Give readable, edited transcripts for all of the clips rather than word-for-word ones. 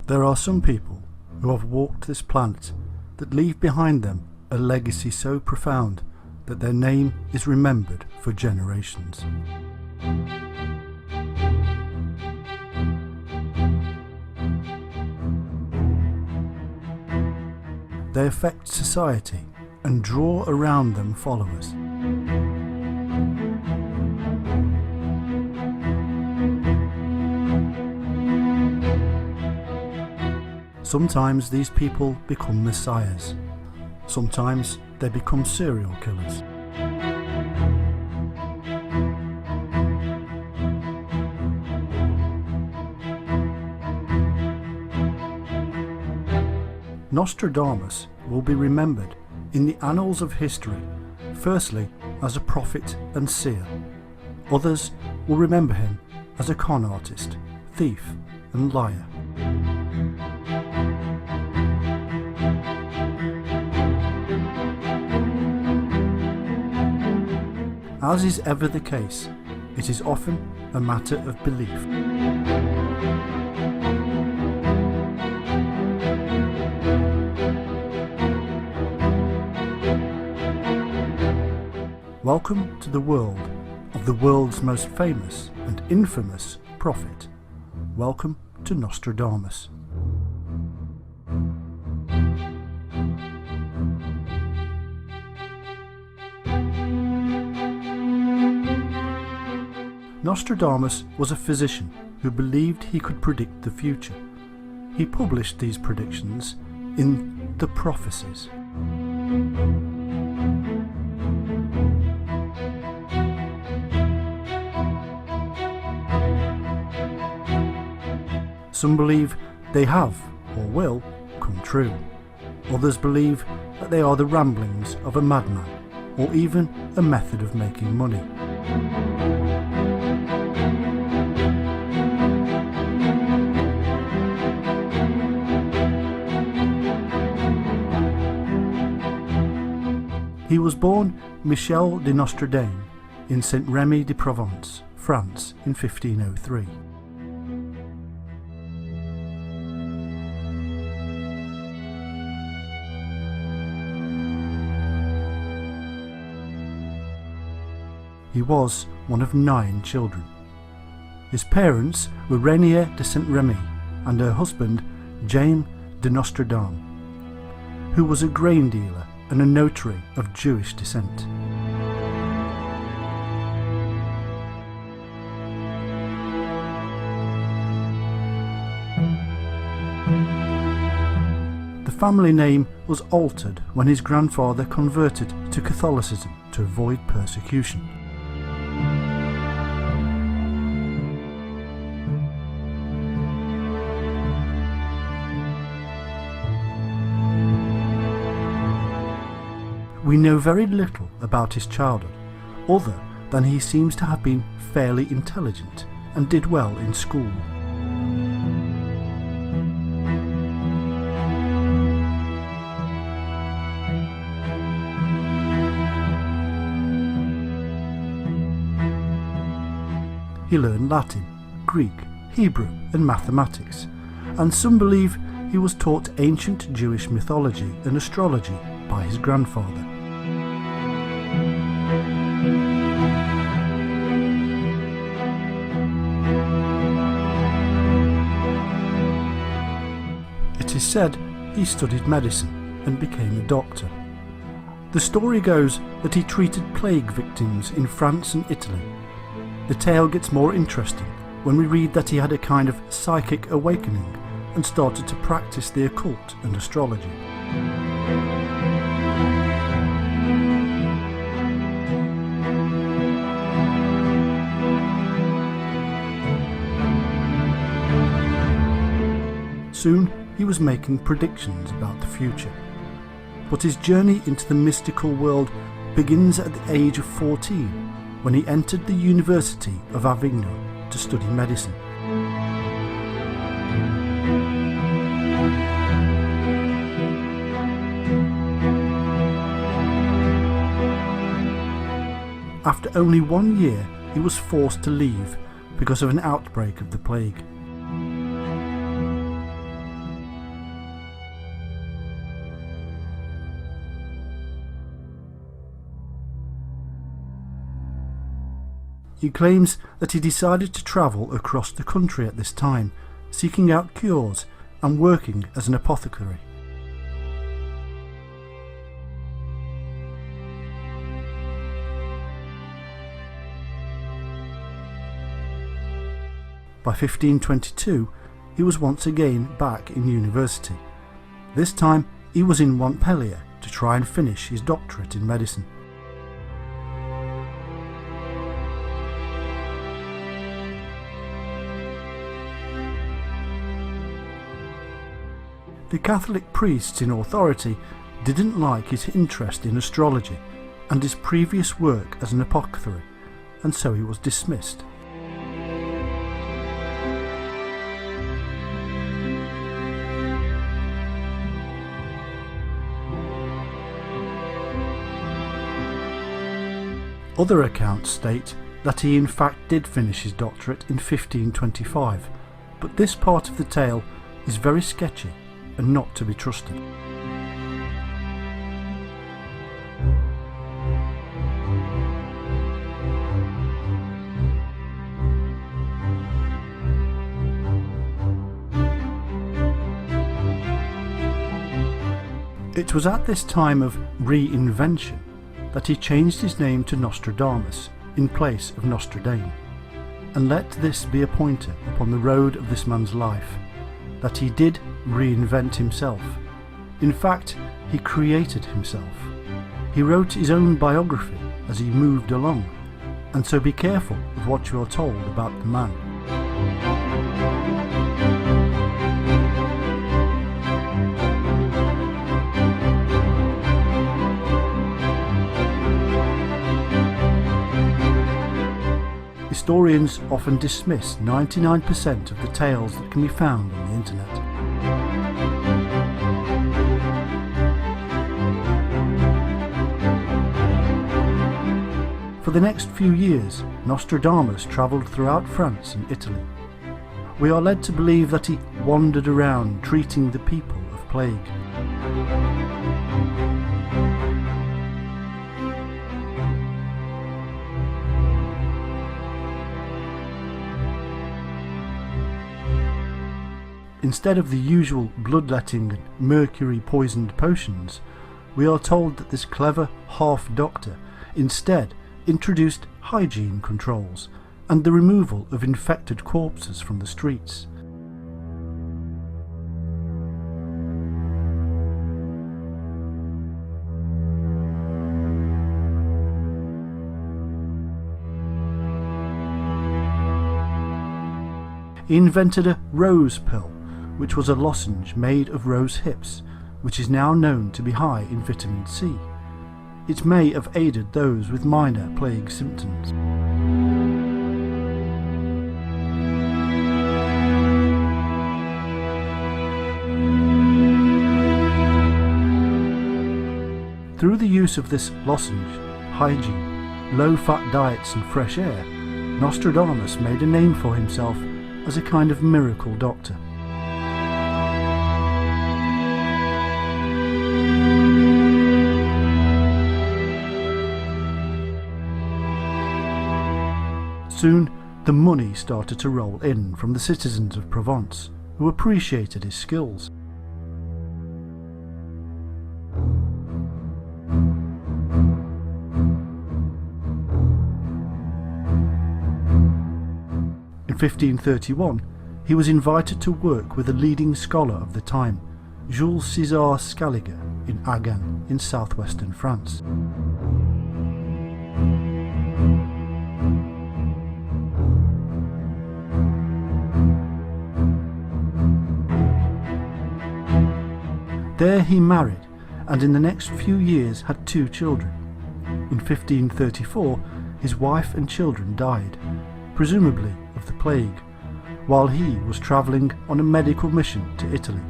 There are some people who have walked this planet that leave behind them a legacy so profound that their name is remembered for generations. They affect society and draw around them followers. Sometimes these people become messiahs. Sometimes they become serial killers. Nostradamus will be remembered in the annals of history, firstly as a prophet and seer. Others will remember him as a con artist, thief and liar. As is ever the case, it is often a matter of belief. Welcome to the world of the world's most famous and infamous prophet. Welcome to Nostradamus. Nostradamus was a physician who believed he could predict the future. He published these predictions in the Prophecies. Some believe they have, or will, come true. Others believe that they are the ramblings of a madman, or even a method of making money. He was born Michel de Nostradamus in Saint-Rémy-de-Provence, France in 1503. He was one of 9 children. His parents were Rainier de Saint-Rémy and her husband James de Nostradamus, who was a grain dealer and a notary of Jewish descent. The family name was altered when his grandfather converted to Catholicism to avoid persecution. We know very little about his childhood, other than he seems to have been fairly intelligent and did well in school. He learned Latin, Greek, Hebrew and mathematics, and some believe he was taught ancient Jewish mythology and astrology by his grandfather. It is said he studied medicine and became a doctor. The story goes that he treated plague victims in France and Italy. The tale gets more interesting when we read that he had a kind of psychic awakening and started to practice the occult and astrology. Soon he was making predictions about the future. But his journey into the mystical world begins at the age of 14, when he entered the University of Avignon to study medicine. After only 1 year, he was forced to leave because of an outbreak of the plague. He claims that he decided to travel across the country at this time, seeking out cures and working as an apothecary. By 1522, he was once again back in university. This time he was in Montpellier to try and finish his doctorate in medicine. The Catholic priests in authority didn't like his interest in astrology and his previous work as an apothecary, and so he was dismissed. Other accounts state that he in fact did finish his doctorate in 1525, but this part of the tale is very sketchy and not to be trusted. It was at this time of reinvention that he changed his name to Nostradamus in place of Nostradamus, and let this be a pointer upon the road of this man's life, that he did reinvent himself. In fact, he created himself. He wrote his own biography as he moved along, and so be careful of what you are told about the man. Historians often dismiss 99% of the tales that can be found on the internet. For the next few years, Nostradamus travelled throughout France and Italy. We are led to believe that he wandered around treating the people of plague. Instead of the usual bloodletting and mercury-poisoned potions, we are told that this clever half-doctor instead introduced hygiene controls and the removal of infected corpses from the streets. He invented a rose pill, which was a lozenge made of rose hips, which is now known to be high in vitamin C. It may have aided those with minor plague symptoms. Through the use of this lozenge, hygiene, low-fat diets and fresh air, Nostradamus made a name for himself as a kind of miracle doctor. Soon, the money started to roll in from the citizens of Provence, who appreciated his skills. In 1531, he was invited to work with a leading scholar of the time, Jules César Scaliger, in Agen, in southwestern France. There he married, and in the next few years had 2 children. In 1534, his wife and children died, presumably of the plague, while he was travelling on a medical mission to Italy.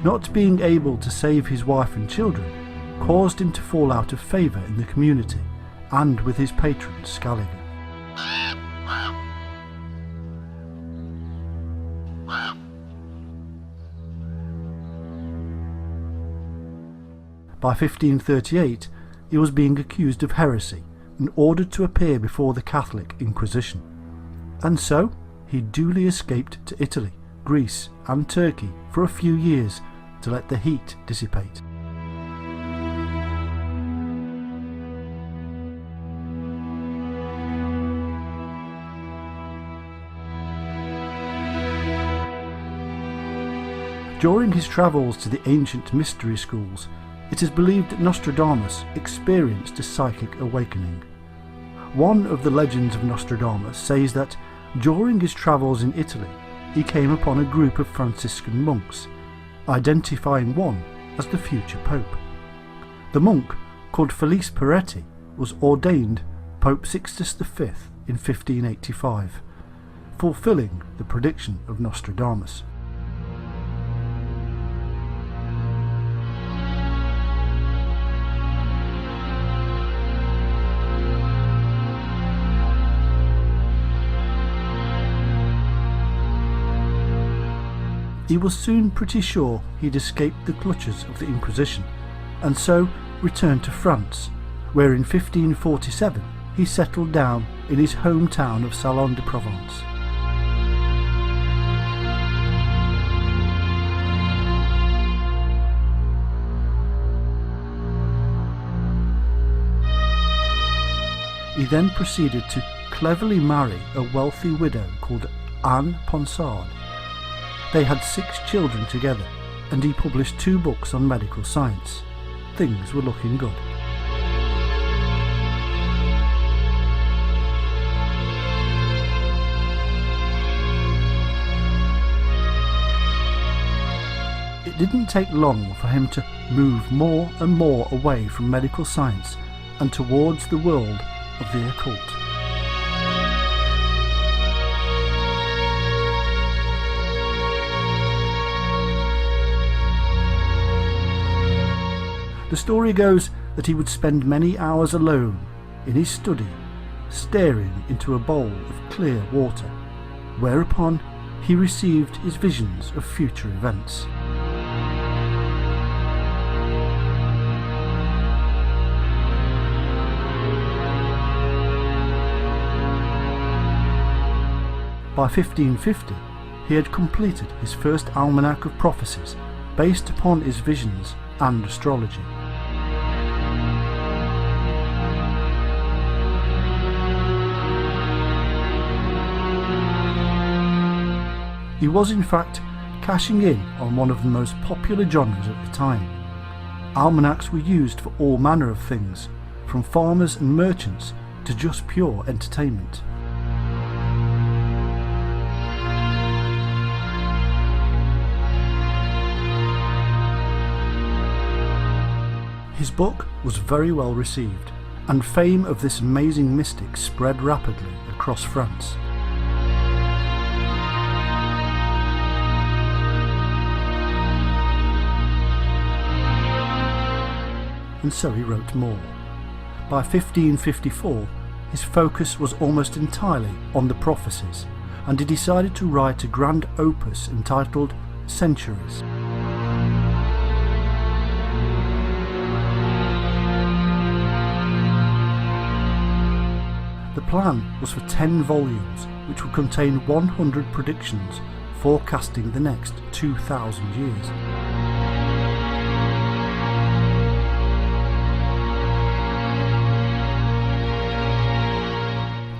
Not being able to save his wife and children caused him to fall out of favour in the community and with his patron Scaliger. By 1538 he was being accused of heresy and ordered to appear before the Catholic Inquisition. And so he duly escaped to Italy, Greece and Turkey for a few years to let the heat dissipate. During his travels to the ancient mystery schools, it is believed that Nostradamus experienced a psychic awakening. One of the legends of Nostradamus says that during his travels in Italy, he came upon a group of Franciscan monks, identifying one as the future Pope. The monk, called Felice Peretti, was ordained Pope Sixtus V in 1585, fulfilling the prediction of Nostradamus. He was soon pretty sure he'd escaped the clutches of the Inquisition, and so returned to France, where in 1547 he settled down in his hometown of Salon de Provence. He then proceeded to cleverly marry a wealthy widow called Anne Ponsard. They had 6 children together, and he published 2 books on medical science. Things were looking good. It didn't take long for him to move more and more away from medical science and towards the world of the occult. The story goes that he would spend many hours alone in his study, staring into a bowl of clear water, whereupon he received his visions of future events. By 1550, he had completed his first almanac of prophecies based upon his visions and astrology. He was in fact cashing in on one of the most popular genres at the time. Almanacs were used for all manner of things, from farmers and merchants to just pure entertainment. His book was very well received, and fame of this amazing mystic spread rapidly across France. And so he wrote more. By 1554, his focus was almost entirely on the prophecies, and he decided to write a grand opus entitled Centuries. The plan was for 10 volumes, which would contain 100 predictions forecasting the next 2,000 years.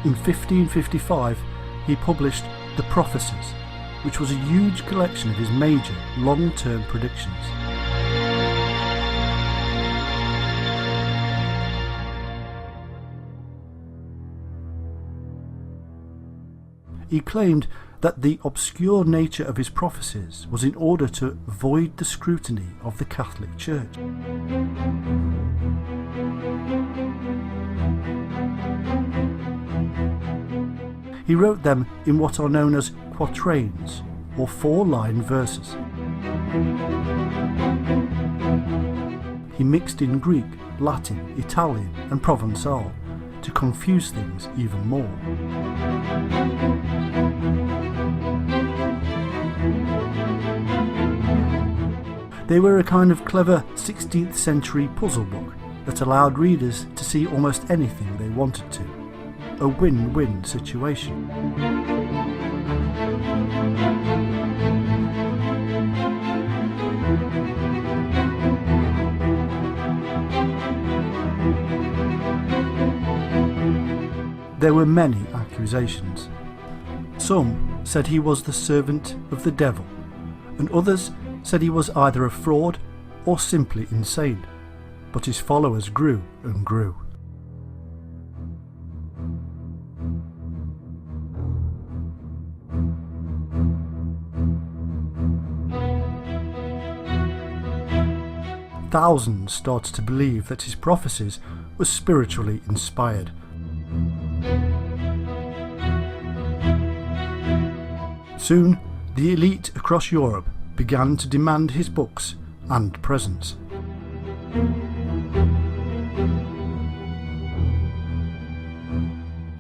In 1555, he published The Prophecies, which was a huge collection of his major long-term predictions. He claimed that the obscure nature of his prophecies was in order to avoid the scrutiny of the Catholic Church. He wrote them in what are known as quatrains, or 4-line verses. He mixed in Greek, Latin, Italian and Provençal to confuse things even more. They were a kind of clever 16th century puzzle book that allowed readers to see almost anything they wanted to. A win-win situation. There were many accusations. Some said he was the servant of the devil, and others said he was either a fraud or simply insane, but his followers grew and grew. Thousands started to believe that his prophecies were spiritually inspired. Soon, the elite across Europe began to demand his books and presents.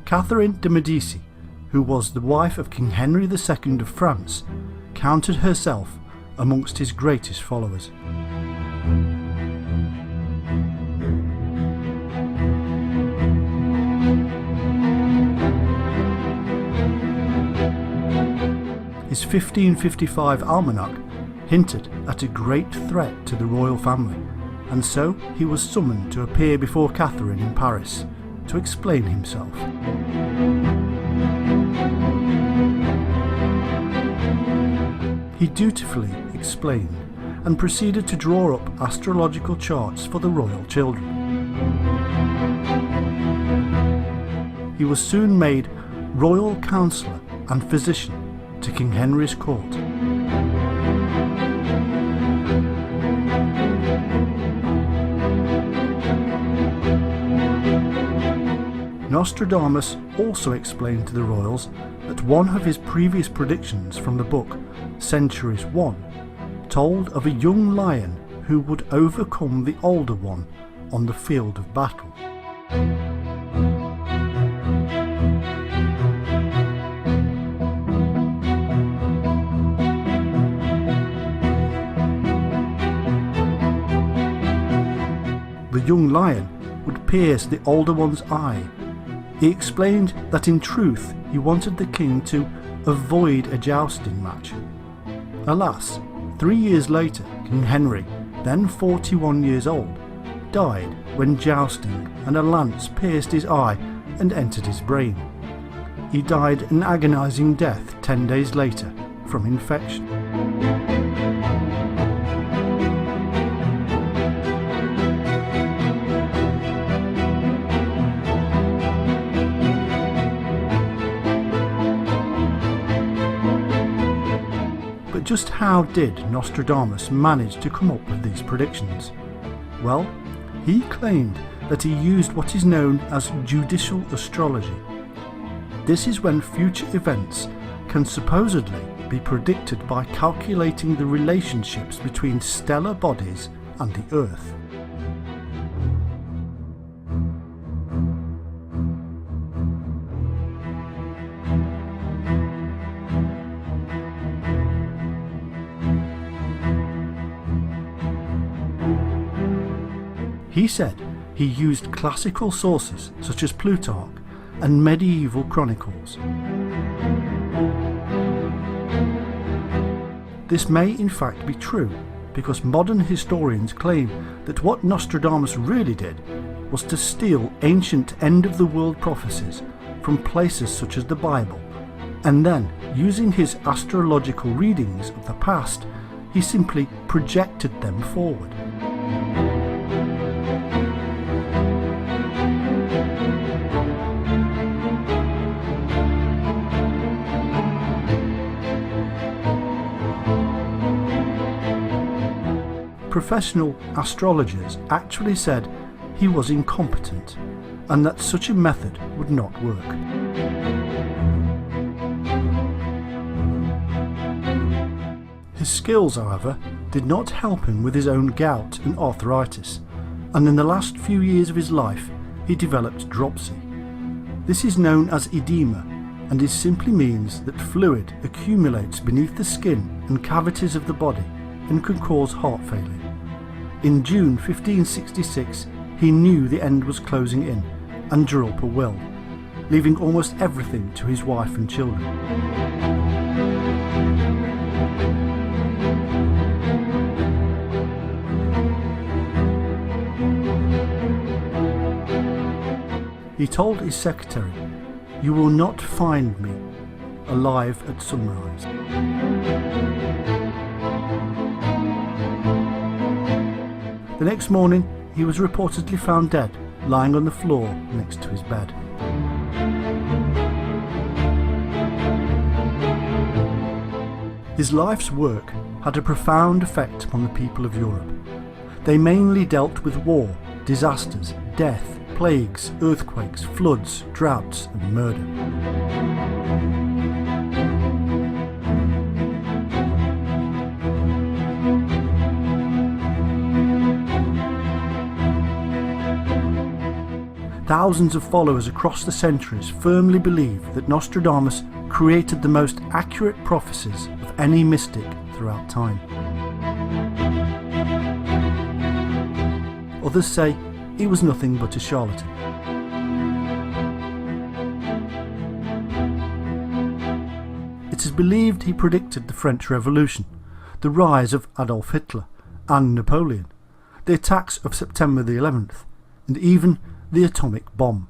Catherine de' Medici, who was the wife of King Henry II of France, counted herself amongst his greatest followers. His 1555 almanac hinted at a great threat to the royal family, and so he was summoned to appear before Catherine in Paris to explain himself. He dutifully explained and proceeded to draw up astrological charts for the royal children. He was soon made royal counsellor and physician to King Henry's court. Nostradamus also explained to the royals that one of his previous predictions from the book Centuries ONE told of a young lion who would overcome the older one on the field of battle. The young lion would pierce the older one's eye. He explained that in truth he wanted the king to avoid a jousting match. Alas, 3 years later, King Henry, then 41 years old, died when jousting and a lance pierced his eye and entered his brain. He died an agonising death 10 days later from infection. But just how did Nostradamus manage to come up with these predictions? Well, he claimed that he used what is known as judicial astrology. This is when future events can supposedly be predicted by calculating the relationships between stellar bodies and the Earth. He said he used classical sources such as Plutarch and medieval chronicles. This may in fact be true, because modern historians claim that what Nostradamus really did was to steal ancient end-of-the-world prophecies from places such as the Bible, and then, using his astrological readings of the past, he simply projected them forward. Professional astrologers actually said he was incompetent and that such a method would not work. His skills, however, did not help him with his own gout and arthritis, and in the last few years of his life he developed dropsy. This is known as edema, and it simply means that fluid accumulates beneath the skin and cavities of the body, and can cause heart failure. In June 1566, he knew the end was closing in and drew up a will, leaving almost everything to his wife and children. He told his secretary, "You will not find me alive at sunrise." The next morning, he was reportedly found dead, lying on the floor next to his bed. His life's work had a profound effect upon the people of Europe. They mainly dealt with war, disasters, death, plagues, earthquakes, floods, droughts, and murder. Thousands of followers across the centuries firmly believe that Nostradamus created the most accurate prophecies of any mystic throughout time. Others say he was nothing but a charlatan. It is believed he predicted the French Revolution, the rise of Adolf Hitler and Napoleon, the attacks of September the 11th, and even the atomic bomb.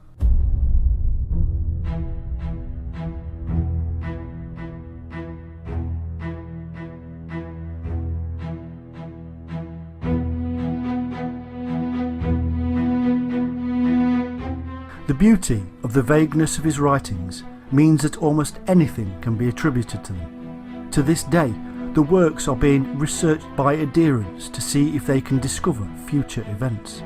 The beauty of the vagueness of his writings means that almost anything can be attributed to them. To this day, the works are being researched by adherents to see if they can discover future events.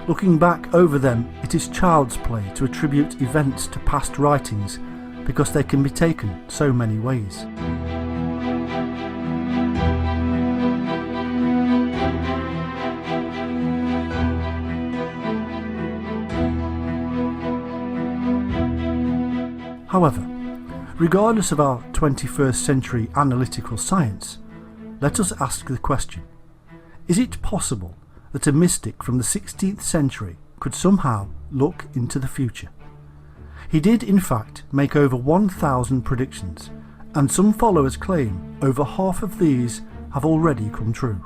Looking back over them, it is child's play to attribute events to past writings because they can be taken so many ways. However, regardless of our 21st century analytical science, let us ask the question: is it possible that a mystic from the 16th century could somehow look into the future? He did in fact make over 1,000 predictions, and some followers claim over half of these have already come true.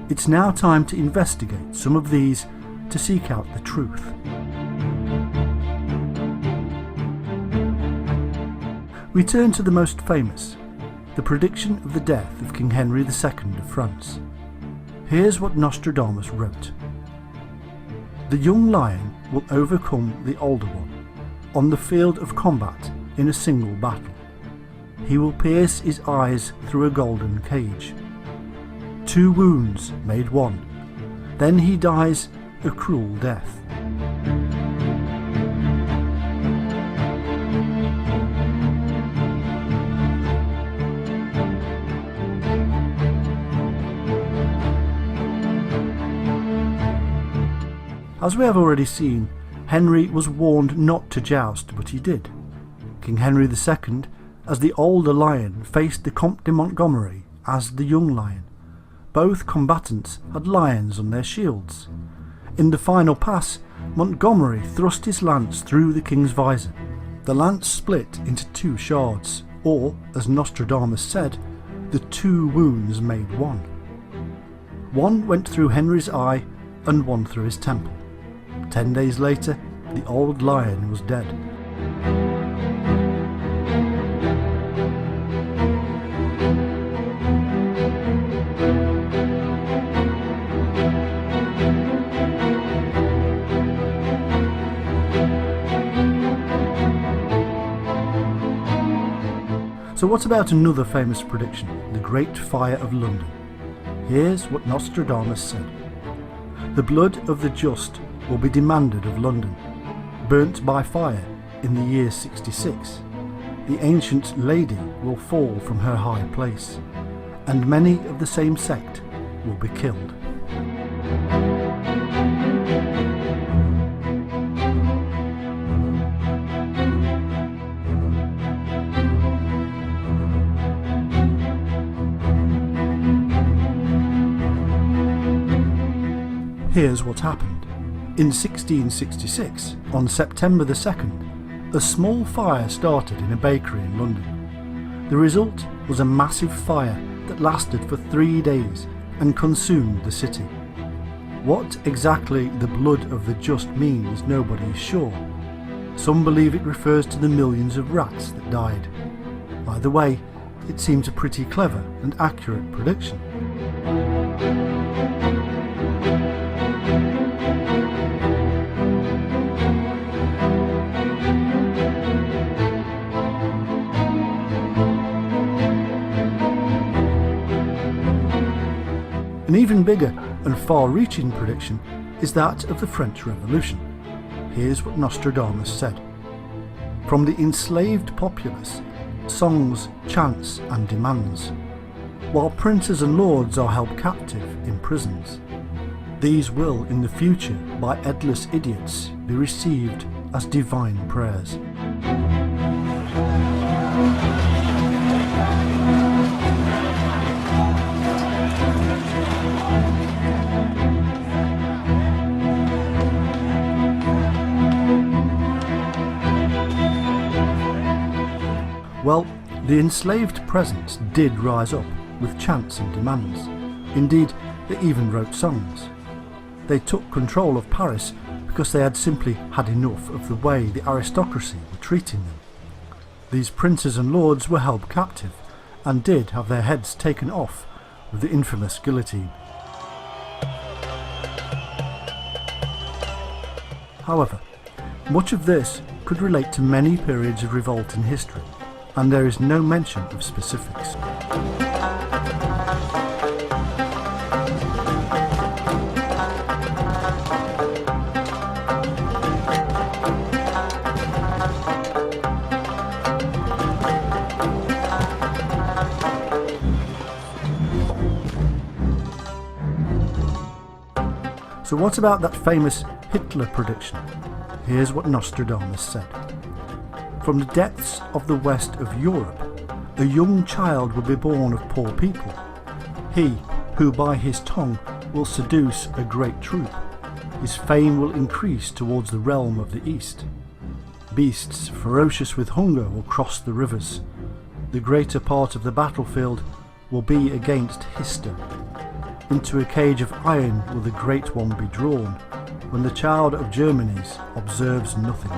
It's now time to investigate some of these to seek out the truth. We turn to the most famous, the prediction of the death of King Henry II of France. Here's what Nostradamus wrote: "The young lion will overcome the older one on the field of combat in a single battle. He will pierce his eyes through a golden cage. 2 wounds made 1. Then he dies a cruel death." As we have already seen, Henry was warned not to joust, but he did. King Henry II, as the older lion, faced the Comte de Montgomery as the young lion. Both combatants had lions on their shields. In the final pass, Montgomery thrust his lance through the king's visor. The lance split into 2 shards, or, as Nostradamus said, the 2 wounds made 1. 1 went through Henry's eye and 1 through his temple. 10 days later, the old lion was dead. So what about another famous prediction, the Great Fire of London? Here's what Nostradamus said: "The blood of the just will be demanded of London. Burnt by fire, in the year 66, the ancient lady will fall from her high place, and many of the same sect will be killed. Here's what happened. In 1666, on September the 2nd, a small fire started in a bakery in London. The result was a massive fire that lasted for 3 days and consumed the city. What exactly the blood of the just means, nobody is sure. Some believe it refers to the millions of rats that died. Either way, it seems a pretty clever and accurate prediction. An even bigger and far-reaching prediction is that of the French Revolution. Here's what Nostradamus said. From the enslaved populace, songs, chants and demands, while princes and lords are held captive in prisons. These will in the future by headless idiots be received as divine prayers. Well, the enslaved peasants did rise up with chants and demands. Indeed, they even wrote songs. They took control of Paris because they had simply had enough of the way the aristocracy were treating them. These princes and lords were held captive and did have their heads taken off with the infamous guillotine. However, much of this could relate to many periods of revolt in history, and there is no mention of specifics. So what about that famous Hitler prediction? Here's what Nostradamus said. From the depths of the west of Europe, a young child will be born of poor people. He, who by his tongue will seduce a great troop. His fame will increase towards the realm of the east. Beasts ferocious with hunger will cross the rivers. The greater part of the battlefield will be against Hister. Into a cage of iron will the great one be drawn, when the child of Germany's observes nothing.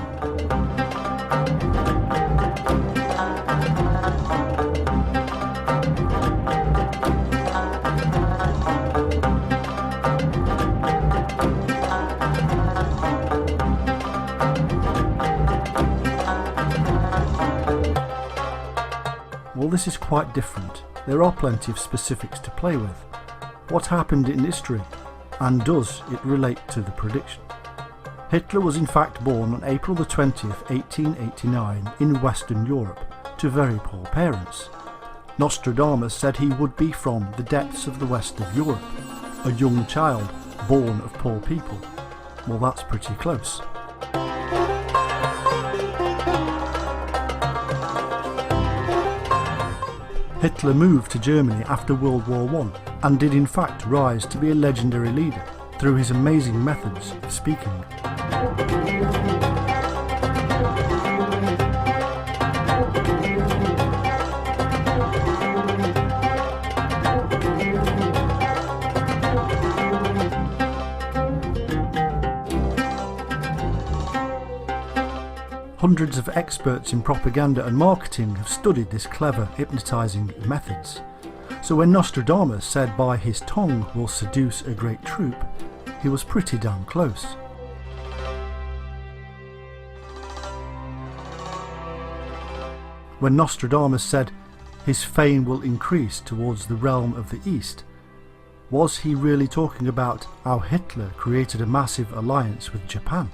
Well, this is quite different. There are plenty of specifics to play with. What happened in history, and does it relate to the prediction? Hitler was in fact born on April the 20th, 1889 in Western Europe to very poor parents. Nostradamus said he would be from the depths of the west of Europe, a young child born of poor people. Well, that's pretty close. Hitler moved to Germany after World War I and did in fact rise to be a legendary leader through his amazing methods of speaking. Hundreds of experts in propaganda and marketing have studied this clever, hypnotising methods. So when Nostradamus said by his tongue will seduce a great troop, he was pretty damn close. When Nostradamus said his fame will increase towards the realm of the East, was he really talking about how Hitler created a massive alliance with Japan?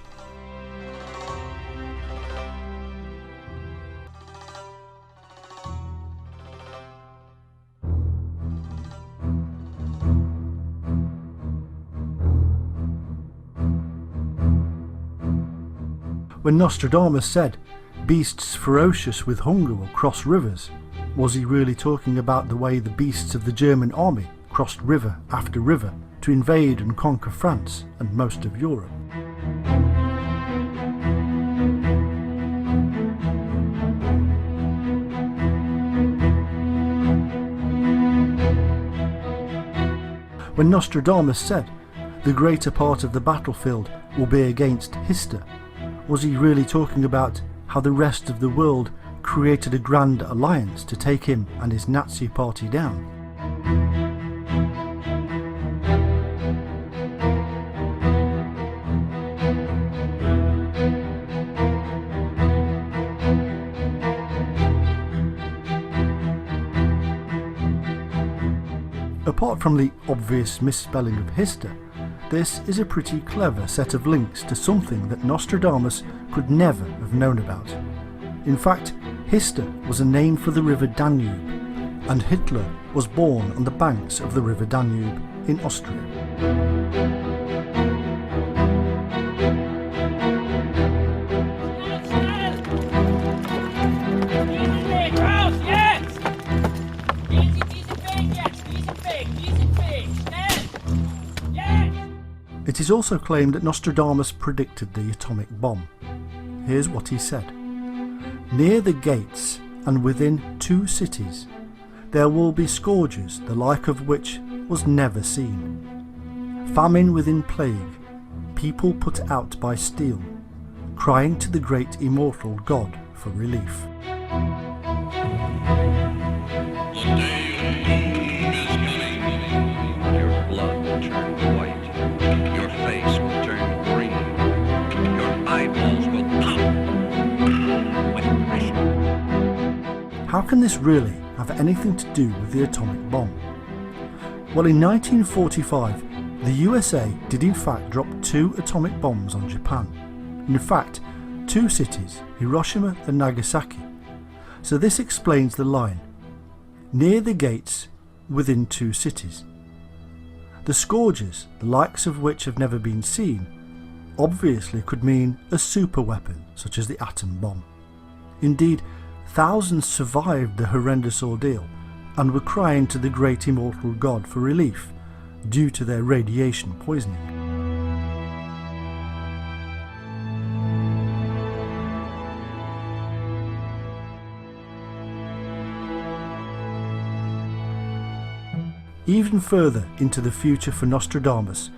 When Nostradamus said, "Beasts ferocious with hunger will cross rivers," was he really talking about the way the beasts of the German army crossed river after river to invade and conquer France and most of Europe? When Nostradamus said, "The greater part of the battlefield will be against Hister," was he really talking about how the rest of the world created a grand alliance to take him and his Nazi party down? Apart from the obvious misspelling of Hister, this is a pretty clever set of links to something that Nostradamus could never have known about. In fact, Hister was a name for the river Danube, and Hitler was born on the banks of the river Danube in Austria. It is also claimed that Nostradamus predicted the atomic bomb. Here's what he said. "Near the gates and within 2 cities there will be scourges the like of which was never seen. Famine within plague, people put out by steel, crying to the great immortal God for relief." Your blood will turn white. Your face will turn green. Your eyeballs will pop with passion. How can this really have anything to do with the atomic bomb? Well, in 1945, the USA did in fact drop 2 atomic bombs on Japan. In fact, 2 cities, Hiroshima and Nagasaki. So this explains the line, "Near the gates, within 2 cities." The scourges, the likes of which have never been seen, obviously could mean a super weapon such as the atom bomb. Indeed, thousands survived the horrendous ordeal and were crying to the great immortal God for relief due to their radiation poisoning. Even further into the future for Nostradamus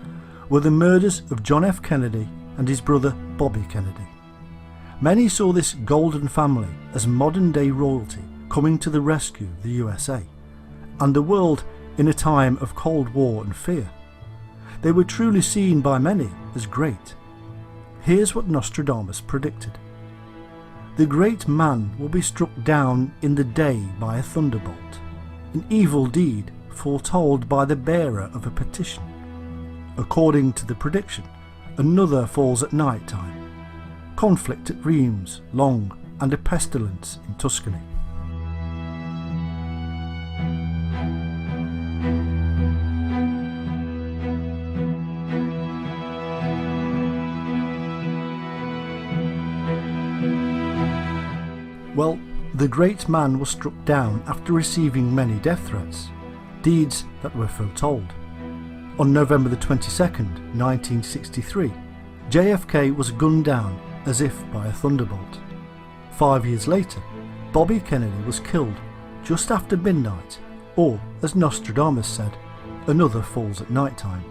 were the murders of John F. Kennedy and his brother Bobby Kennedy. Many saw this golden family as modern-day royalty coming to the rescue of the USA, and the world in a time of Cold War and fear. They were truly seen by many as great. Here's what Nostradamus predicted. "The great man will be struck down in the day by a thunderbolt, an evil deed foretold by the bearer of a petition. According to the prediction, another falls at night time. Conflict at Rheims, long, and a pestilence in Tuscany." Well, the great man was struck down after receiving many death threats, deeds that were foretold. On November the 22nd, 1963, JFK was gunned down as if by a thunderbolt. 5 years later, Bobby Kennedy was killed just after midnight, or, as Nostradamus said, another falls at night time.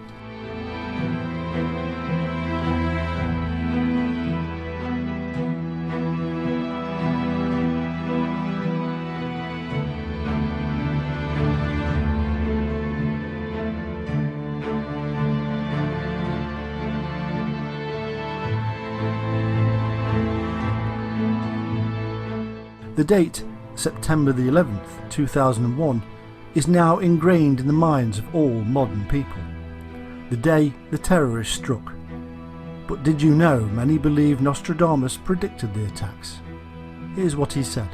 The date, September the 11th, 2001, is now ingrained in the minds of all modern people. The day the terrorists struck. But did you know many believe Nostradamus predicted the attacks? Here's what he said.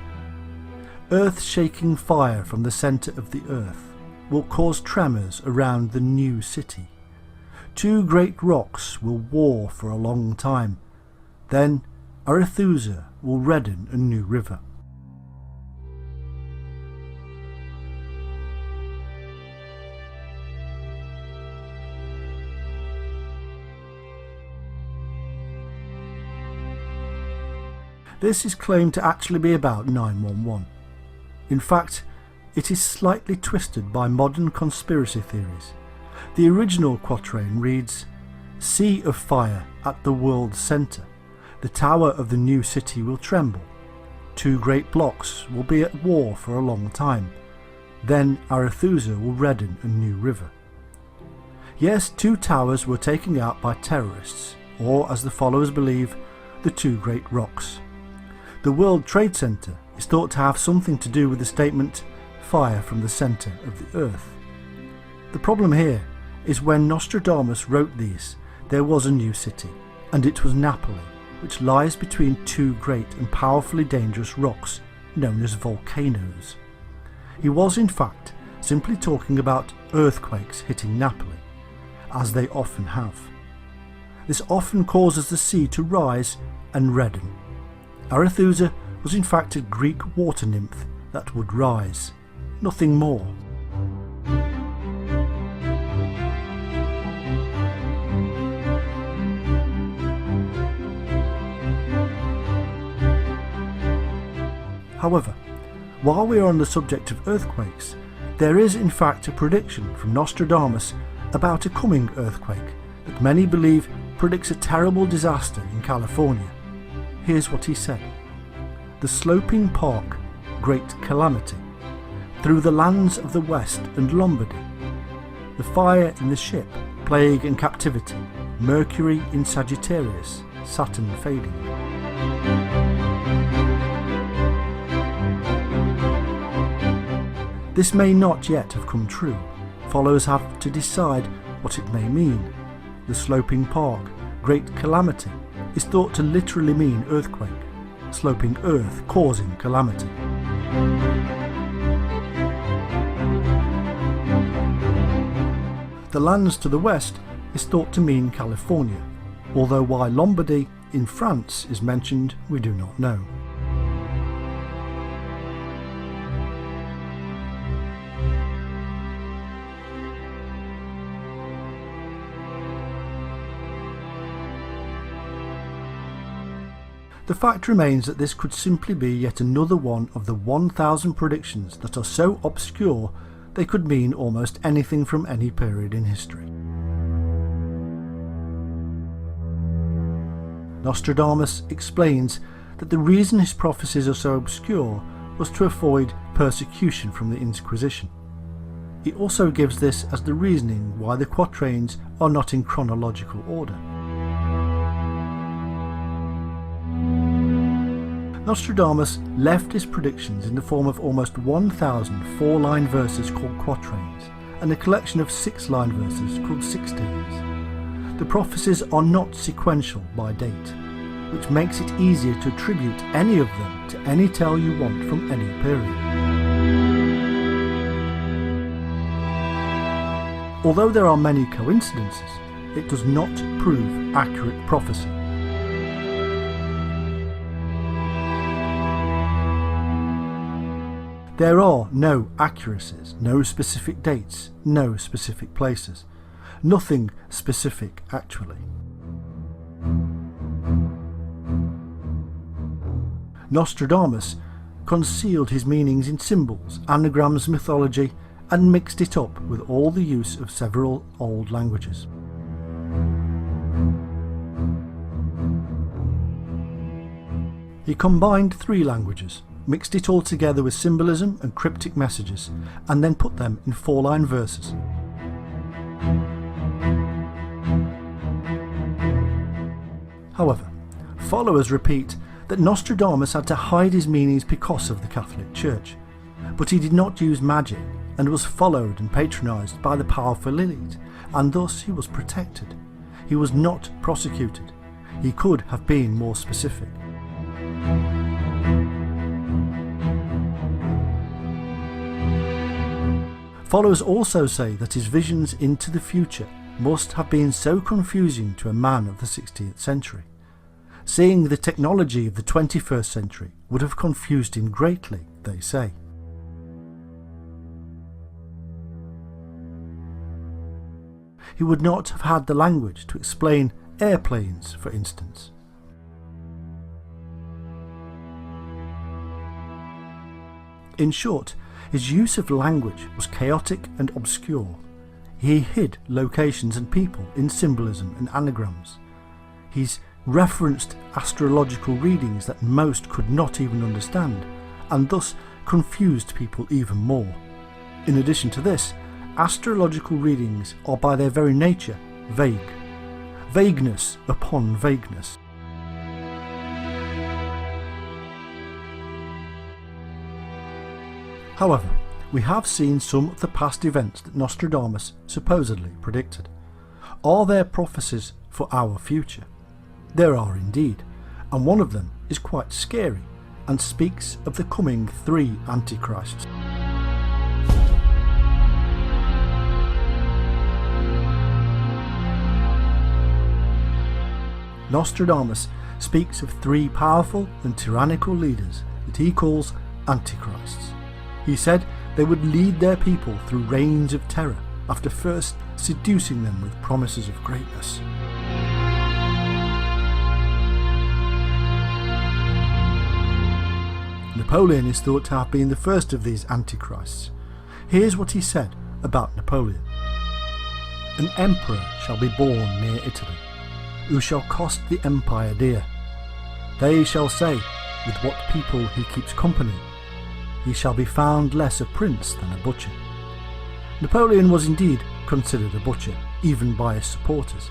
"Earth-shaking fire from the centre of the earth will cause tremors around the new city. 2 great rocks will war for a long time. Then Arethusa will redden a new river. This is claimed to actually be about 911. In fact, it is slightly twisted by modern conspiracy theories. The original quatrain reads, "Sea of fire at the world's centre, the tower of the new city will tremble. Two great blocks will be at war for a long time. Then Arethusa will redden a new river." Yes, two towers were taken out by terrorists, or as the followers believe, the two great rocks. The World Trade Center is thought to have something to do with the statement, "fire from the centre of the earth." The problem here is when Nostradamus wrote these, there was a new city, and it was Napoli, which lies between two great and powerfully dangerous rocks known as volcanoes. He was in fact simply talking about earthquakes hitting Napoli, as they often have. This often causes the sea to rise and redden. Arethusa was in fact a Greek water nymph that would rise, nothing more. However, while we are on the subject of earthquakes, there is in fact a prediction from Nostradamus about a coming earthquake that many believe predicts a terrible disaster in California. Here's what he said: "The sloping park, great calamity, through the lands of the west and Lombardy. The fire in the ship, plague and captivity, Mercury in Sagittarius, Saturn fading." This may not yet have come true. Followers have to decide what it may mean. The sloping park, great calamity, is thought to literally mean earthquake, sloping earth causing calamity. The lands to the west is thought to mean California, although why Lombardy in France is mentioned we do not know. The fact remains that this could simply be yet another one of the 1,000 predictions that are so obscure they could mean almost anything from any period in history. Nostradamus explains that the reason his prophecies are so obscure was to avoid persecution from the Inquisition. He also gives this as the reasoning why the quatrains are not in chronological order. Nostradamus left his predictions in the form of almost 1,000 four-line verses called quatrains and a collection of six-line verses called sixteens. The prophecies are not sequential by date, which makes it easier to attribute any of them to any tale you want from any period. Although there are many coincidences, it does not prove accurate prophecy. There are no accuracies, no specific dates, no specific places. Nothing specific, actually. Nostradamus concealed his meanings in symbols, anagrams, mythology, and mixed it up with all the use of several old languages. He combined three languages, mixed it all together with symbolism and cryptic messages, and then put them in four-line verses. However, followers repeat that Nostradamus had to hide his meanings because of the Catholic Church, but he did not use magic and was followed and patronised by the powerful elite, and thus he was protected. He was not prosecuted. He could have been more specific. Followers also say that his visions into the future must have been so confusing to a man of the 16th century. Seeing the technology of the 21st century would have confused him greatly, they say. He would not have had the language to explain airplanes, for instance. In short, his use of language was chaotic and obscure. He hid locations and people in symbolism and anagrams. He's referenced astrological readings that most could not even understand, and thus confused people even more. In addition to this, astrological readings are by their very nature vague. Vagueness upon vagueness. However, we have seen some of the past events that Nostradamus supposedly predicted. Are there prophecies for our future? There are indeed, and one of them is quite scary and speaks of the coming 3 Antichrists. Nostradamus speaks of 3 powerful and tyrannical leaders that he calls Antichrists. He said they would lead their people through reigns of terror after first seducing them with promises of greatness. Napoleon is thought to have been the first of these antichrists. Here's what he said about Napoleon. An emperor shall be born near Italy, who shall cost the empire dear. They shall say, with what people he keeps company, he shall be found less a prince than a butcher. Napoleon was indeed considered a butcher, even by his supporters,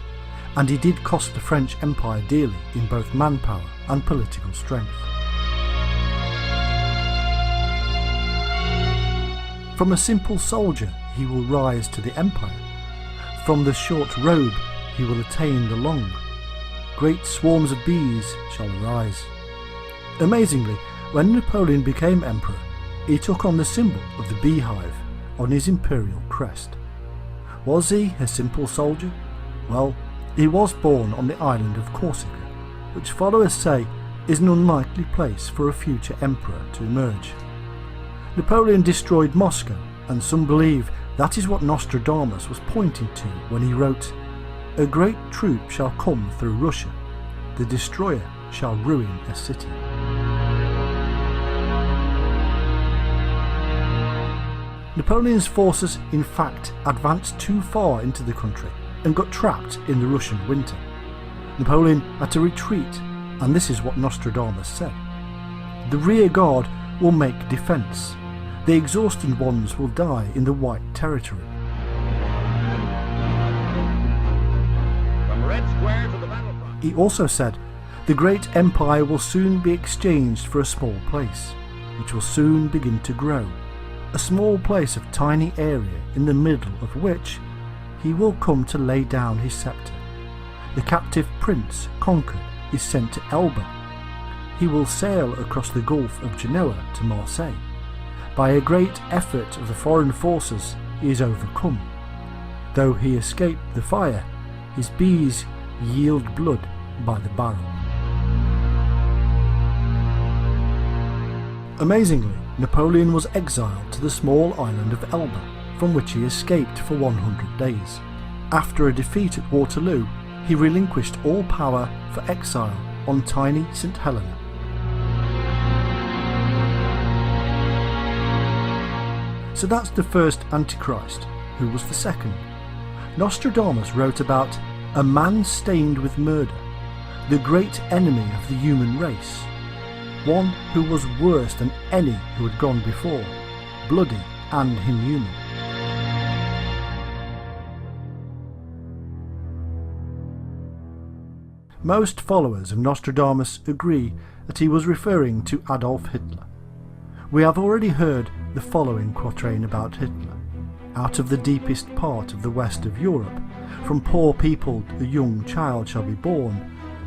and he did cost the French Empire dearly in both manpower and political strength. From a simple soldier he will rise to the empire. From the short robe he will attain the long. Great swarms of bees shall arise. Amazingly, when Napoleon became emperor, he took on the symbol of the beehive on his imperial crest. Was he a simple soldier? Well, he was born on the island of Corsica, which followers say is an unlikely place for a future emperor to emerge. Napoleon destroyed Moscow, and some believe that is what Nostradamus was pointing to when he wrote, "A great troop shall come through Russia. The destroyer shall ruin a city." Napoleon's forces in fact advanced too far into the country and got trapped in the Russian winter. Napoleon had to retreat, and this is what Nostradamus said. The rear guard will make defence. The exhausted ones will die in the White Territory. From Red Square to the battlefront. He also said, the great empire will soon be exchanged for a small place, which will soon begin to grow. A small place of tiny area in the middle of which he will come to lay down his sceptre. The captive prince conquered is sent to Elba. He will sail across the Gulf of Genoa to Marseille. By a great effort of the foreign forces he is overcome. Though he escaped the fire, his bees yield blood by the barrel. Amazingly, Napoleon was exiled to the small island of Elba, from which he escaped for 100 days. After a defeat at Waterloo, he relinquished all power for exile on tiny St. Helena. So that's the first Antichrist. Who was the second? Nostradamus wrote about a man stained with murder, the great enemy of the human race, one who was worse than any who had gone before, bloody and inhuman. Most followers of Nostradamus agree that he was referring to Adolf Hitler. We have already heard the following quatrain about Hitler. Out of the deepest part of the west of Europe, from poor people a young child shall be born,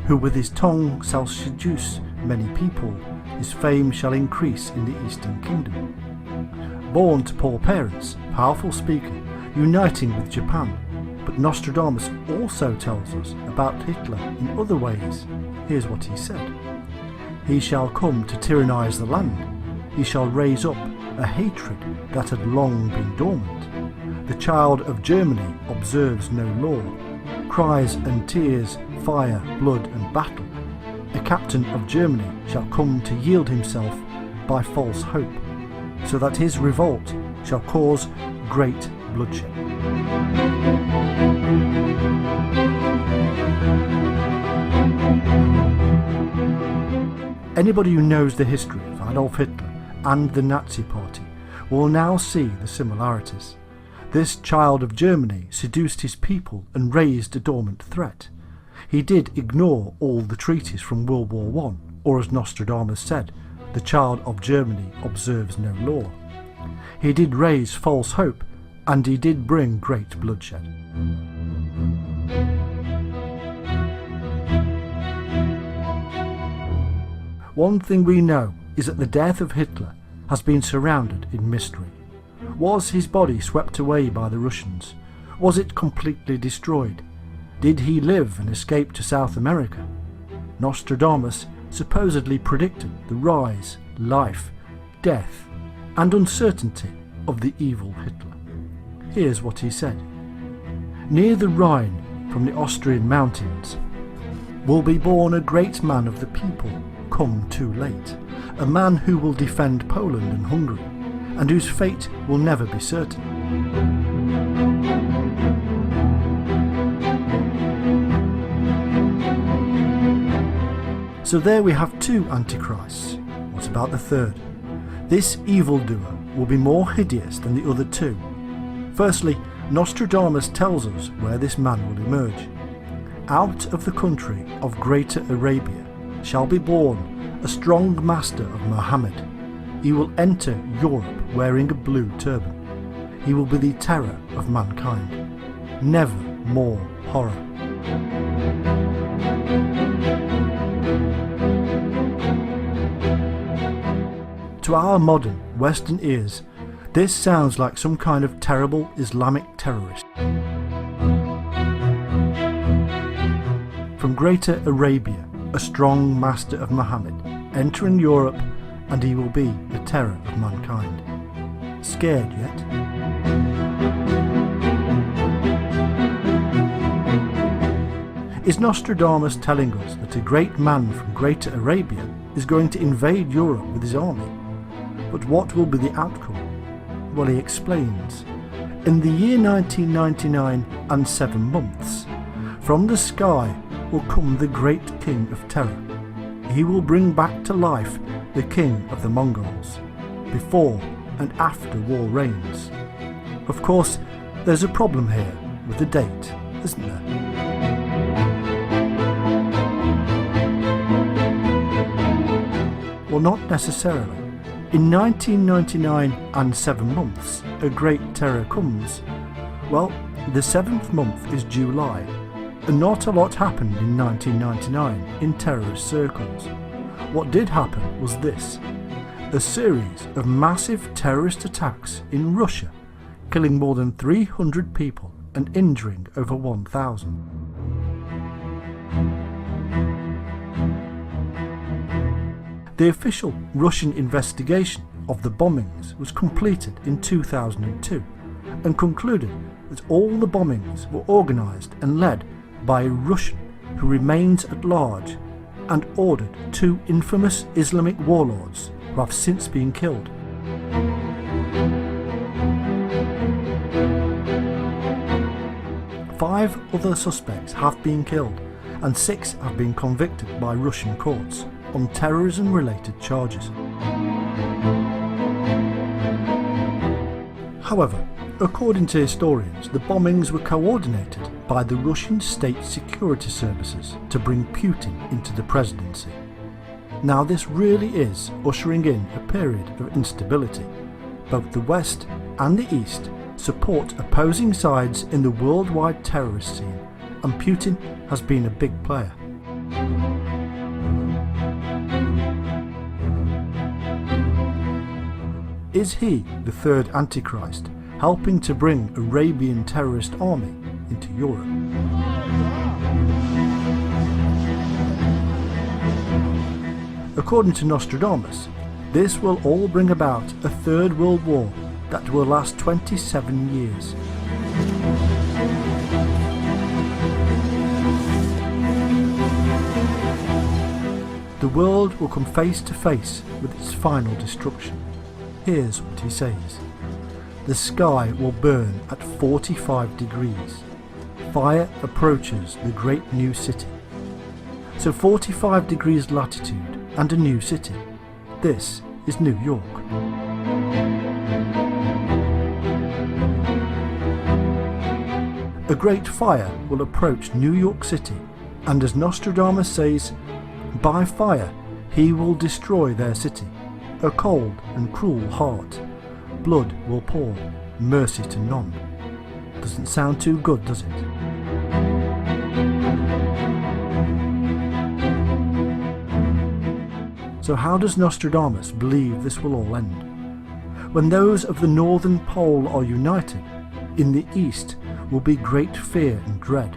who with his tongue shall seduce many people, his fame shall increase in the Eastern Kingdom. Born to poor parents, powerful speaker, uniting with Japan. But Nostradamus also tells us about Hitler in other ways. Here's what he said. He shall come to tyrannize the land. He shall raise up a hatred that had long been dormant. The child of Germany observes no law. Cries and tears, fire, blood and battle. A captain of Germany shall come to yield himself by false hope, so that his revolt shall cause great bloodshed. Anybody who knows the history of Adolf Hitler and the Nazi Party will now see the similarities. This child of Germany seduced his people and raised a dormant threat. He did ignore all the treaties from World War I, or as Nostradamus said, the child of Germany observes no law. He did raise false hope, and he did bring great bloodshed. One thing we know is that the death of Hitler has been surrounded in mystery. Was his body swept away by the Russians? Was it completely destroyed? Did he live and escape to South America? Nostradamus supposedly predicted the rise, life, death, and uncertainty of the evil Hitler. Here's what he said. Near the Rhine, from the Austrian mountains, will be born a great man of the people, come too late, a man who will defend Poland and Hungary, and whose fate will never be certain. So there we have two antichrists. What about the third? This evildoer will be more hideous than the other two. Firstly, Nostradamus tells us where this man will emerge. Out of the country of Greater Arabia shall be born a strong master of Muhammad. He will enter Europe wearing a blue turban. He will be the terror of mankind. Never more horror. To our modern Western ears, this sounds like some kind of terrible Islamic terrorist. From Greater Arabia, a strong master of Muhammad, entering Europe, and he will be the terror of mankind. Scared yet? Is Nostradamus telling us that a great man from Greater Arabia is going to invade Europe with his army? But what will be the outcome? Well, he explains. In the year 1999 and 7 months, from the sky will come the great king of terror. He will bring back to life the king of the Mongols, before and after war reigns. Of course, there's a problem here with the date, isn't there? Well, not necessarily. In 1999 and 7 months, a great terror comes. Well, the 7th month is July, and not a lot happened in 1999 in terrorist circles. What did happen was this: a series of massive terrorist attacks in Russia, killing more than 300 people and injuring over 1,000. The official Russian investigation of the bombings was completed in 2002 and concluded that all the bombings were organised and led by a Russian who remains at large, and ordered 2 infamous Islamic warlords who have since been killed. Five other suspects have been killed and 6 have been convicted by Russian courts on terrorism-related charges. However, according to historians, the bombings were coordinated by the Russian state security services to bring Putin into the presidency. Now this really is ushering in a period of instability. Both the West and the East support opposing sides in the worldwide terrorist scene, and Putin has been a big player. Is he the third Antichrist, helping to bring Arabian terrorist army into Europe? According to Nostradamus, this will all bring about a third world war that will last 27 years. The world will come face to face with its final destruction. Here's what he says. The sky will burn at 45 degrees. Fire approaches the great new city. So 45 degrees latitude and a new city. This is New York. A great fire will approach New York City, and as Nostradamus says, by fire he will destroy their city. A cold and cruel heart. Blood will pour, mercy to none. Doesn't sound too good, does it? So how does Nostradamus believe this will all end? When those of the northern pole are united, in the east will be great fear and dread.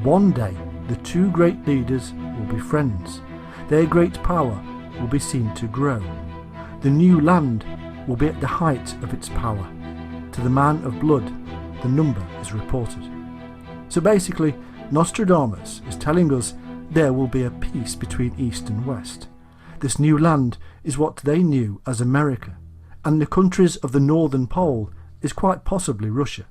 One day the two great leaders will be friends. Their great power will be seen to grow. The new land will be at the height of its power. To the man of blood, the number is reported. So basically, Nostradamus is telling us there will be a peace between East and West. This new land is what they knew as America, and the countries of the northern pole is quite possibly Russia.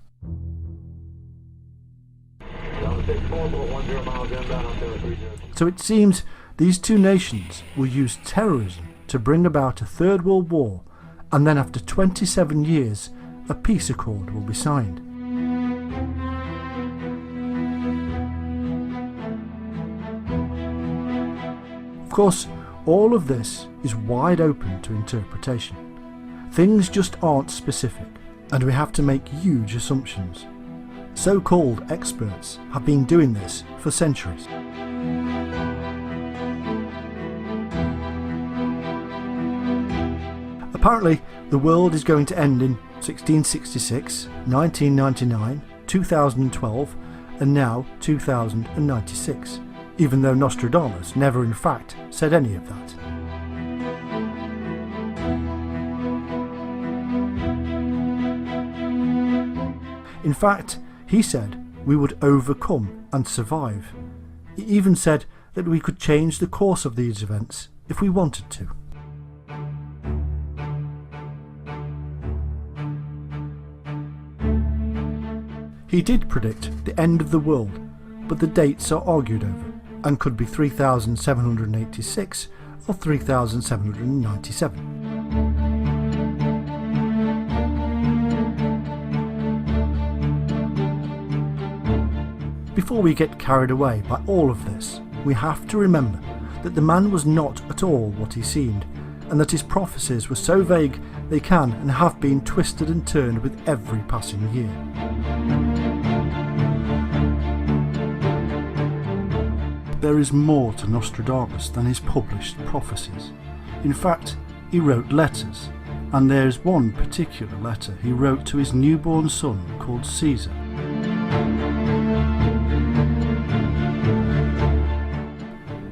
So it seems these two nations will use terrorism to bring about a third world war, and then after 27 years a peace accord will be signed. Of course, all of this is wide open to interpretation. Things just aren't specific, and we have to make huge assumptions. So-called experts have been doing this for centuries. Apparently, the world is going to end in 1666, 1999, 2012, and now 2096, even though Nostradamus never in fact said any of that. In fact, he said we would overcome and survive. He even said that we could change the course of these events if we wanted to. He did predict the end of the world, but the dates are argued over and could be 3786 or 3797. Before we get carried away by all of this, we have to remember that the man was not at all what he seemed, and that his prophecies were so vague they can and have been twisted and turned with every passing year. There is more to Nostradamus than his published prophecies. In fact, he wrote letters, and there is one particular letter he wrote to his newborn son called Caesar.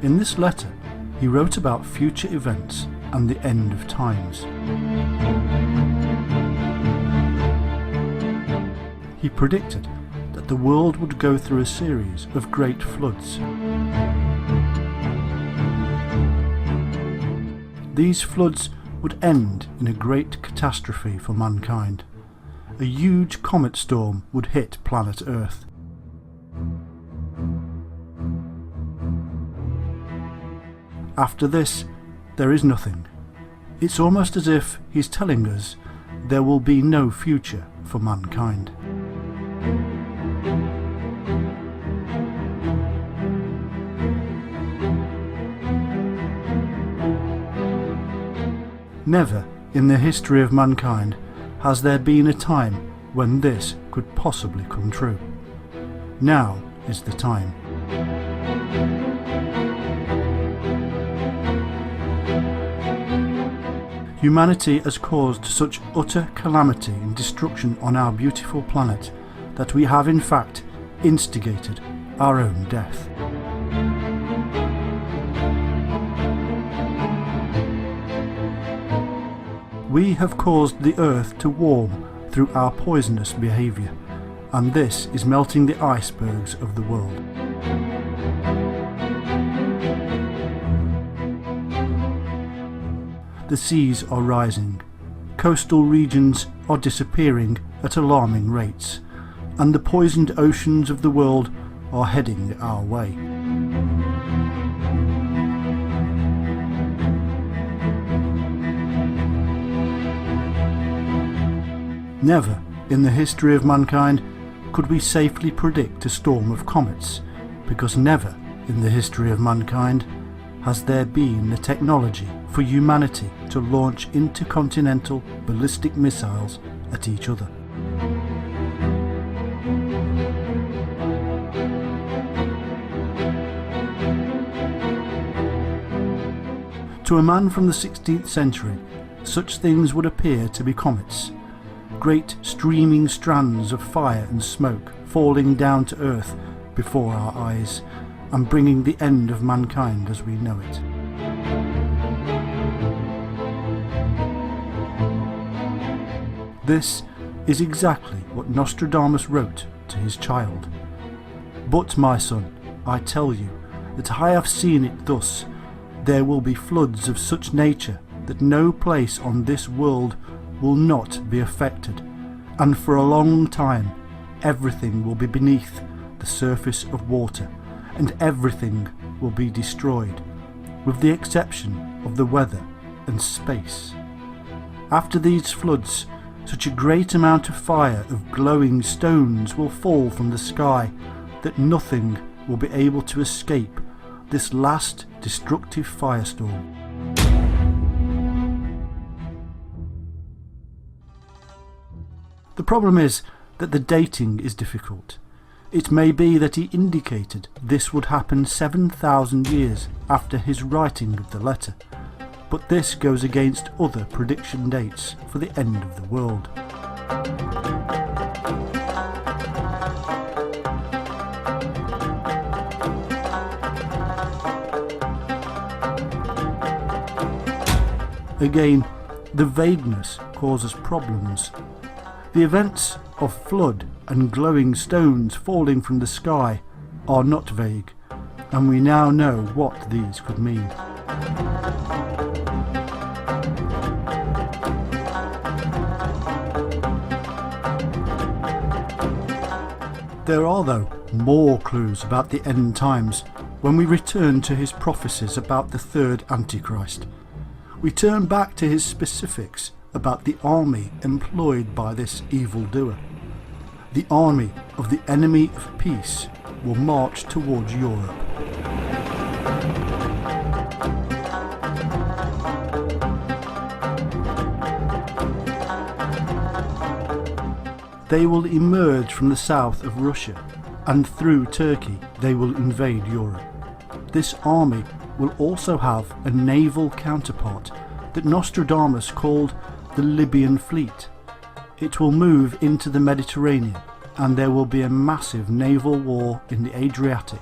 In this letter, he wrote about future events and the end of times. He predicted that the world would go through a series of great floods. These floods would end in a great catastrophe for mankind. A huge comet storm would hit planet Earth. After this, there is nothing. It's almost as if he's telling us there will be no future for mankind. Never in the history of mankind has there been a time when this could possibly come true. Now is the time. Humanity has caused such utter calamity and destruction on our beautiful planet that we have in fact instigated our own death. We have caused the earth to warm through our poisonous behaviour, and this is melting the icebergs of the world. The seas are rising, coastal regions are disappearing at alarming rates, and the poisoned oceans of the world are heading our way. Never in the history of mankind could we safely predict a storm of comets, because never in the history of mankind has there been the technology for humanity to launch intercontinental ballistic missiles at each other. To a man from the 16th century, such things would appear to be comets, great streaming strands of fire and smoke falling down to earth before our eyes and bringing the end of mankind as we know it. This is exactly what Nostradamus wrote to his child. But, my son, I tell you that I have seen it thus. There will be floods of such nature that no place on this world will not be affected, and for a long time everything will be beneath the surface of water, and everything will be destroyed, with the exception of the weather and space. After these floods, such a great amount of fire of glowing stones will fall from the sky that nothing will be able to escape this last destructive firestorm. The problem is that the dating is difficult. It may be that he indicated this would happen 7,000 years after his writing of the letter, but this goes against other prediction dates for the end of the world. Again, the vagueness causes problems. The events of flood and glowing stones falling from the sky are not vague, and we now know what these could mean. There are, though, more clues about the end times when we return to his prophecies about the third Antichrist. We turn back to his specifics about the army employed by this evildoer. The army of the enemy of peace will march towards Europe. They will emerge from the south of Russia, and through Turkey they will invade Europe. This army will also have a naval counterpart that Nostradamus called the Libyan fleet. It will move into the Mediterranean, and there will be a massive naval war in the Adriatic.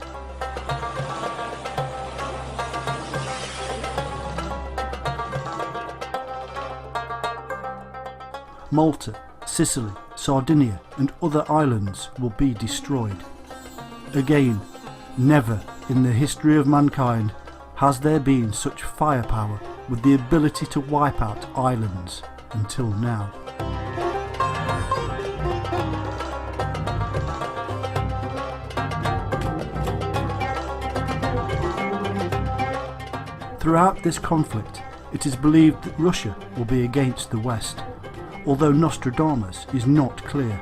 Malta, Sicily, Sardinia and other islands will be destroyed. Again, never in the history of mankind has there been such firepower with the ability to wipe out islands until now. Throughout this conflict, it is believed that Russia will be against the West, although Nostradamus is not clear.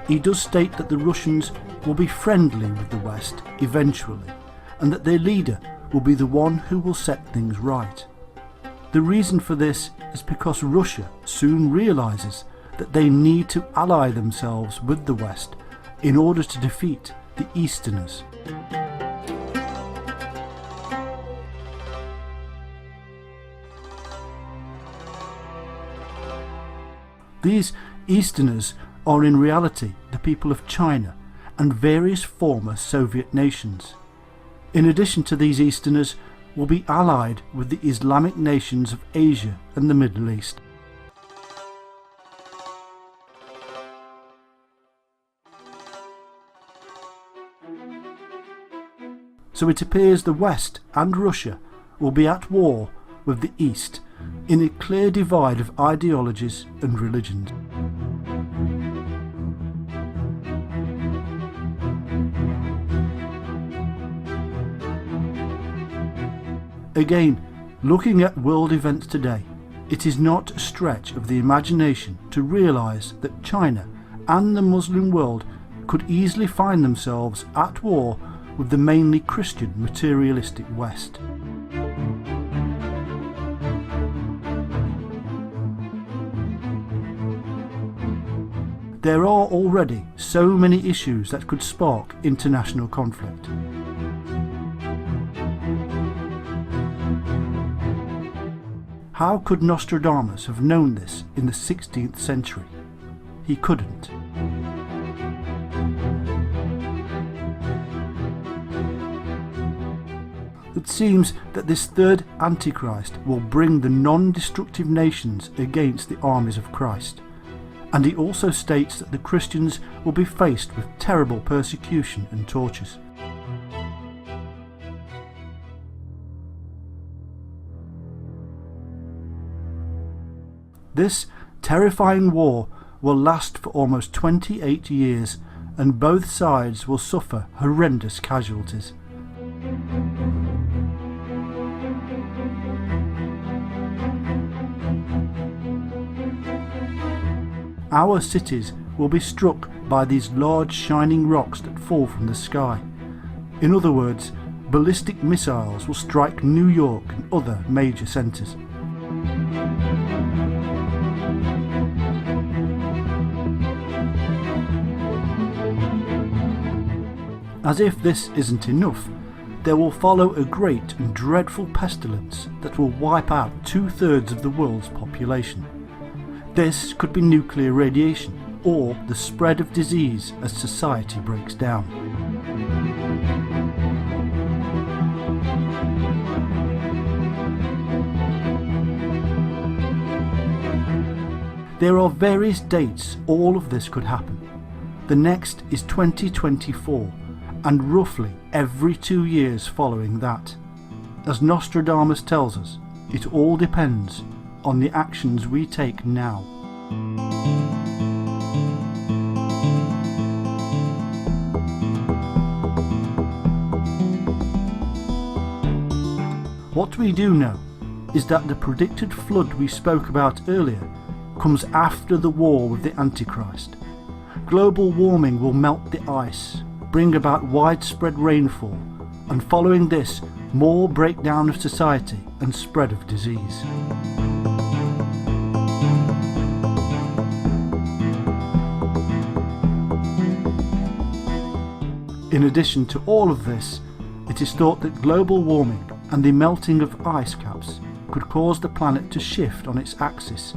He does state that the Russians will be friendly with the West eventually, and that their leader will be the one who will set things right. The reason for this is because Russia soon realises that they need to ally themselves with the West in order to defeat the Easterners. These Easterners are in reality the people of China and various former Soviet nations. In addition to these Easterners, will be allied with the Islamic nations of Asia and the Middle East. so it appears the West and Russia will be at war with the East in a clear divide of ideologies and religions. Again, looking at world events today, it is not a stretch of the imagination to realise that China and the Muslim world could easily find themselves at war with the mainly Christian materialistic West. There are already so many issues that could spark international conflict. How could Nostradamus have known this in the 16th century? He couldn't. It seems that this third Antichrist will bring the non-destructive nations against the armies of Christ, and he also states that the Christians will be faced with terrible persecution and tortures. This terrifying war will last for almost 28 years, and both sides will suffer horrendous casualties. Our cities will be struck by these large shining rocks that fall from the sky. In other words, ballistic missiles will strike New York and other major centres. As if this isn't enough, there will follow a great and dreadful pestilence that will wipe out 2/3 of the world's population. This could be nuclear radiation or the spread of disease as society breaks down. There are various dates all of this could happen. The next is 2024, and roughly every 2 years following that. As Nostradamus tells us, it all depends on the actions we take now. What we do know is that the predicted flood we spoke about earlier comes after the war with the Antichrist. Global warming will melt the ice, bring about widespread rainfall, and following this, more breakdown of society and spread of disease. In addition to all of this, it is thought that global warming and the melting of ice caps could cause the planet to shift on its axis,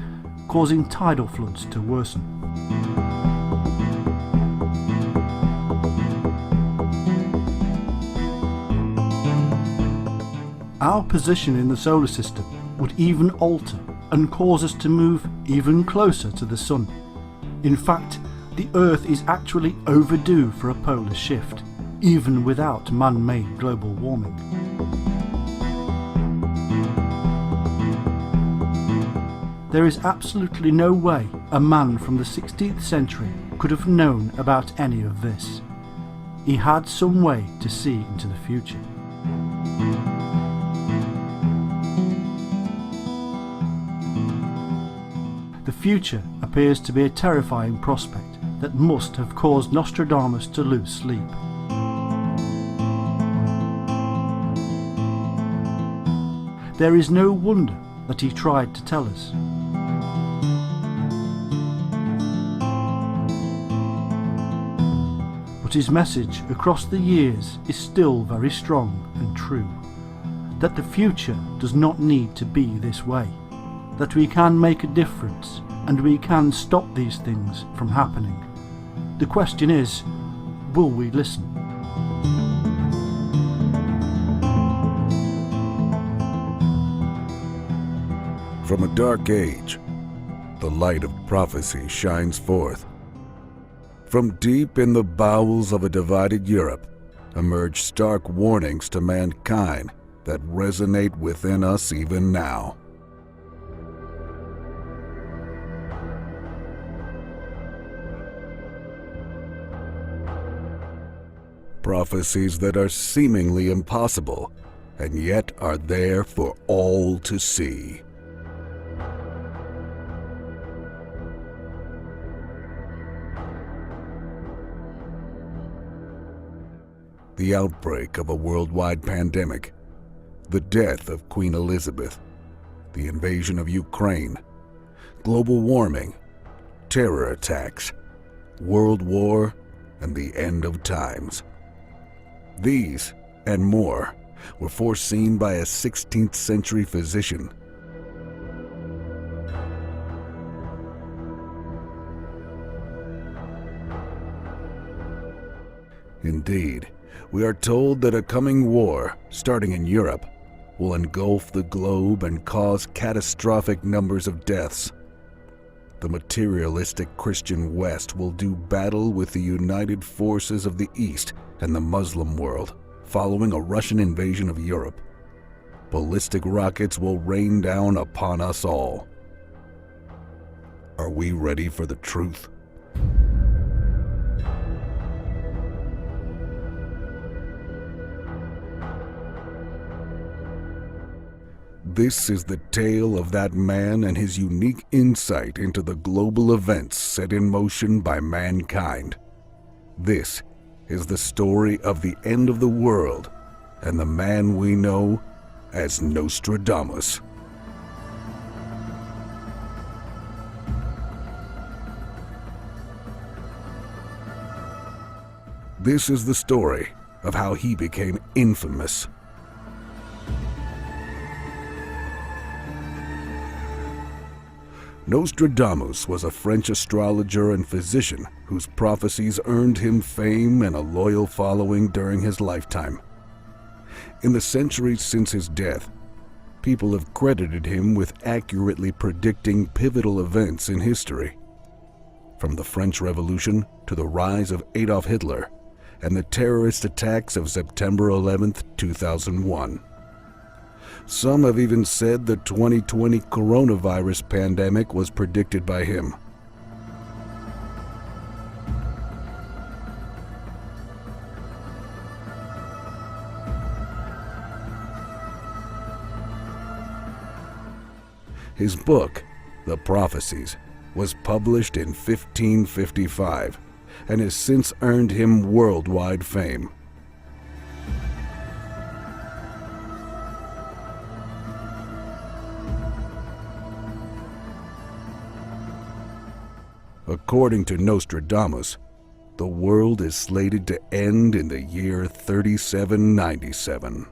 causing tidal floods to worsen. Our position in the solar system would even alter and cause us to move even closer to the Sun. In fact, the Earth is actually overdue for a polar shift, even without man-made global warming. There is absolutely no way a man from the 16th century could have known about any of this. He had some way to see into the future. The future appears to be a terrifying prospect that must have caused Nostradamus to lose sleep. There is no wonder that he tried to tell us. But his message across the years is still very strong and true, that the future does not need to be this way, that we can make a difference and we can stop these things from happening. The question is, will we listen? From a dark age, the light of prophecy shines forth. From deep in the bowels of a divided Europe, emerge stark warnings to mankind that resonate within us even now. Prophecies that are seemingly impossible, and yet are there for all to see. The outbreak of a worldwide pandemic, the death of Queen Elizabeth, the invasion of Ukraine, global warming, terror attacks, world war, and the end of times. These, and more, were foreseen by a 16th century physician. Indeed, we are told that a coming war, starting in Europe, will engulf the globe and cause catastrophic numbers of deaths. The materialistic Christian West will do battle with the united forces of the East and the Muslim world, following a Russian invasion of Europe. Ballistic rockets will rain down upon us all. Are we ready for the truth? This is the tale of that man and his unique insight into the global events set in motion by mankind. This is the story of the end of the world and the man we know as Nostradamus. This is the story of how he became infamous. Nostradamus was a French astrologer and physician whose prophecies earned him fame and a loyal following during his lifetime. In the centuries since his death, people have credited him with accurately predicting pivotal events in history. From the French Revolution to the rise of Adolf Hitler and the terrorist attacks of September 11, 2001. Some have even said the 2020 coronavirus pandemic was predicted by him. His book, The Prophecies, was published in 1555 and has since earned him worldwide fame. According to Nostradamus, the world is slated to end in the year 3797.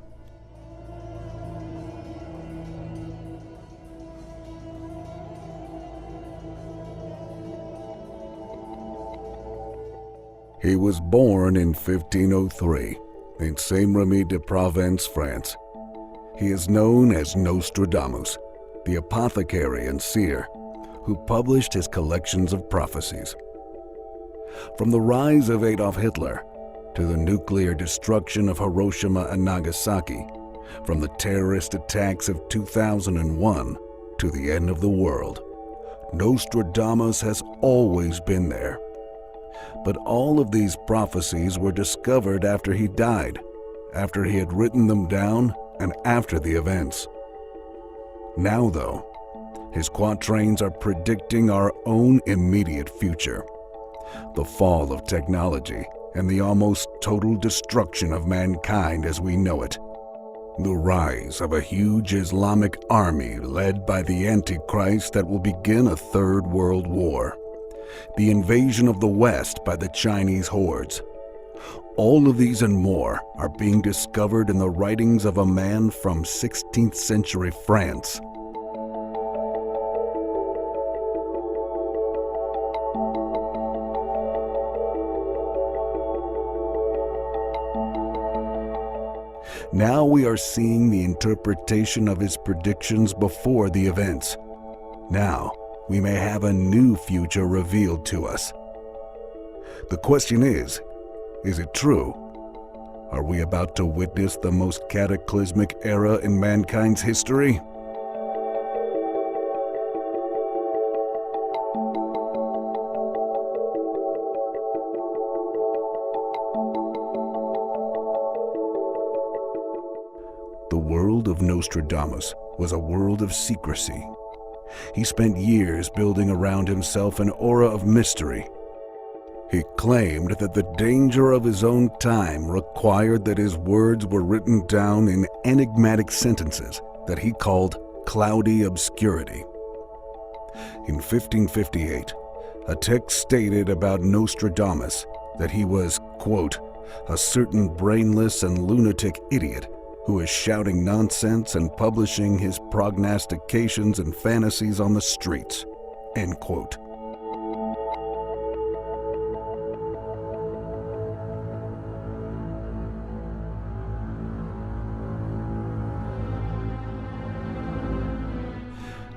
He was born in 1503 in Saint-Rémy-de-Provence, France. He is known as Nostradamus, the apothecary and seer, who published his collections of prophecies. From the rise of Adolf Hitler to the nuclear destruction of Hiroshima and Nagasaki, from the terrorist attacks of 2001 to the end of the world, Nostradamus has always been there. But all of these prophecies were discovered after he died, after he had written them down, and after the events. Now, though, his quatrains are predicting our own immediate future, the fall of technology and the almost total destruction of mankind as we know it, the rise of a huge Islamic army led by the Antichrist that will begin a third world war, the invasion of the West by the Chinese hordes. All of these and more are being discovered in the writings of a man from 16th century France. Now we are seeing the interpretation of his predictions before the events. Now we may have a new future revealed to us. The question is it true? Are we about to witness the most cataclysmic era in mankind's history? The world of Nostradamus was a world of secrecy. He spent years building around himself an aura of mystery. He claimed that the danger of his own time required that his words were written down in enigmatic sentences that he called cloudy obscurity. In 1558, a text stated about Nostradamus that he was, quote, a certain brainless and lunatic idiot who is shouting nonsense and publishing his prognostications and fantasies on the streets, end quote.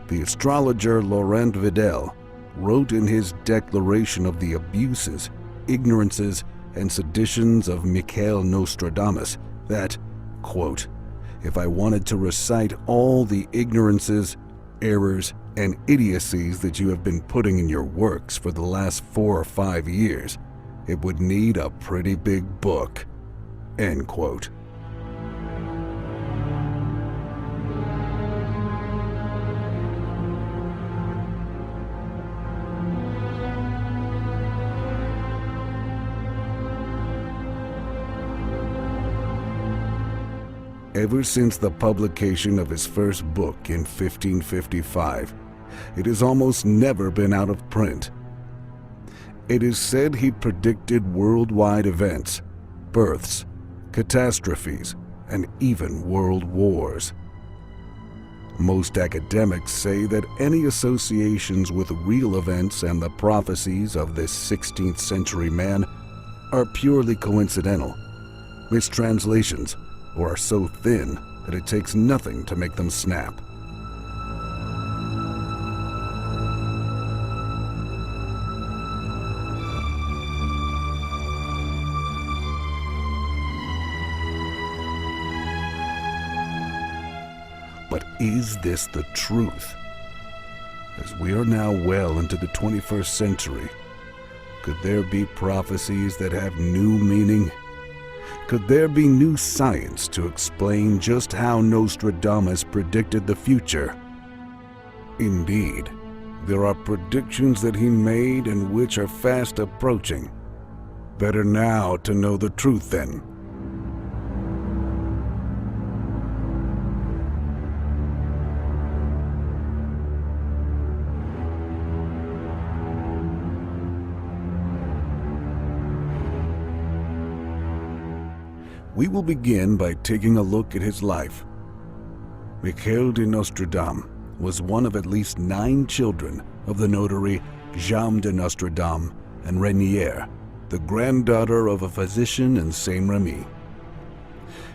The astrologer Laurent Vidal wrote in his declaration of the abuses, ignorances, and seditions of Michael Nostradamus that, quote, if I wanted to recite all the ignorances, errors, and idiocies that you have been putting in your works for the last 4 or 5 years, it would need a pretty big book, end quote. Ever since the publication of his first book in 1555, it has almost never been out of print. It is said he predicted worldwide events, births, catastrophes, and even world wars. Most academics say that any associations with real events and the prophecies of this 16th century man are purely coincidental, mistranslations, or are so thin that it takes nothing to make them snap. But is this the truth? As we are now well into the 21st century, could there be prophecies that have new meaning? Could there be new science to explain just how Nostradamus predicted the future? Indeed, there are predictions that he made and which are fast approaching. Better now to know the truth then. We will begin by taking a look at his life. Michael de Nostradamus was one of at least 9 children of the notary Jean de Nostradamus and Renière, the granddaughter of a physician in Saint-Remy.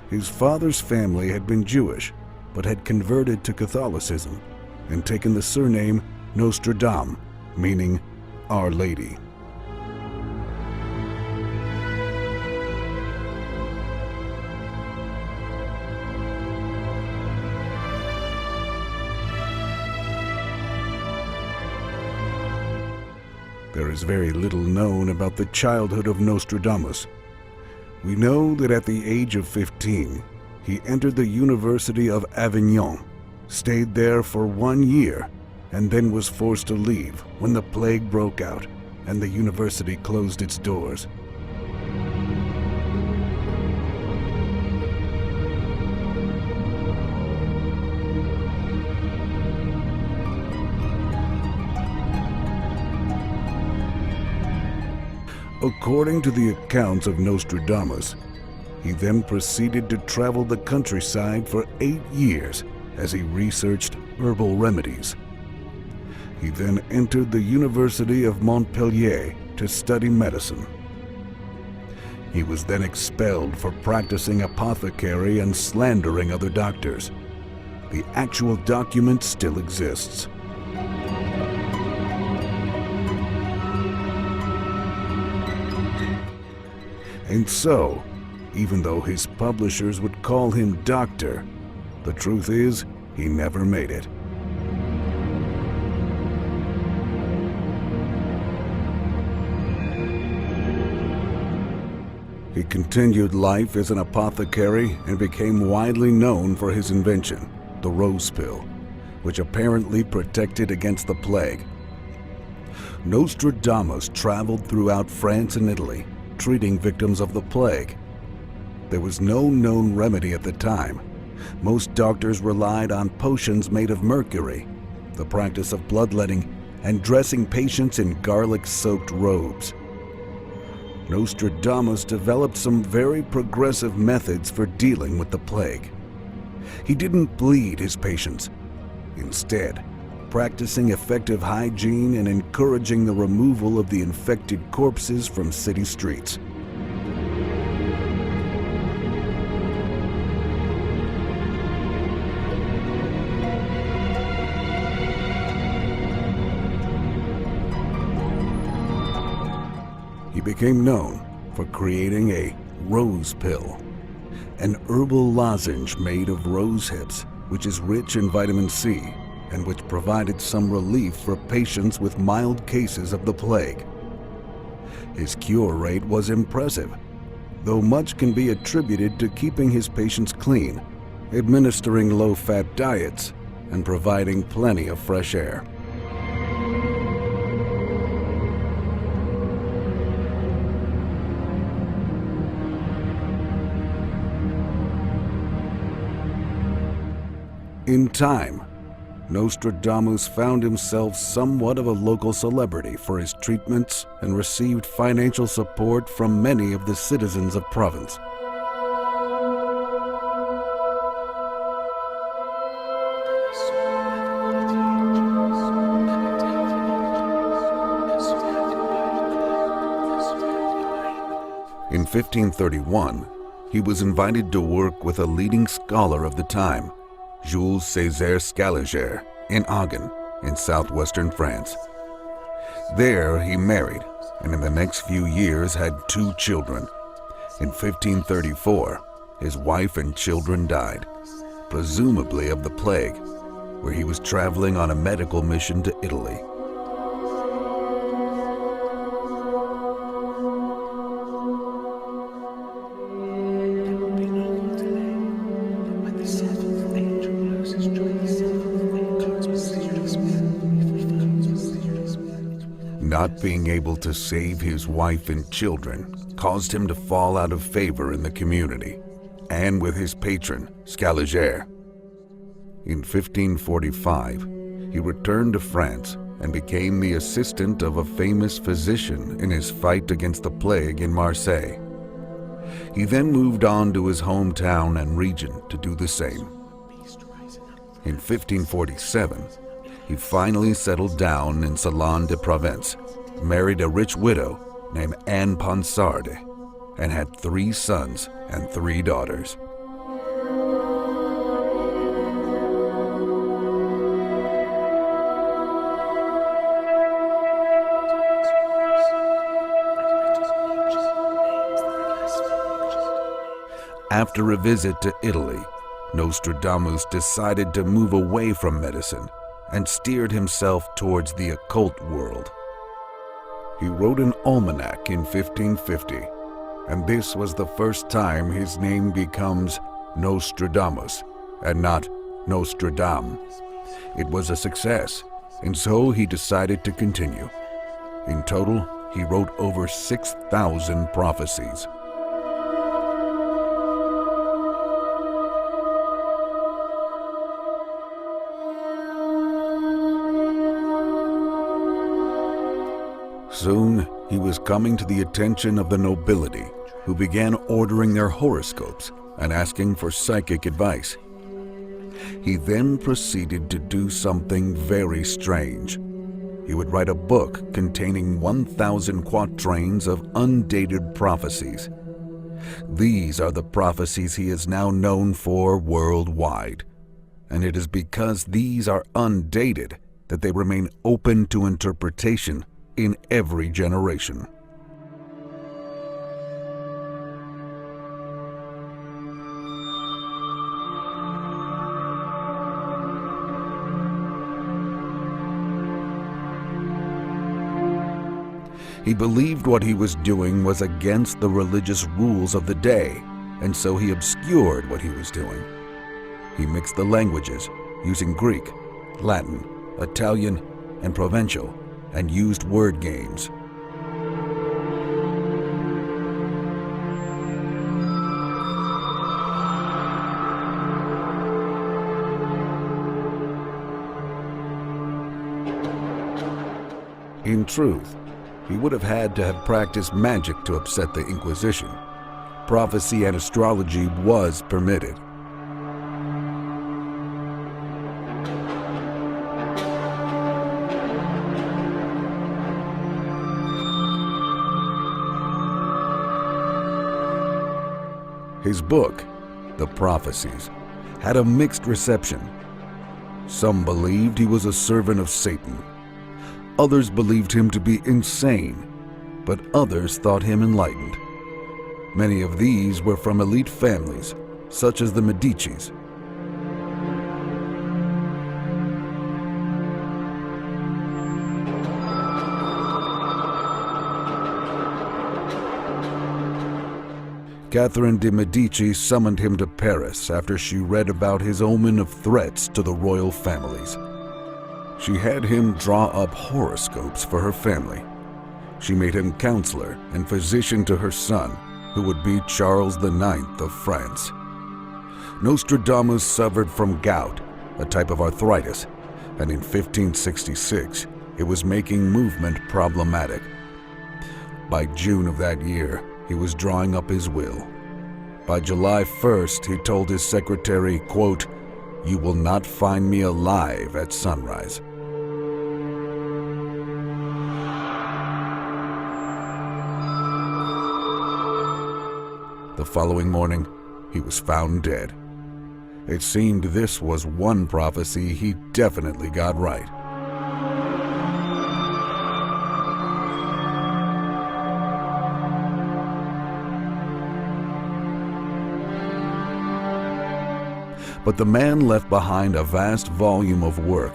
His father's family had been Jewish, but had converted to Catholicism and taken the surname Nostradamus, meaning Our Lady. There is very little known about the childhood of Nostradamus. We know that at the age of 15, he entered the University of Avignon, stayed there for 1 year, and then was forced to leave when the plague broke out and the university closed its doors. According to the accounts of Nostradamus, he then proceeded to travel the countryside for 8 years as he researched herbal remedies. He then entered the University of Montpellier to study medicine. He was then expelled for practicing apothecary and slandering other doctors. The actual document still exists. And so, even though his publishers would call him doctor. The truth is, he never made it. He continued life as an apothecary and became widely known for his invention, the rose pill, which apparently protected against the plague. Nostradamus traveled throughout France and Italy, treating victims of the plague. There was no known remedy at the time. Most doctors relied on potions made of mercury, the practice of bloodletting, and dressing patients in garlic-soaked robes. Nostradamus developed some very progressive methods for dealing with the plague. He didn't bleed his patients. Instead, practicing effective hygiene and encouraging the removal of the infected corpses from city streets. He became known for creating a rose pill, an herbal lozenge made of rose hips, which is rich in vitamin C and which provided some relief for patients with mild cases of the plague. His cure rate was impressive, though much can be attributed to keeping his patients clean, administering low-fat diets, and providing plenty of fresh air. In time, Nostradamus found himself somewhat of a local celebrity for his treatments and received financial support from many of the citizens of Provence. In 1531, he was invited to work with a leading scholar of the time, Jules César Scaliger, in Agen, in southwestern France. There he married, and in the next few years had 2 children. In 1534, his wife and children died, presumably of the plague, where he was traveling on a medical mission to Italy. Not being able to save his wife and children caused him to fall out of favor in the community and with his patron, Scaliger. In 1545, he returned to France and became the assistant of a famous physician in his fight against the plague in Marseille. He then moved on to his hometown and region to do the same. In 1547, he finally settled down in Salon de Provence, married a rich widow named Anne Ponsarde, and had 3 sons and 3 daughters. After a visit to Italy, Nostradamus decided to move away from medicine and steered himself towards the occult world. He wrote an almanac in 1550, and this was the first time his name becomes Nostradamus and not Nostradam. It was a success, and so he decided to continue. In total, he wrote over 6,000 prophecies. Soon, he was coming to the attention of the nobility, who began ordering their horoscopes and asking for psychic advice. He then proceeded to do something very strange. He would write a book containing 1,000 quatrains of undated prophecies. These are the prophecies he is now known for worldwide, and it is because these are undated that they remain open to interpretation in every generation. He believed what he was doing was against the religious rules of the day, and so he obscured what he was doing. He mixed the languages, using Greek, Latin, Italian, and Provençal, and used word games. In truth, he would have had to have practiced magic to upset the Inquisition. Prophecy and astrology was permitted. His book, The Prophecies, had a mixed reception. Some believed he was a servant of Satan. Others believed him to be insane, but others thought him enlightened. Many of these were from elite families, such as the Medicis. Catherine de' Medici summoned him to Paris after she read about his omen of threats to the royal families. She had him draw up horoscopes for her family. She made him counselor and physician to her son, who would be Charles IX of France. Nostradamus suffered from gout, a type of arthritis, and in 1566, it was making movement problematic. By June of that year, he was drawing up his will. By July 1st, he told his secretary, quote, "You will not find me alive at sunrise." The following morning, he was found dead. It seemed this was one prophecy he definitely got right. But the man left behind a vast volume of work,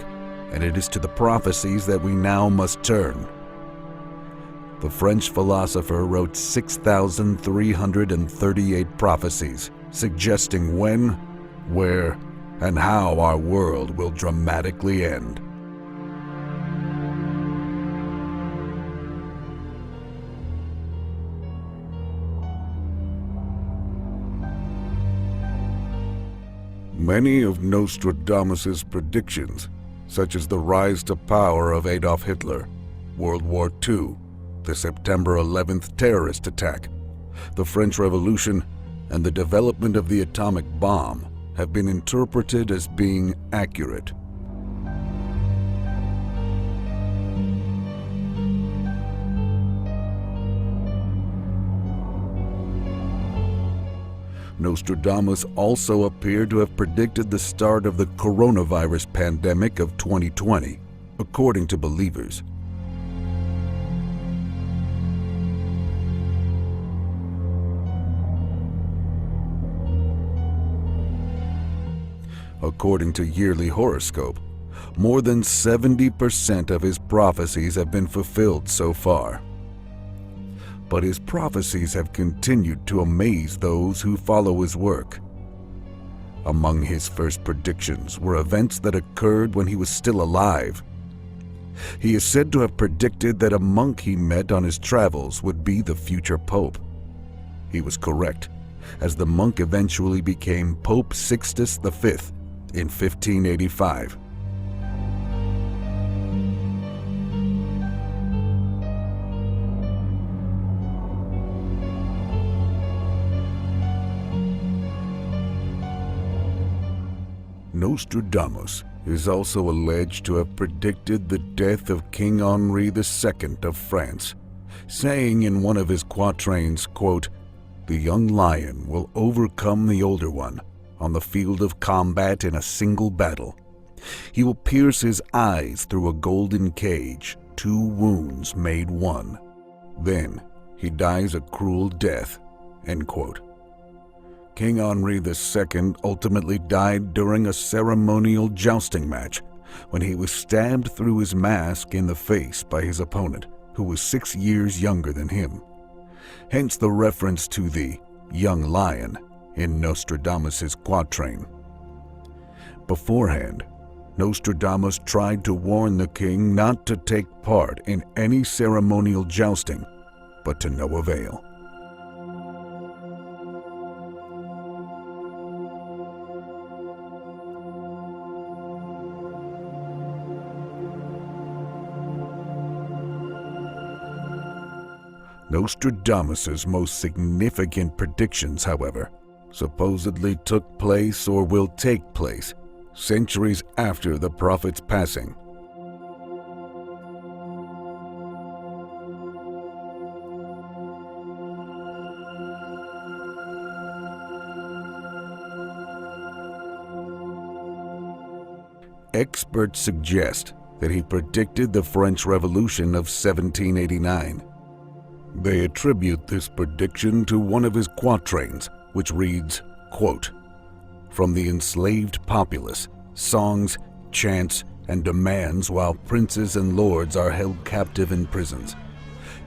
and it is to the prophecies that we now must turn. The French philosopher wrote 6,338 prophecies, suggesting when, where, and how our world will dramatically end. Many of Nostradamus's predictions, such as the rise to power of Adolf Hitler, World War II, the September 11th terrorist attack, the French Revolution, and the development of the atomic bomb, have been interpreted as being accurate. Nostradamus also appeared to have predicted the start of the coronavirus pandemic of 2020, according to believers. According to Yearly Horoscope, more than 70% of his prophecies have been fulfilled so far. But his prophecies have continued to amaze those who follow his work. Among his first predictions were events that occurred when he was still alive. He is said to have predicted that a monk he met on his travels would be the future pope. He was correct, as the monk eventually became Pope Sixtus V in 1585. Nostradamus is also alleged to have predicted the death of King Henri II of France, saying in one of his quatrains, quote, "The young lion will overcome the older one on the field of combat in a single battle. He will pierce his eyes through a golden cage, 2 wounds made one. Then he dies a cruel death," end quote. King Henri II ultimately died during a ceremonial jousting match when he was stabbed through his mask in the face by his opponent, who was 6 years younger than him. Hence the reference to the young lion in Nostradamus's quatrain. Beforehand, Nostradamus tried to warn the king not to take part in any ceremonial jousting, but to no avail. Nostradamus's most significant predictions, however, supposedly took place or will take place centuries after the prophet's passing. Experts suggest that he predicted the French Revolution of 1789. They attribute this prediction to one of his quatrains, which reads, quote, "From the enslaved populace, songs, chants, and demands while princes and lords are held captive in prisons.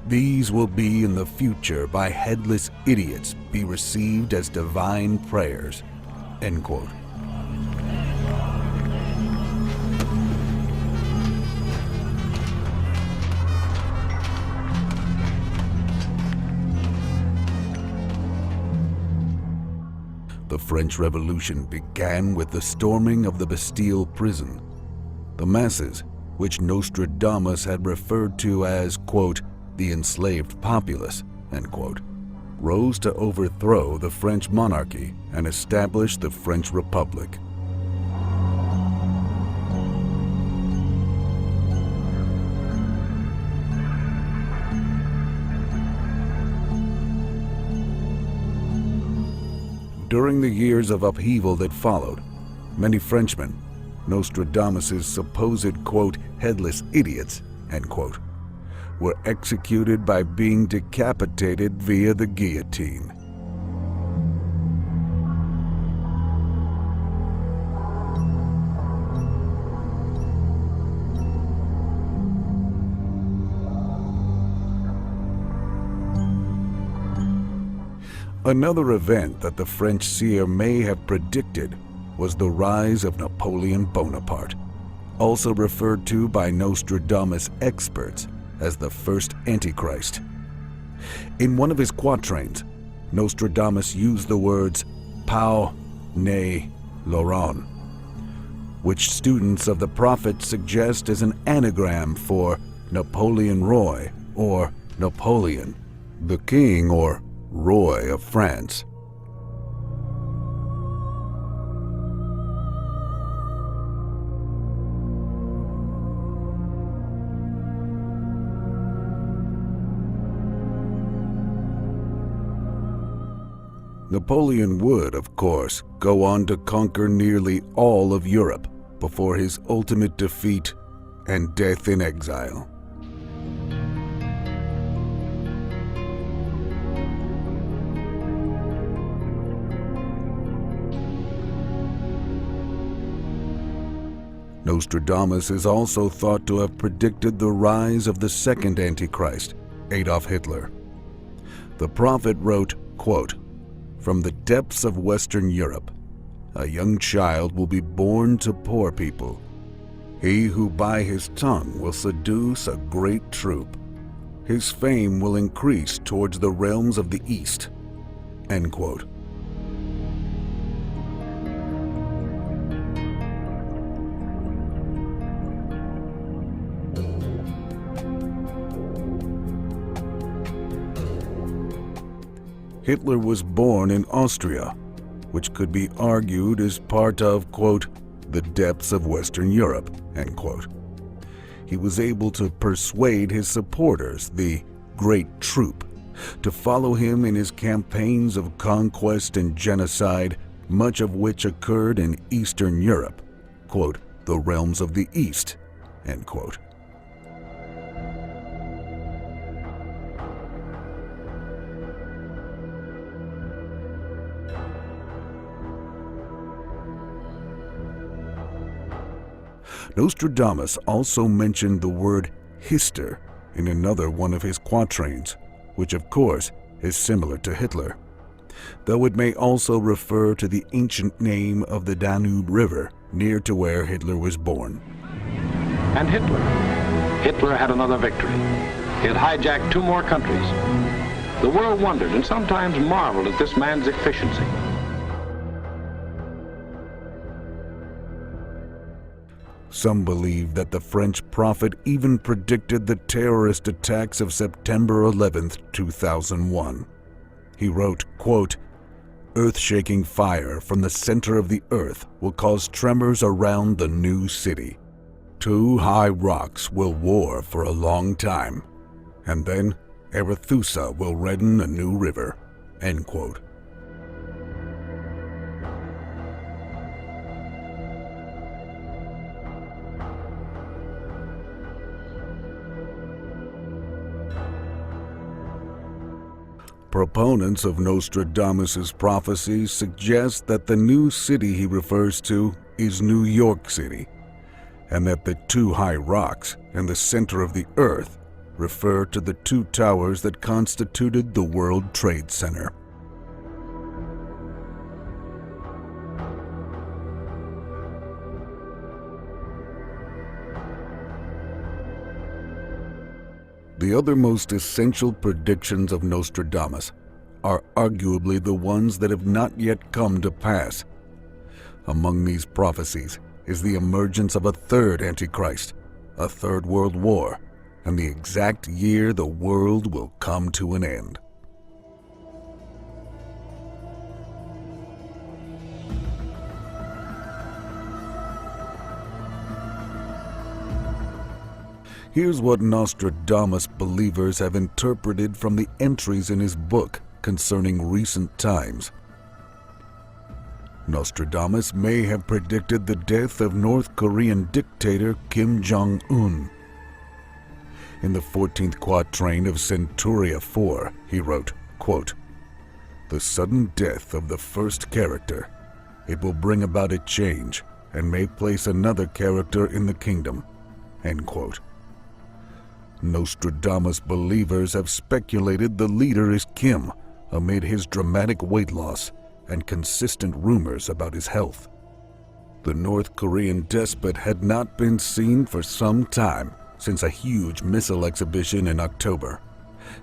These will be in the future by headless idiots be received as divine prayers." End quote. The French Revolution began with the storming of the Bastille prison. The masses, which Nostradamus had referred to as, quote, "the enslaved populace," end quote, rose to overthrow the French monarchy and establish the French Republic. During the years of upheaval that followed, many Frenchmen, Nostradamus's supposed, quote, "headless idiots," end quote, were executed by being decapitated via the guillotine. Another event that the French seer may have predicted was the rise of Napoleon Bonaparte, also referred to by Nostradamus experts as the first Antichrist. In one of his quatrains, Nostradamus used the words "Pau, ne, Laurent," which students of the prophet suggest as an anagram for Napoleon Roy, or Napoleon, the king or Roy of France. Napoleon would, of course, go on to conquer nearly all of Europe before his ultimate defeat and death in exile. Nostradamus is also thought to have predicted the rise of the second Antichrist, Adolf Hitler. The prophet wrote, quote, "From the depths of Western Europe, a young child will be born to poor people. He who by his tongue will seduce a great troop. His fame will increase towards the realms of the East." End quote. Hitler was born in Austria, which could be argued as part of, quote, "the depths of Western Europe," end quote. He was able to persuade his supporters, the Great Troop, to follow him in his campaigns of conquest and genocide, much of which occurred in Eastern Europe, quote, "the realms of the East," end quote. Nostradamus also mentioned the word "hister" in another one of his quatrains, which of course is similar to Hitler, though it may also refer to the ancient name of the Danube River near to where Hitler was born. And Hitler had another victory. He had hijacked 2 more countries. The world wondered and sometimes marveled at this man's efficiency. Some believe that the French prophet even predicted the terrorist attacks of September 11th, 2001. He wrote, quote, "Earth-shaking fire from the center of the earth will cause tremors around the new city. 2 high rocks will war for a long time, and then Arethusa will redden a new river." End quote. Proponents of Nostradamus' prophecies suggest that the new city he refers to is New York City, and that the 2 high rocks in the center of the earth refer to the 2 towers that constituted the World Trade Center. The other most essential predictions of Nostradamus are arguably the ones that have not yet come to pass. Among these prophecies is the emergence of a 3rd Antichrist, a 3rd World War, and the exact year the world will come to an end. Here's what Nostradamus believers have interpreted from the entries in his book concerning recent times. Nostradamus may have predicted the death of North Korean dictator Kim Jong-un. In the 14th quatrain of Centuria 4, he wrote, quote, "The sudden death of the first character, it will bring about a change and may place another character in the kingdom." End quote. Nostradamus believers have speculated the leader is Kim amid his dramatic weight loss and consistent rumors about his health. The North Korean despot had not been seen for some time since a huge missile exhibition in October,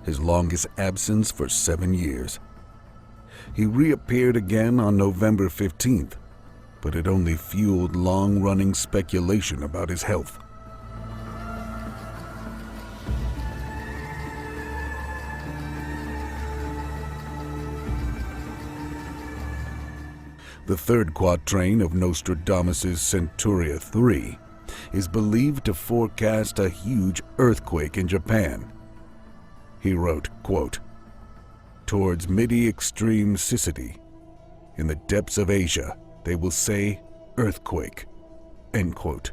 his longest absence for 7 years. He reappeared again on November 15th, but it only fueled long-running speculation about his health. The 3rd quatrain of Nostradamus' Centuria 3 is believed to forecast a huge earthquake in Japan. He wrote, quote, "Towards midi-extreme Sicily, in the depths of Asia, they will say earthquake." End quote.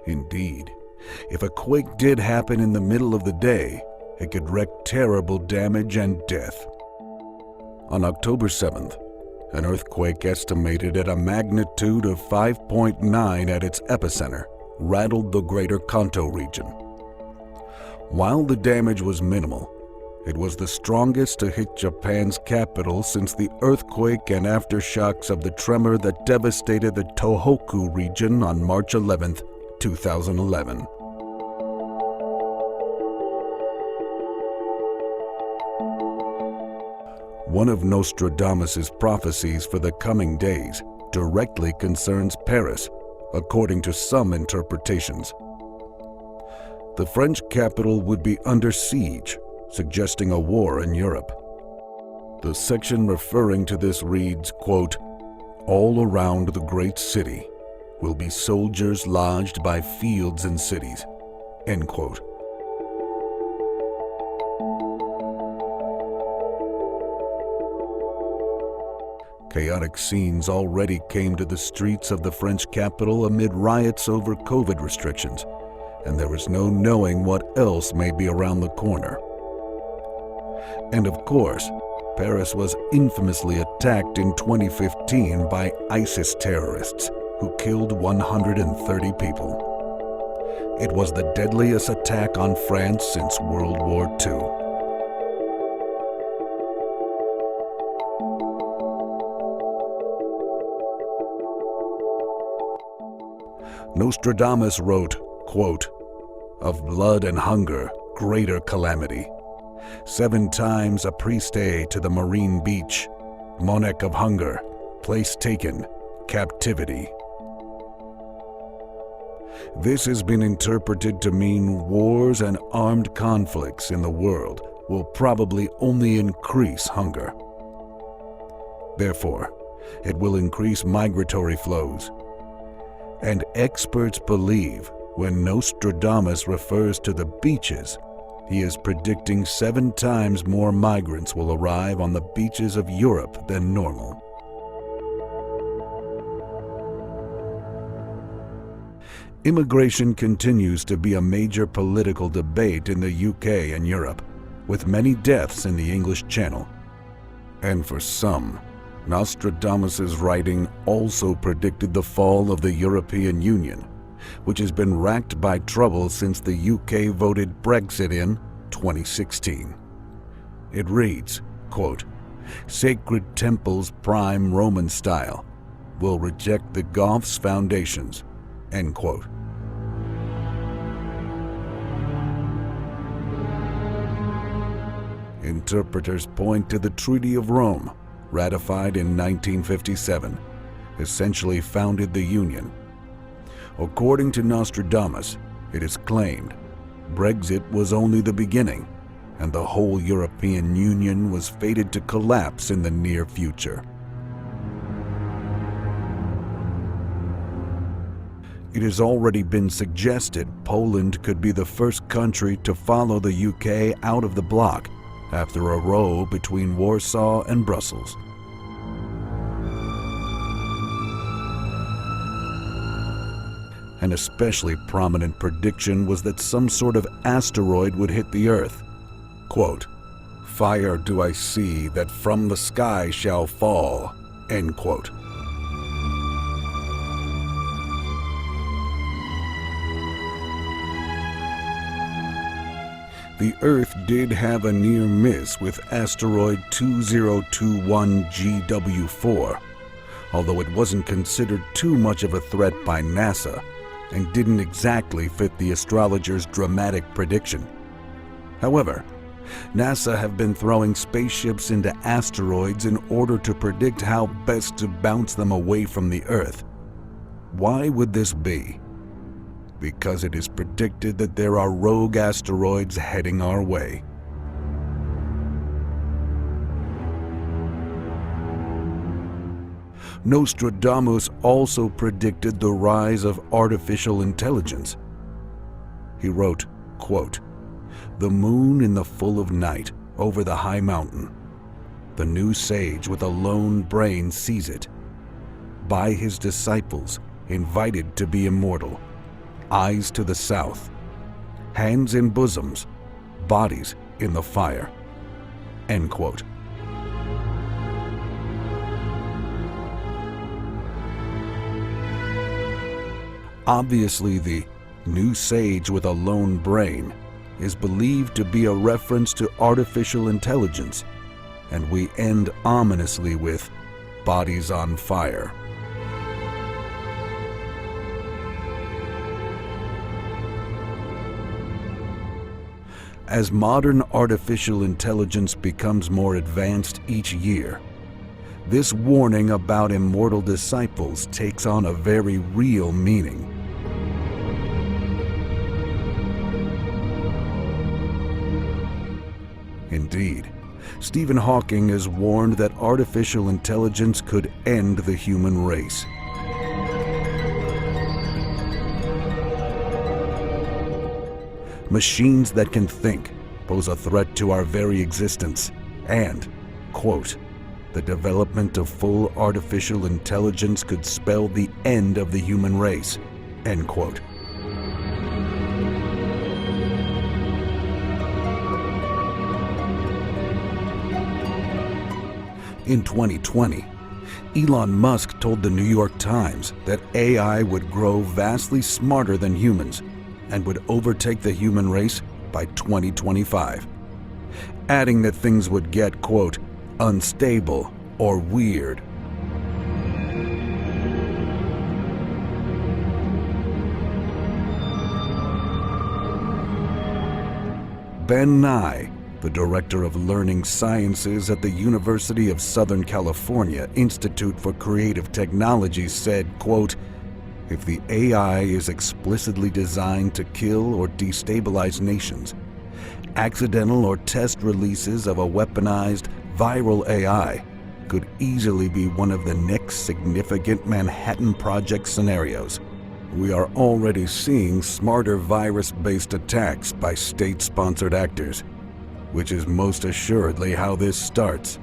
Indeed, if a quake did happen in the middle of the day, it could wreak terrible damage and death. On October 7th, an earthquake estimated at a magnitude of 5.9 at its epicenter rattled the greater Kanto region. While the damage was minimal, it was the strongest to hit Japan's capital since the earthquake and aftershocks of the tremor that devastated the Tohoku region on March 11th, 2011. One of Nostradamus' prophecies for the coming days directly concerns Paris, according to some interpretations. The French capital would be under siege, suggesting a war in Europe. The section referring to this reads, quote, "All around the great city will be soldiers lodged by fields and cities." End quote. Chaotic scenes already came to the streets of the French capital amid riots over COVID restrictions, and there is no knowing what else may be around the corner. And of course, Paris was infamously attacked in 2015 by ISIS terrorists who killed 130 people. It was the deadliest attack on France since World War II. Nostradamus wrote, quote, "Of blood and hunger, greater calamity. 7 times a prieste to the marine beach, monarch of hunger, place taken, captivity." This has been interpreted to mean wars and armed conflicts in the world will probably only increase hunger. Therefore, it will increase migratory flows. And experts believe when Nostradamus refers to the beaches, he is predicting 7 times more migrants will arrive on the beaches of Europe than normal. Immigration continues to be a major political debate in the UK and Europe, with many deaths in the English Channel. And for some, Nostradamus's writing also predicted the fall of the European Union, which has been racked by trouble since the UK voted Brexit in 2016. It reads, quote, "Sacred temples prime Roman style will reject the Goths' foundations," end quote. Interpreters point to the Treaty of Rome, ratified in 1957, essentially founded the Union. According to Nostradamus, it is claimed Brexit was only the beginning, and the whole European Union was fated to collapse in the near future. It has already been suggested Poland could be the first country to follow the UK out of the bloc after a row between Warsaw and Brussels. An especially prominent prediction was that some sort of asteroid would hit the Earth. Quote, "Fire do I see that from the sky shall fall," end quote. The Earth did have a near miss with asteroid 2021 GW4, although it wasn't considered too much of a threat by NASA and didn't exactly fit the astrologer's dramatic prediction. However, NASA have been throwing spaceships into asteroids in order to predict how best to bounce them away from the Earth. Why would this be? Because it is predicted that there are rogue asteroids heading our way. Nostradamus also predicted the rise of artificial intelligence. He wrote, quote, "The moon in the full of night over the high mountain. The new sage with a lone brain sees it. By his disciples, invited to be immortal. Eyes to the south, hands in bosoms, bodies in the fire," end quote. Obviously, the new sage with a lone brain is believed to be a reference to artificial intelligence, and we end ominously with bodies on fire. As modern artificial intelligence becomes more advanced each year, this warning about immortal disciples takes on a very real meaning. Indeed, Stephen Hawking has warned that artificial intelligence could end the human race. Machines that can think pose a threat to our very existence, and, quote, "The development of full artificial intelligence could spell the end of the human race," end quote. In 2020, Elon Musk told the New York Times that AI would grow vastly smarter than humans and would overtake the human race by 2025, adding that things would get, quote, unstable or weird. Ben Nye, the director of learning sciences at the University of Southern California Institute for Creative Technology, said, quote, if the AI is explicitly designed to kill or destabilize nations, accidental or test releases of a weaponized viral AI could easily be one of the next significant Manhattan Project scenarios. We are already seeing smarter virus-based attacks by state-sponsored actors, which is most assuredly how this starts.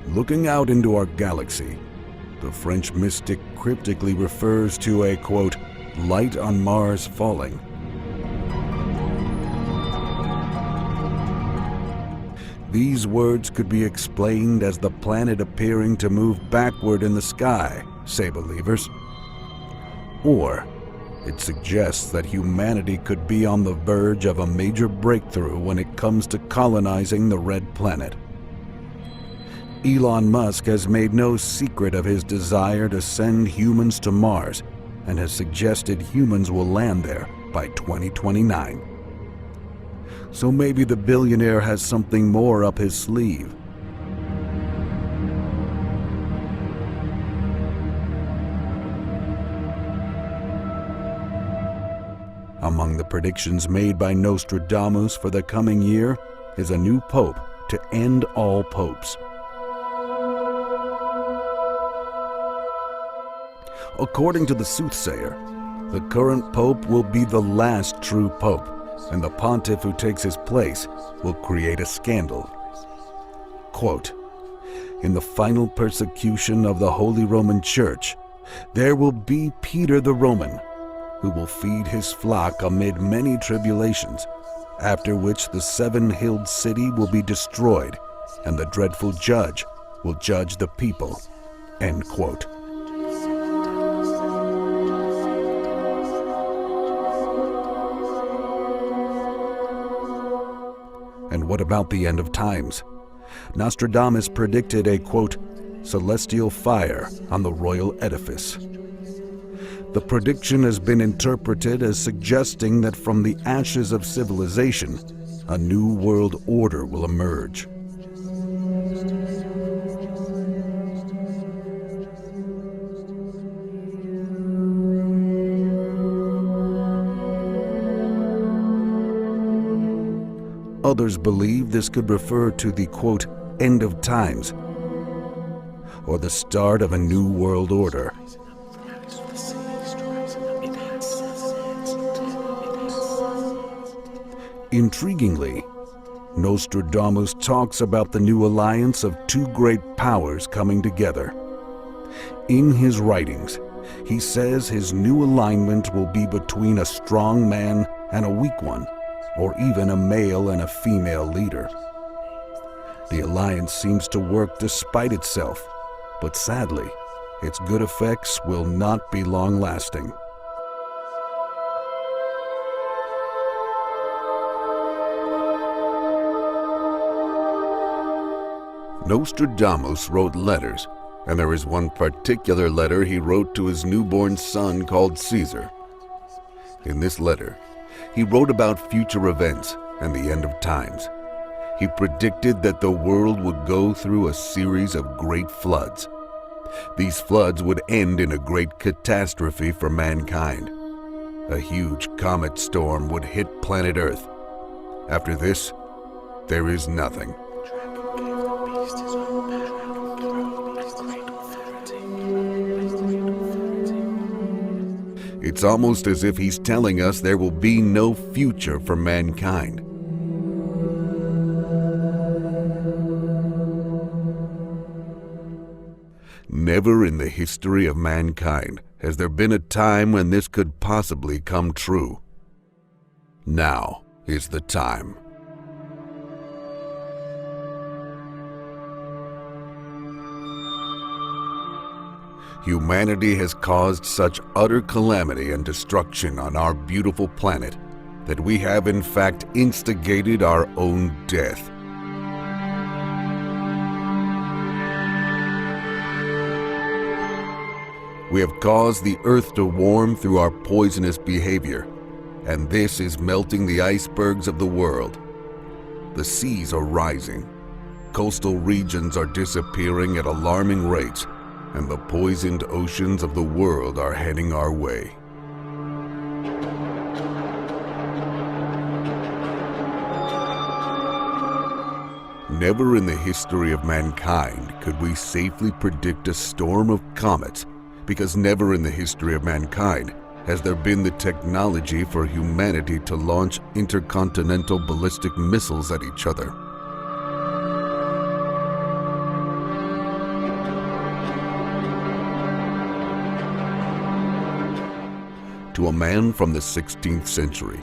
Looking out into our galaxy, the French mystic cryptically refers to a, quote, light on Mars falling. These words could be explained as the planet appearing to move backward in the sky, say believers. Or it suggests that humanity could be on the verge of a major breakthrough when it comes to colonizing the Red Planet. Elon Musk has made no secret of his desire to send humans to Mars and has suggested humans will land there by 2029. So maybe the billionaire has something more up his sleeve. Among the predictions made by Nostradamus for the coming year is a new pope to end all popes. According to the soothsayer, the current pope will be the last true pope, and the pontiff who takes his place will create a scandal. Quote, in the final persecution of the Holy Roman Church, there will be Peter the Roman, who will feed his flock amid many tribulations, after which the seven-hilled city will be destroyed, and the dreadful judge will judge the people. End quote. And what about the end of times? Nostradamus predicted a, quote, celestial fire on the royal edifice. The prediction has been interpreted as suggesting that from the ashes of civilization, a new world order will emerge. Others believe this could refer to the, quote, end of times, or the start of a new world order. Intriguingly, Nostradamus talks about the new alliance of two great powers coming together. In his writings, he says his new alignment will be between a strong man and a weak one, or even a male and a female leader. The alliance seems to work despite itself, but sadly, its good effects will not be long-lasting. Nostradamus wrote letters, and there is one particular letter he wrote to his newborn son called Caesar. In this letter, he wrote about future events and the end of times. He predicted that the world would go through a series of great floods. These floods would end in a great catastrophe for mankind. A huge comet storm would hit planet Earth. After this, there is nothing. It's almost as if he's telling us there will be no future for mankind. Never in the history of mankind has there been a time when this could possibly come true. Now is the time. Humanity has caused such utter calamity and destruction on our beautiful planet that we have in fact instigated our own death. We have caused the earth to warm through our poisonous behavior, and this is melting the icebergs of the world. The seas are rising, coastal regions are disappearing at alarming rates, and the poisoned oceans of the world are heading our way. Never in the history of mankind could we safely predict a storm of comets, because never in the history of mankind has there been the technology for humanity to launch intercontinental ballistic missiles at each other. To a man from the 16th century,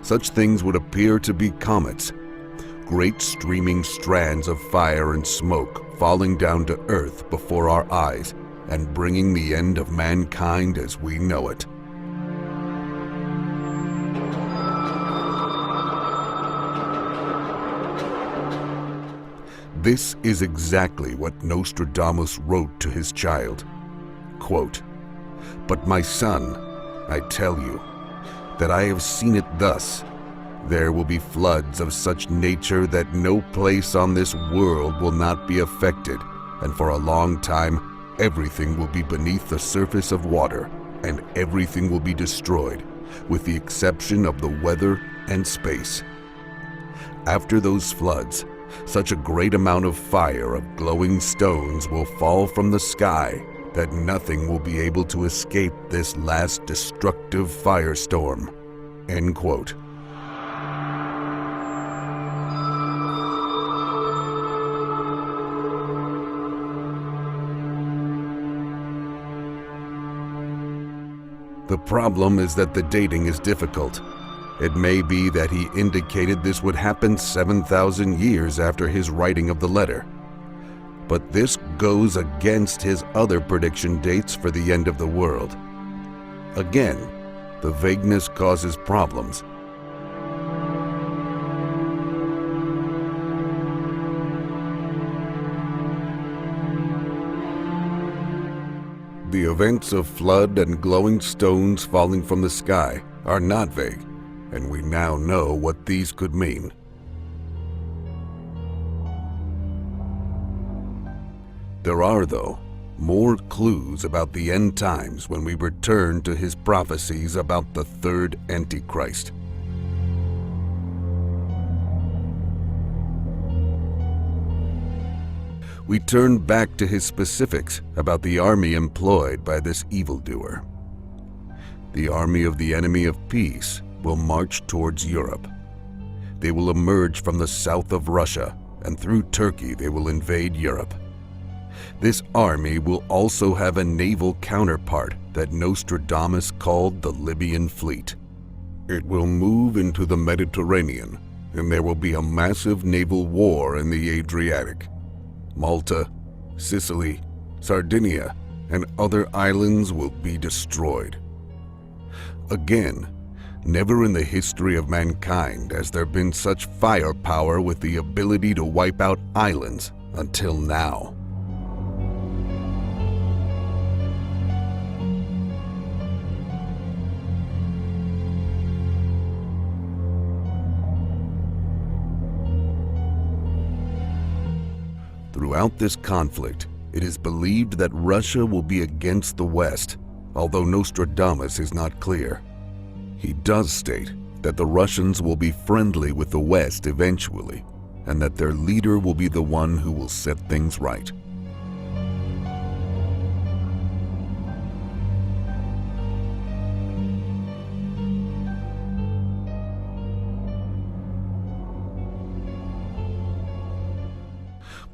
such things would appear to be comets, great streaming strands of fire and smoke falling down to earth before our eyes and bringing the end of mankind as we know it. This is exactly what Nostradamus wrote to his child. Quote, "But my son, I tell you that I have seen it thus. There will be floods of such nature that no place on this world will not be affected, and for a long time everything will be beneath the surface of water, and everything will be destroyed, with the exception of the weather and space. After those floods, such a great amount of fire of glowing stones will fall from the sky that nothing will be able to escape this last destructive firestorm." End quote. The problem is that the dating is difficult. It may be that he indicated this would happen 7,000 years after his writing of the letter. But this goes against his other prediction dates for the end of the world. Again, the vagueness causes problems. The events of flood and glowing stones falling from the sky are not vague, and we now know what these could mean. There are, though, more clues about the end times when we return to his prophecies about the third Antichrist. We turn back to his specifics about the army employed by this evildoer. The army of the enemy of peace will march towards Europe. They will emerge from the south of Russia, and through Turkey they will invade Europe. This army will also have a naval counterpart that Nostradamus called the Libyan fleet. It will move into the Mediterranean, and there will be a massive naval war in the Adriatic. Malta, Sicily, Sardinia, and other islands will be destroyed. Again, never in the history of mankind has there been such firepower with the ability to wipe out islands until now. Throughout this conflict, it is believed that Russia will be against the West, although Nostradamus is not clear. He does state that the Russians will be friendly with the West eventually, and that their leader will be the one who will set things right.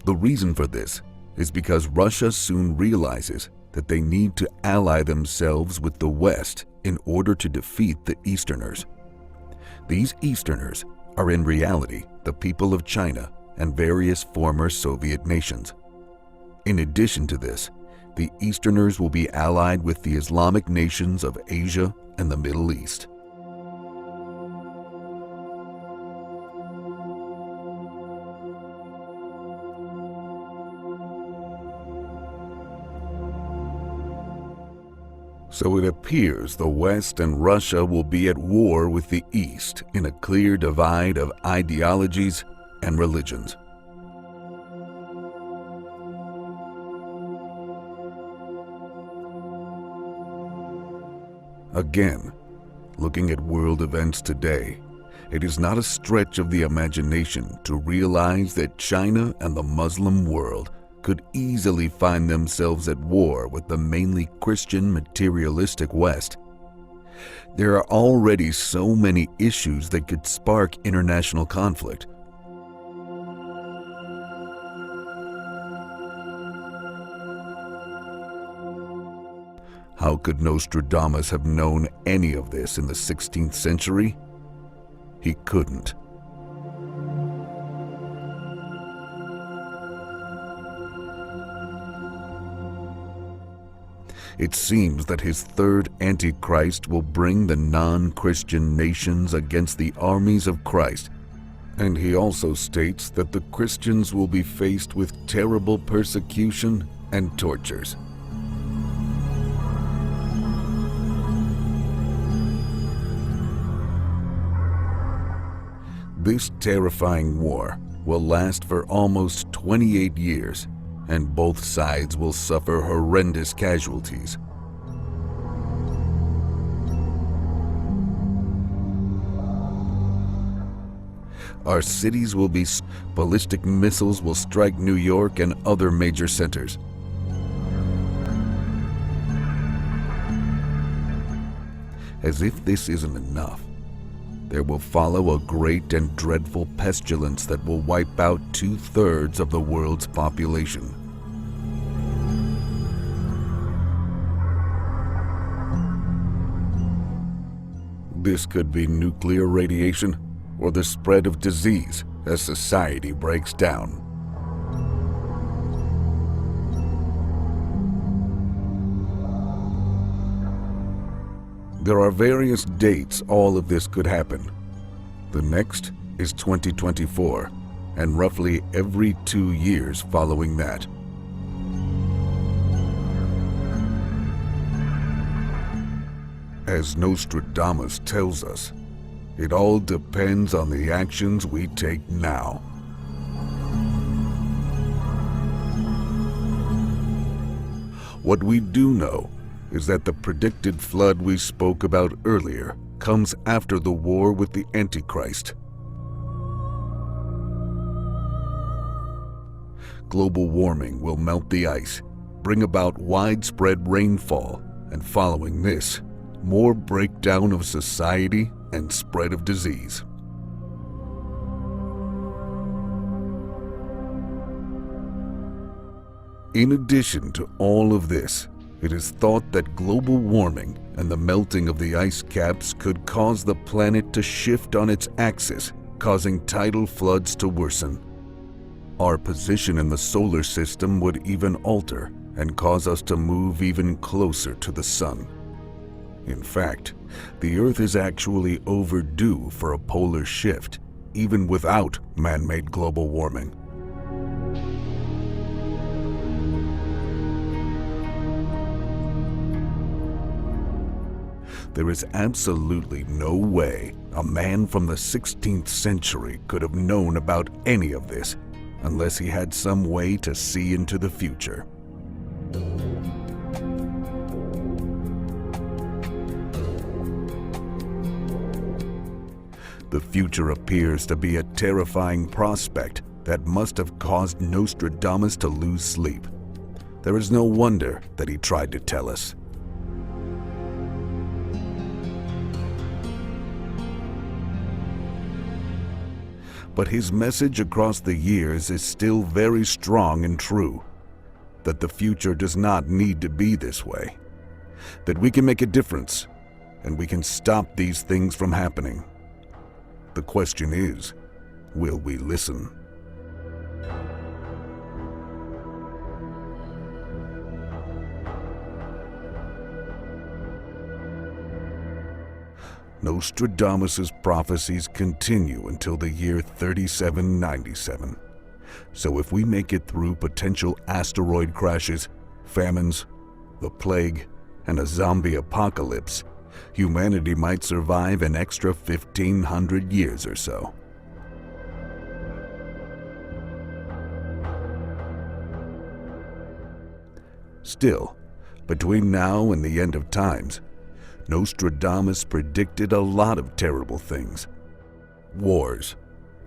The reason for this is because Russia soon realizes that they need to ally themselves with the West in order to defeat the Easterners. These Easterners are in reality the people of China and various former Soviet nations. In addition to this, the Easterners will be allied with the Islamic nations of Asia and the Middle East. So it appears the West and Russia will be at war with the East in a clear divide of ideologies and religions. Again, looking at world events today, it is not a stretch of the imagination to realize that China and the Muslim world could easily find themselves at war with the mainly Christian materialistic West. There are already so many issues that could spark international conflict. How could Nostradamus have known any of this in the 16th century? He couldn't. It seems that his third Antichrist will bring the non-Christian nations against the armies of Christ, and he also states that the Christians will be faced with terrible persecution and tortures. This terrifying war will last for almost 28 years, and both sides will suffer horrendous casualties. Our cities will be ballistic missiles will strike New York and other major centers. As if this isn't enough, there will follow a great and dreadful pestilence that will wipe out 2/3 of the world's population. This could be nuclear radiation or the spread of disease as society breaks down. There are various dates all of this could happen. The next is 2024, and roughly every 2 years following that. As Nostradamus tells us, it all depends on the actions we take now. What we do know is that the predicted flood we spoke about earlier comes after the war with the Antichrist. Global warming will melt the ice, bring about widespread rainfall, and following this, more breakdown of society and spread of disease. In addition to all of this, it is thought that global warming and the melting of the ice caps could cause the planet to shift on its axis, causing tidal floods to worsen. Our position in the solar system would even alter and cause us to move even closer to the sun. In fact, the Earth is actually overdue for a polar shift, even without man-made global warming. There is absolutely no way a man from the 16th century could have known about any of this unless he had some way to see into the future. The future appears to be a terrifying prospect that must have caused Nostradamus to lose sleep. There is no wonder that he tried to tell us. But his message across the years is still very strong and true, that the future does not need to be this way, that we can make a difference, and we can stop these things from happening. The question is, will we listen? Nostradamus' prophecies continue until the year 3797. So if we make it through potential asteroid crashes, famines, the plague, and a zombie apocalypse, humanity might survive an extra 1,500 years or so. Still, between now and the end of times, Nostradamus predicted a lot of terrible things. Wars,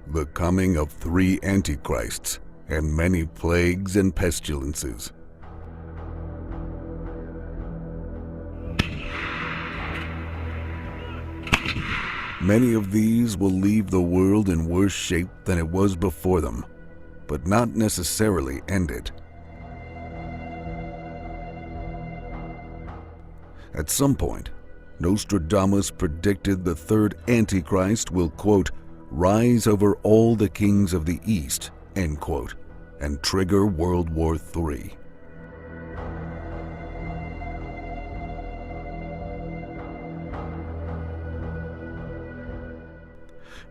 the coming of 3 antichrists, and many plagues and pestilences. Many of these will leave the world in worse shape than it was before them, but not necessarily end it. At some point, Nostradamus predicted the third Antichrist will, quote, rise over all the kings of the East, end quote, and trigger World War III.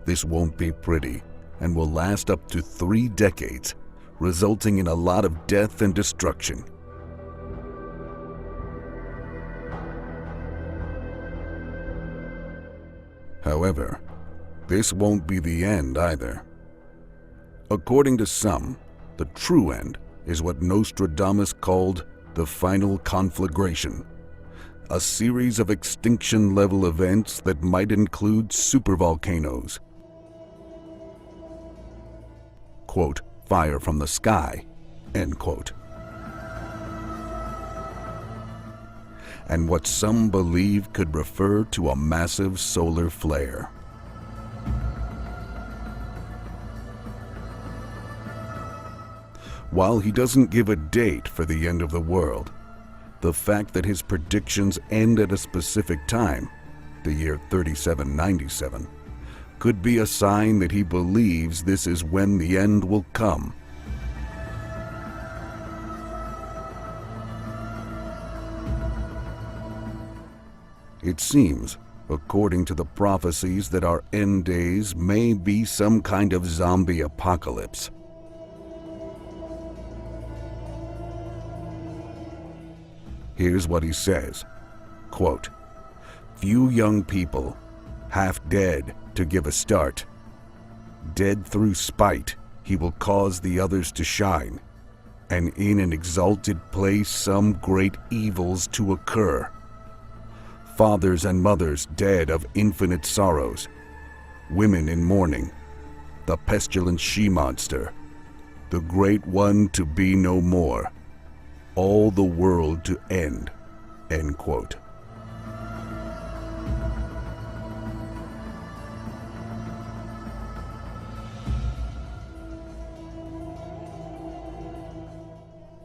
This won't be pretty and will last up to 3 decades, resulting in a lot of death and destruction. However, this won't be the end either. According to some, the true end is what Nostradamus called the final conflagration, a series of extinction-level events that might include supervolcanoes, quote, fire from the sky, end quote, and what some believe could refer to a massive solar flare. While he doesn't give a date for the end of the world, the fact that his predictions end at a specific time, the year 3797, could be a sign that he believes this is when the end will come. It seems, according to the prophecies, that our end days may be some kind of zombie apocalypse. Here's what he says, quote, few young people, half dead to give a start. Dead through spite, he will cause the others to shine, and in an exalted place some great evils to occur. Fathers and mothers dead of infinite sorrows, women in mourning, the pestilent she-monster, the great one to be no more, all the world to end, end quote.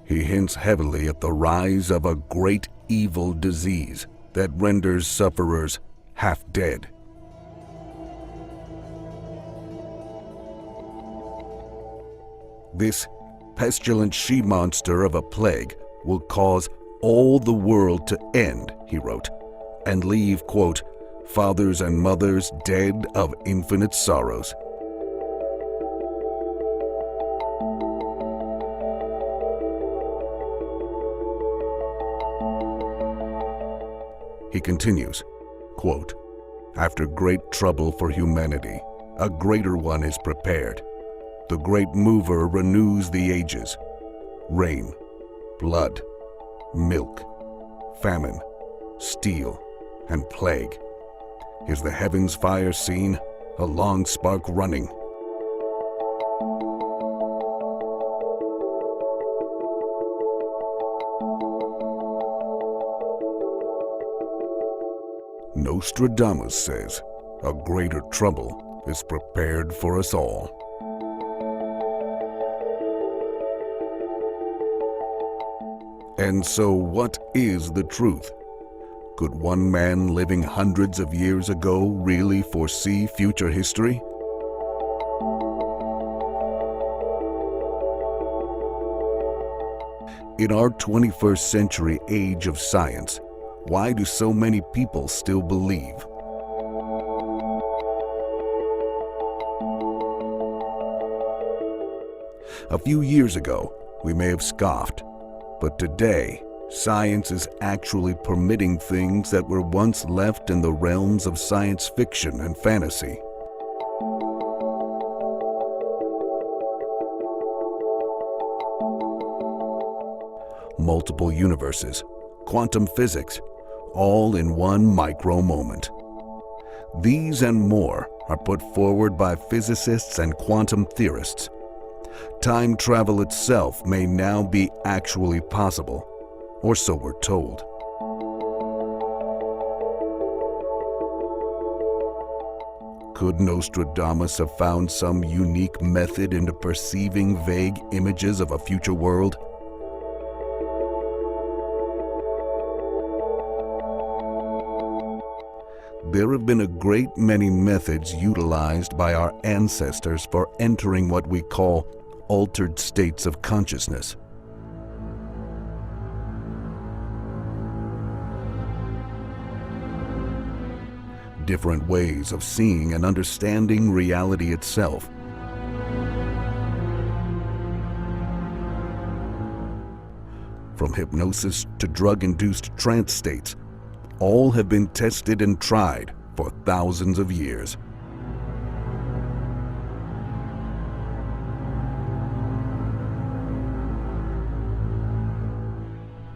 He hints heavily at the rise of a great evil disease that renders sufferers half dead. This pestilent she-monster of a plague will cause all the world to end, he wrote, and leave, quote, fathers and mothers dead of infinite sorrows. He continues, quote, after great trouble for humanity, a greater one is prepared. The great mover renews the ages. Rain, blood, milk, famine, steel, and plague. Is the heavens' fire seen, a long spark running? Nostradamus says a greater trouble is prepared for us all. And so what is the truth? Could one man living hundreds of years ago really foresee future history? In our 21st century age of science, why do so many people still believe? A few years ago, we may have scoffed, but today, science is actually permitting things that were once left in the realms of science fiction and fantasy. Multiple universes, quantum physics, all in one micro moment. These and more are put forward by physicists and quantum theorists. Time travel itself may now be actually possible, or so we're told. Could Nostradamus have found some unique method into perceiving vague images of a future world? There have been a great many methods utilized by our ancestors for entering what we call altered states of consciousness. Different ways of seeing and understanding reality itself. From hypnosis to drug-induced trance states, all have been tested and tried for thousands of years.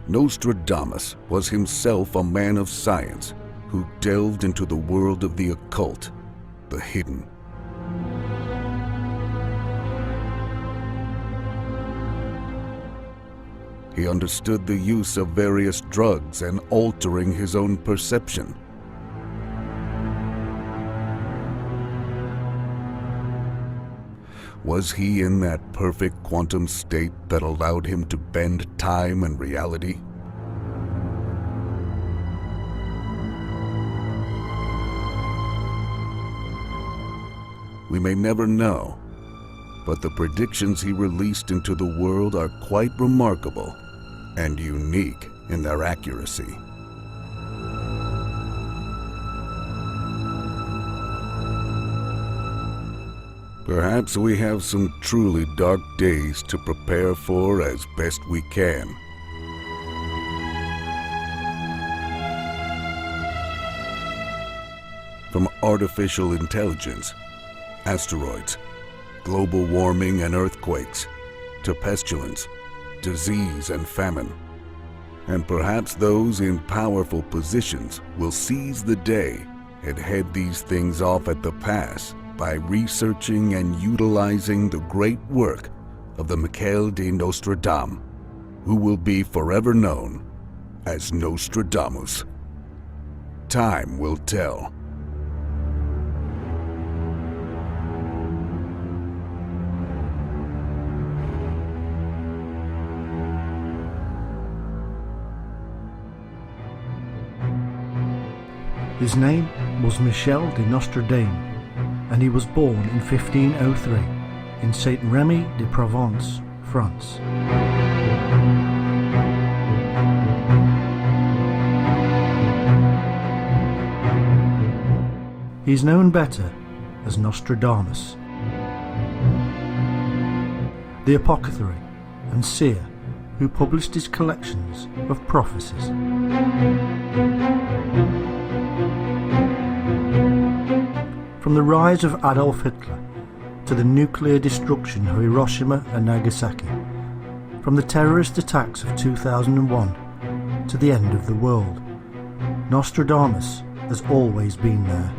Nostradamus was himself a man of science who delved into the world of the occult, the hidden. He understood the use of various drugs and altering his own perception. Was he in that perfect quantum state that allowed him to bend time and reality? We may never know, but the predictions he released into the world are quite remarkable and unique in their accuracy. Perhaps we have some truly dark days to prepare for as best we can. From artificial intelligence, asteroids, global warming and earthquakes, to pestilence, disease and famine. And perhaps those in powerful positions will seize the day and head these things off at the pass by researching and utilizing the great work of the Michael de Nostradamus, who will be forever known as Nostradamus. Time will tell. His name was Michel de Nostradamus, and he was born in 1503 in Saint-Remy de Provence, France. He is known better as Nostradamus, the apothecary and seer who published his collections of prophecies. From the rise of Adolf Hitler to the nuclear destruction of Hiroshima and Nagasaki, from the terrorist attacks of 2001 to the end of the world, Nostradamus has always been there.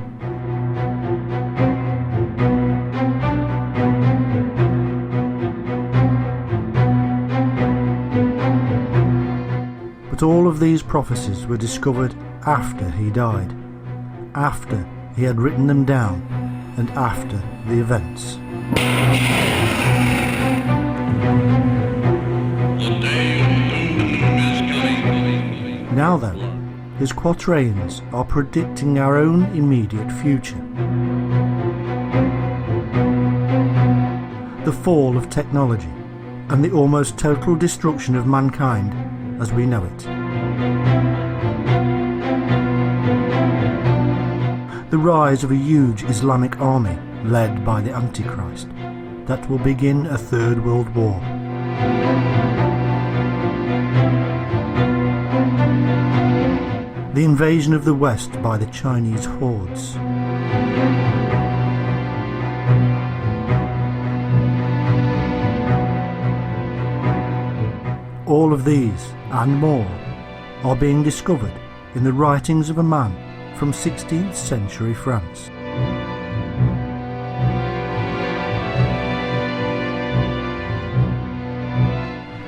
But all of these prophecies were discovered after he died, after he had written them down, and after the events. The day of doom is coming. Now though, his quatrains are predicting our own immediate future. The fall of technology and the almost total destruction of mankind as we know it. The rise of a huge Islamic army led by the Antichrist that will begin a third world war. The invasion of the West by the Chinese hordes. All of these and more are being discovered in the writings of a man from 16th century France.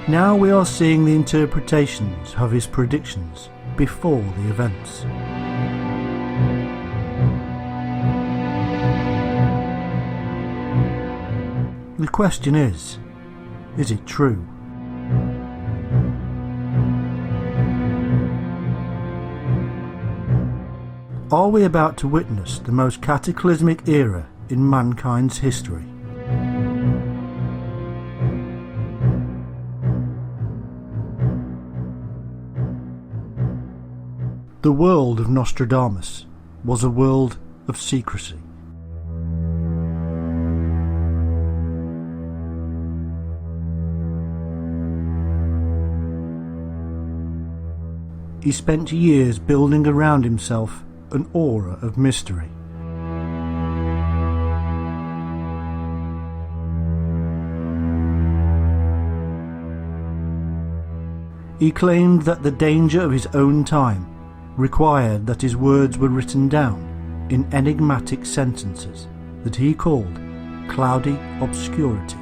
Now we are seeing the interpretations of his predictions before the events. The question is it true? Are we about to witness the most cataclysmic era in mankind's history? The world of Nostradamus was a world of secrecy. He spent years building around himself an aura of mystery. He claimed that the danger of his own time required that his words were written down in enigmatic sentences that he called cloudy obscurity.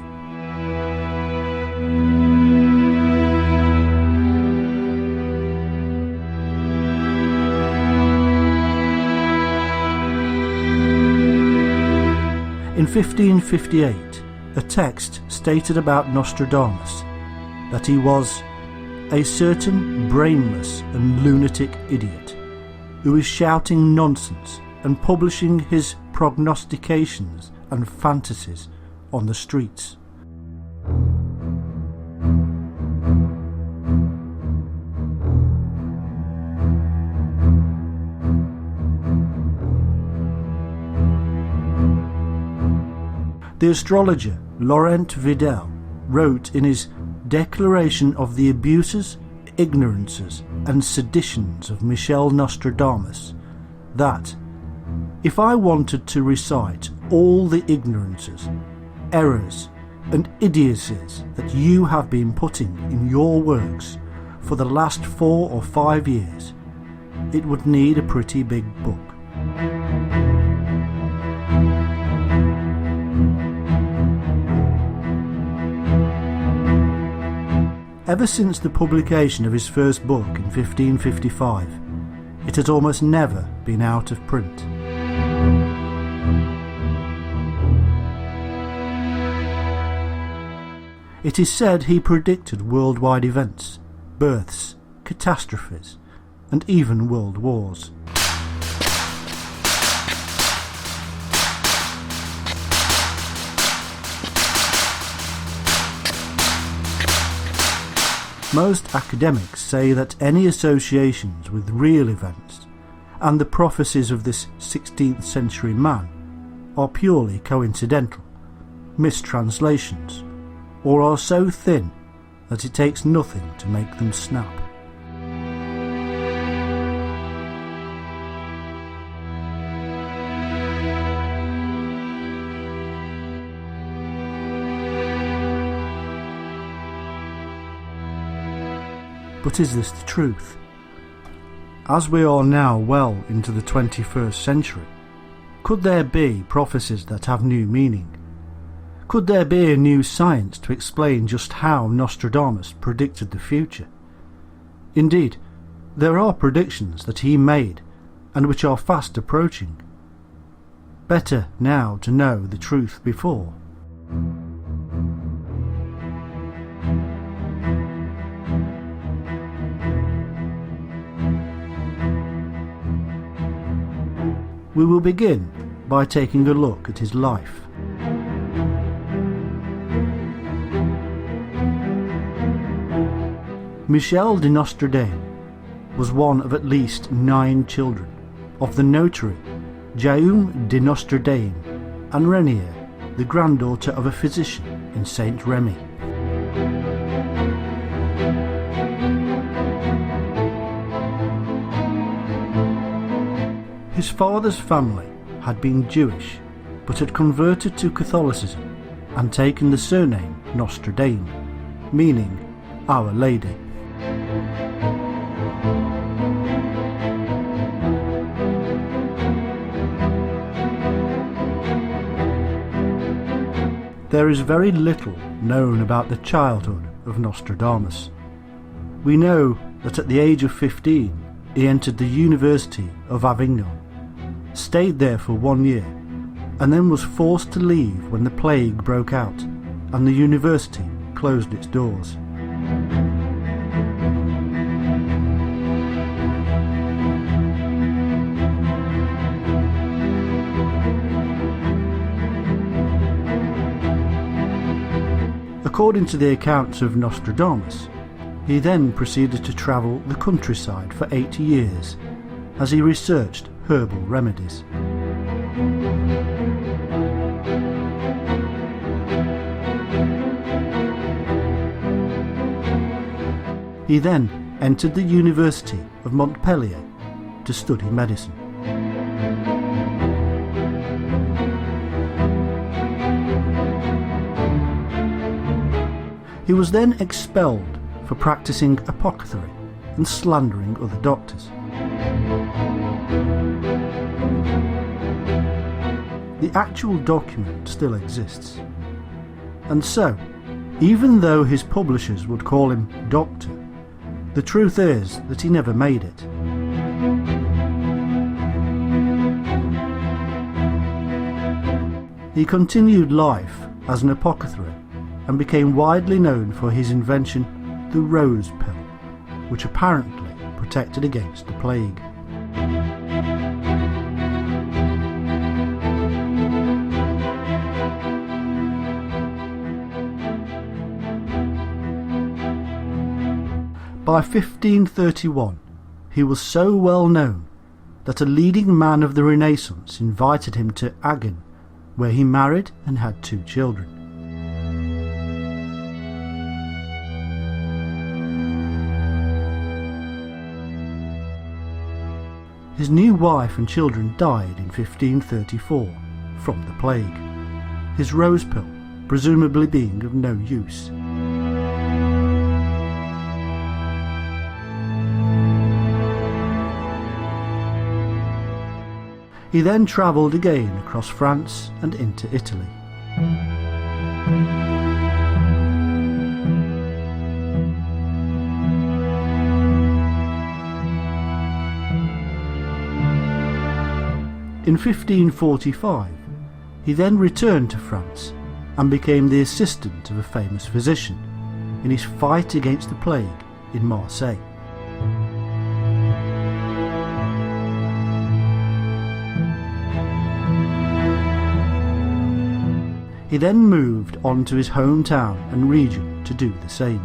In 1558, a text stated about Nostradamus that he was a certain brainless and lunatic idiot who is shouting nonsense and publishing his prognostications and fantasies on the streets. The astrologer Laurent Vidal wrote in his Declaration of the Abuses, Ignorances and Seditions of Michel Nostradamus that if I wanted to recite all the ignorances, errors and idiocies that you have been putting in your works for the last 4 or 5 years, it would need a pretty big book. Ever since the publication of his first book in 1555, it has almost never been out of print. It is said he predicted worldwide events, births, catastrophes, and even world wars. Most academics say that any associations with real events and the prophecies of this 16th century man are purely coincidental, mistranslations, or are so thin that it takes nothing to make them snap. But is this the truth? As we are now well into the 21st century, could there be prophecies that have new meaning? Could there be a new science to explain just how Nostradamus predicted the future? Indeed, there are predictions that he made and which are fast approaching. Better now to know the truth before. We will begin by taking a look at his life. Michel de Nostradamus was one of at least 9 children of the notary Jaume de Nostradamus and Renier, the granddaughter of a physician in Saint Remy. His father's family had been Jewish, but had converted to Catholicism and taken the surname Nostradamus, meaning Our Lady. There is very little known about the childhood of Nostradamus. We know that at the age of 15 he entered the University of Avignon, stayed there for 1 year, and then was forced to leave when the plague broke out and the university closed its doors. According to the accounts of Nostradamus, he then proceeded to travel the countryside for 80 years as he researched herbal remedies. He then entered the University of Montpellier to study medicine. He was then expelled for practicing apothecary and slandering other doctors. The actual document still exists. And so, even though his publishers would call him Doctor, the truth is that he never made it. He continued life as an apothecary and became widely known for his invention, the rose pill, which apparently protected against the plague. By 1531, he was so well known that a leading man of the Renaissance invited him to Agen, where he married and had 2 children. His new wife and children died in 1534 from the plague, his rose pill presumably being of no use. He then travelled again across France and into Italy. In 1545, he then returned to France and became the assistant of a famous physician in his fight against the plague in Marseille. He then moved on to his hometown and region to do the same.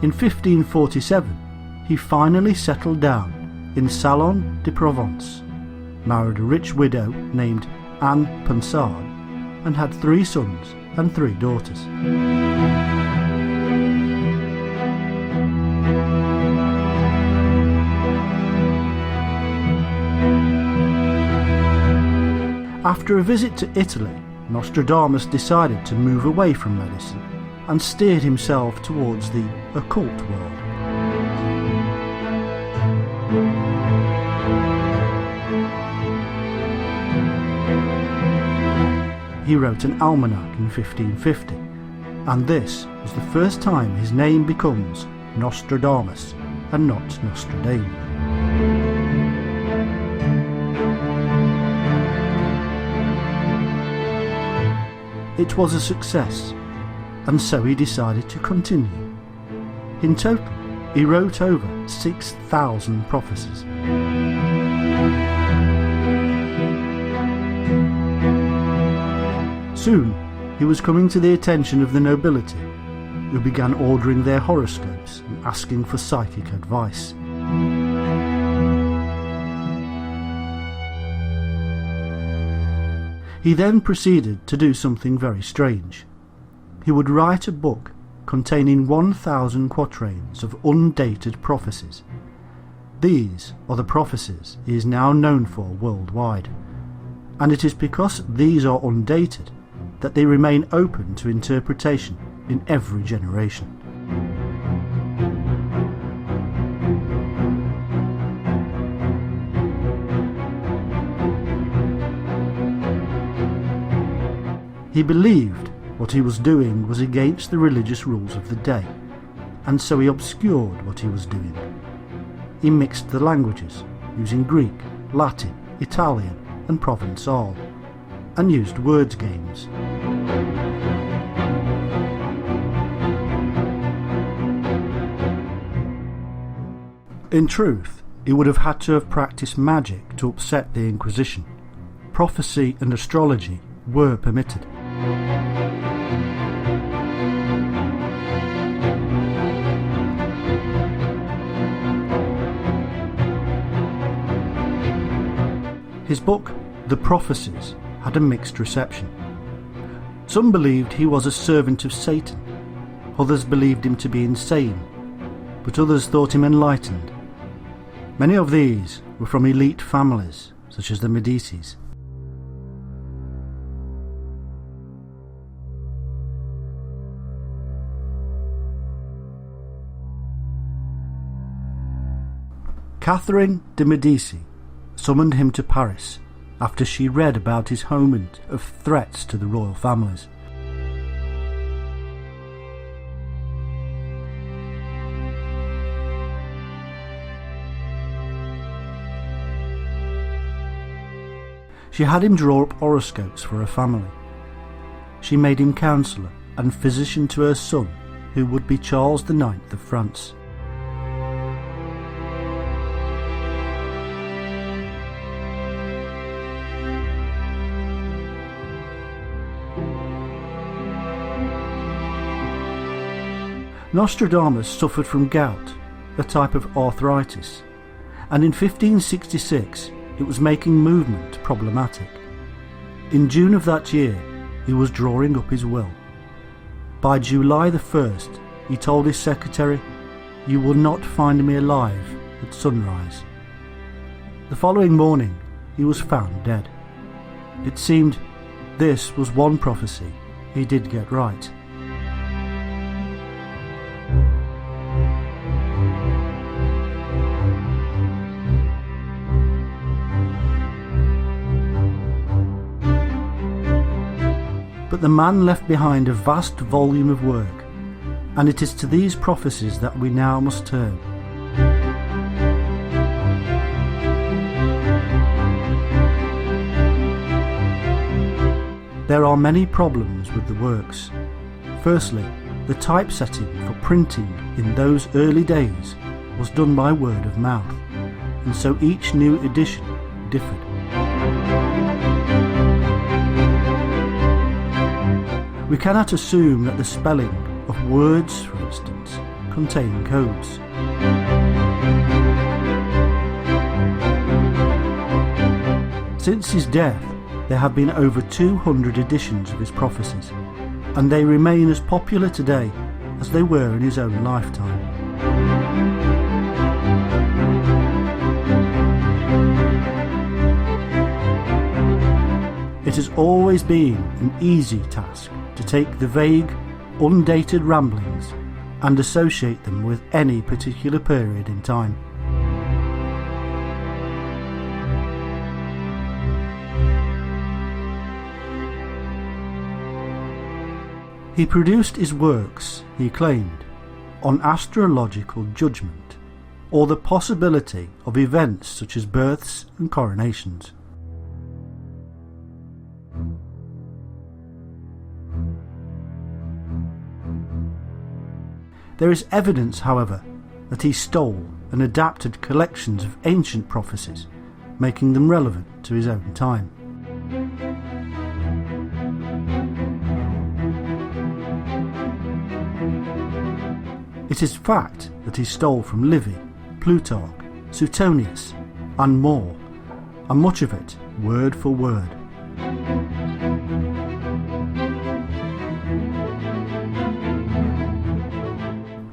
In 1547, he finally settled down in Salon de Provence, married a rich widow named Anne Ponsard, and had 3 sons and 3 daughters. After a visit to Italy, Nostradamus decided to move away from medicine and steered himself towards the occult world. He wrote an almanac in 1550, and this was the first time his name becomes Nostradamus and not Nostradamus. It was a success, and so he decided to continue. In total, he wrote over 6,000 prophecies. Soon, he was coming to the attention of the nobility, who began ordering their horoscopes and asking for psychic advice. He then proceeded to do something very strange. He would write a book containing 1,000 quatrains of undated prophecies. These are the prophecies he is now known for worldwide, and it is because these are undated that they remain open to interpretation in every generation. He believed what he was doing was against the religious rules of the day, and so he obscured what he was doing. He mixed the languages, using Greek, Latin, Italian and Provençal, and used words games. In truth, he would have had to have practiced magic to upset the Inquisition. Prophecy and astrology were permitted. His book, The Prophecies, had a mixed reception. Some believed he was a servant of Satan, others believed him to be insane, but others thought him enlightened. Many of these were from elite families, such as the Medicis. Catherine de Medici summoned him to Paris after she read about his homage of threats to the royal families. She had him draw up horoscopes for her family. She made him counsellor and physician to her son, who would be Charles IX of France. Nostradamus suffered from gout, a type of arthritis, and in 1566 it was making movement problematic. In June of that year, he was drawing up his will. By July the 1st, he told his secretary, "You will not find me alive at sunrise." The following morning, he was found dead. It seemed this was one prophecy he did get right. But the man left behind a vast volume of work, and it is to these prophecies that we now must turn. There are many problems with the works. Firstly, the typesetting for printing in those early days was done by word of mouth, and so each new edition differed. We cannot assume that the spelling of words, for instance, contain codes. Since his death, there have been over 200 editions of his prophecies, and they remain as popular today as they were in his own lifetime. It has always been an easy task to take the vague, undated ramblings and associate them with any particular period in time. He produced his works, he claimed, on astrological judgment, or the possibility of events such as births and coronations. There is evidence, however, that he stole and adapted collections of ancient prophecies, making them relevant to his own time. It is fact that he stole from Livy, Plutarch, Suetonius, and more, and much of it word for word.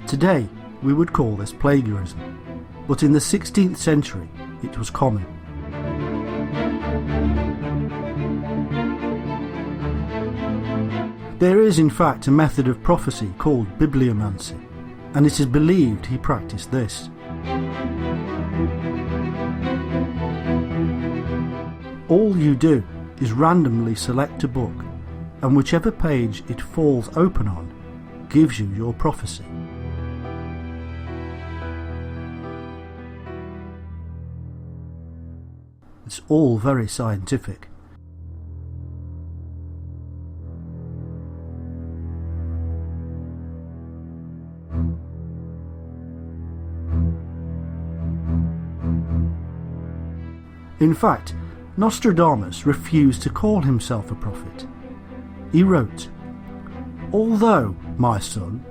Today we would call this plagiarism, but in the 16th century it was common. There is in fact a method of prophecy called bibliomancy, and it is believed he practiced this. All you do is randomly select a book, and whichever page it falls open on gives you your prophecy. It's all very scientific. In fact, Nostradamus refused to call himself a prophet. He wrote, "Although, my son,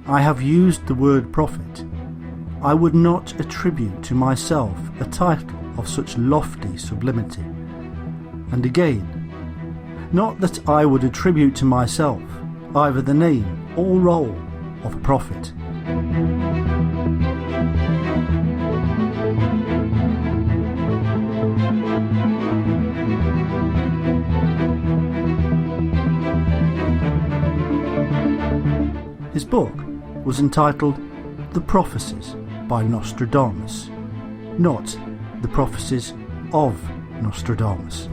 I have used the word prophet, I would not attribute to myself a title of such lofty sublimity." And again, "Not that I would attribute to myself either the name or role of a prophet." His book was entitled The Prophecies by Nostradamus, not The Prophecies of Nostradamus.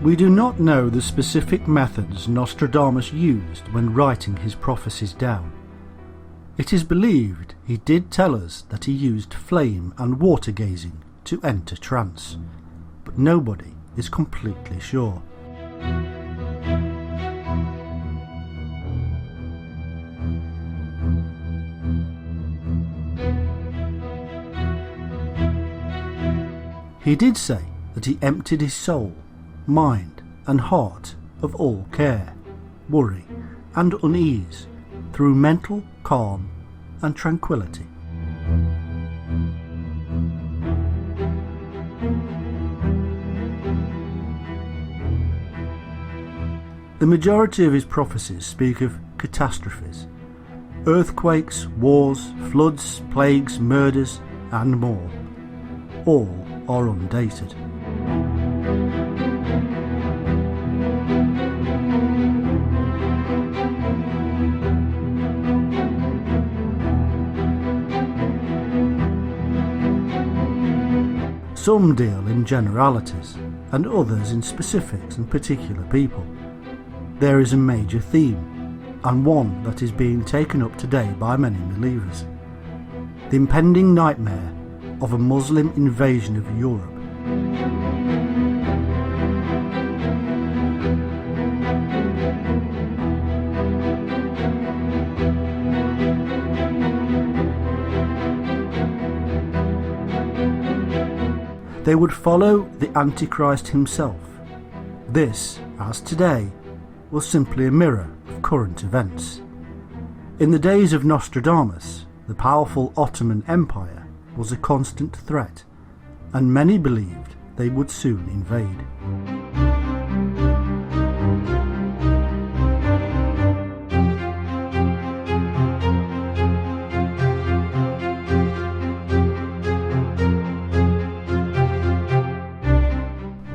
We do not know the specific methods Nostradamus used when writing his prophecies down. It is believed he did tell us that he used flame and water gazing to enter trance, but nobody is completely sure. He did say that he emptied his soul, mind and heart of all care, worry and unease through mental calm and tranquility. The majority of his prophecies speak of catastrophes, earthquakes, wars, floods, plagues, murders, and more. All are undated. Some deal in generalities, and others in specifics and particular people. There is a major theme, and one that is being taken up today by many believers: the impending nightmare of a Muslim invasion of Europe. They would follow the Antichrist himself. This, as today, was simply a mirror of current events. In the days of Nostradamus, the powerful Ottoman Empire was a constant threat, and many believed they would soon invade.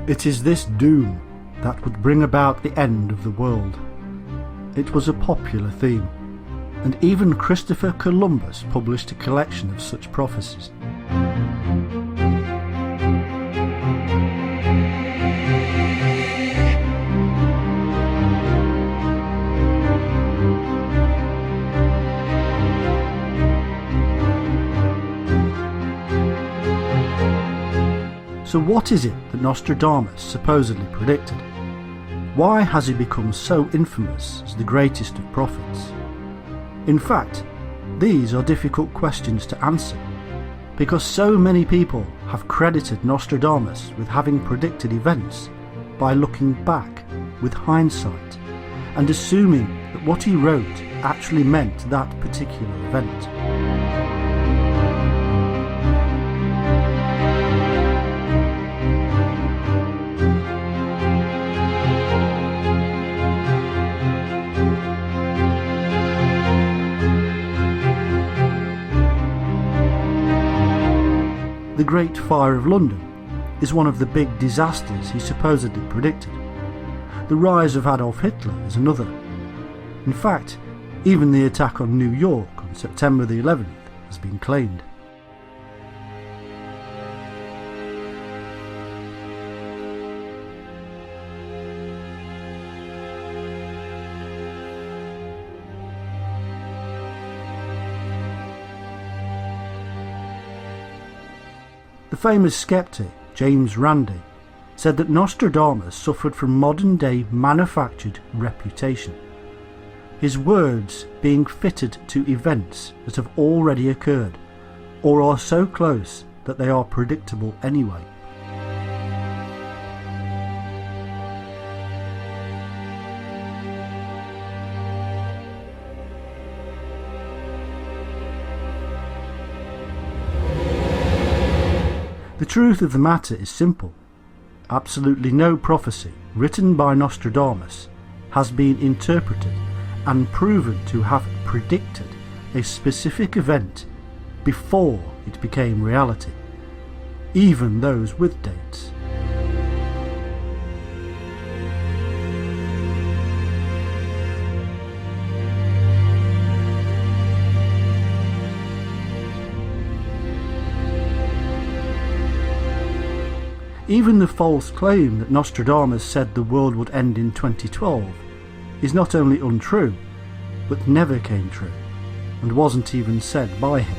It is this doom that would bring about the end of the world. It was a popular theme, and even Christopher Columbus published a collection of such prophecies. So what is it that Nostradamus supposedly predicted? Why has he become so infamous as the greatest of prophets? In fact, these are difficult questions to answer, because so many people have credited Nostradamus with having predicted events by looking back with hindsight and assuming that what he wrote actually meant that particular event. The Great Fire of London is one of the big disasters he supposedly predicted. The rise of Adolf Hitler is another. In fact, even the attack on New York on September the 11th has been claimed. The famous skeptic James Randi said that Nostradamus suffered from modern-day manufactured reputation, his words being fitted to events that have already occurred or are so close that they are predictable anyway. The truth of the matter is simple. Absolutely no prophecy written by Nostradamus has been interpreted and proven to have predicted a specific event before it became reality, even those with dates. Even the false claim that Nostradamus said the world would end in 2012 is not only untrue, but never came true, and wasn't even said by him.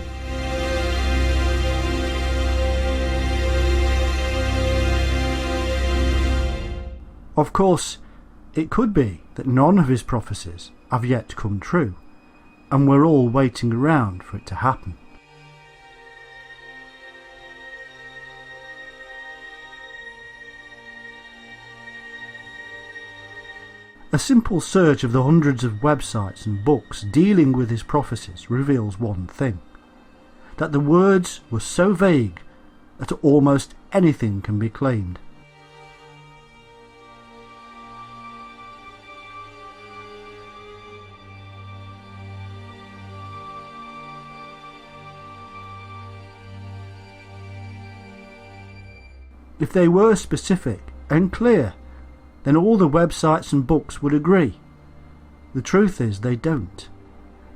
Of course, it could be that none of his prophecies have yet come true, and we're all waiting around for it to happen. A simple search of the hundreds of websites and books dealing with his prophecies reveals one thing: that the words were so vague that almost anything can be claimed. If they were specific and clear, then all the websites and books would agree. The truth is they don't.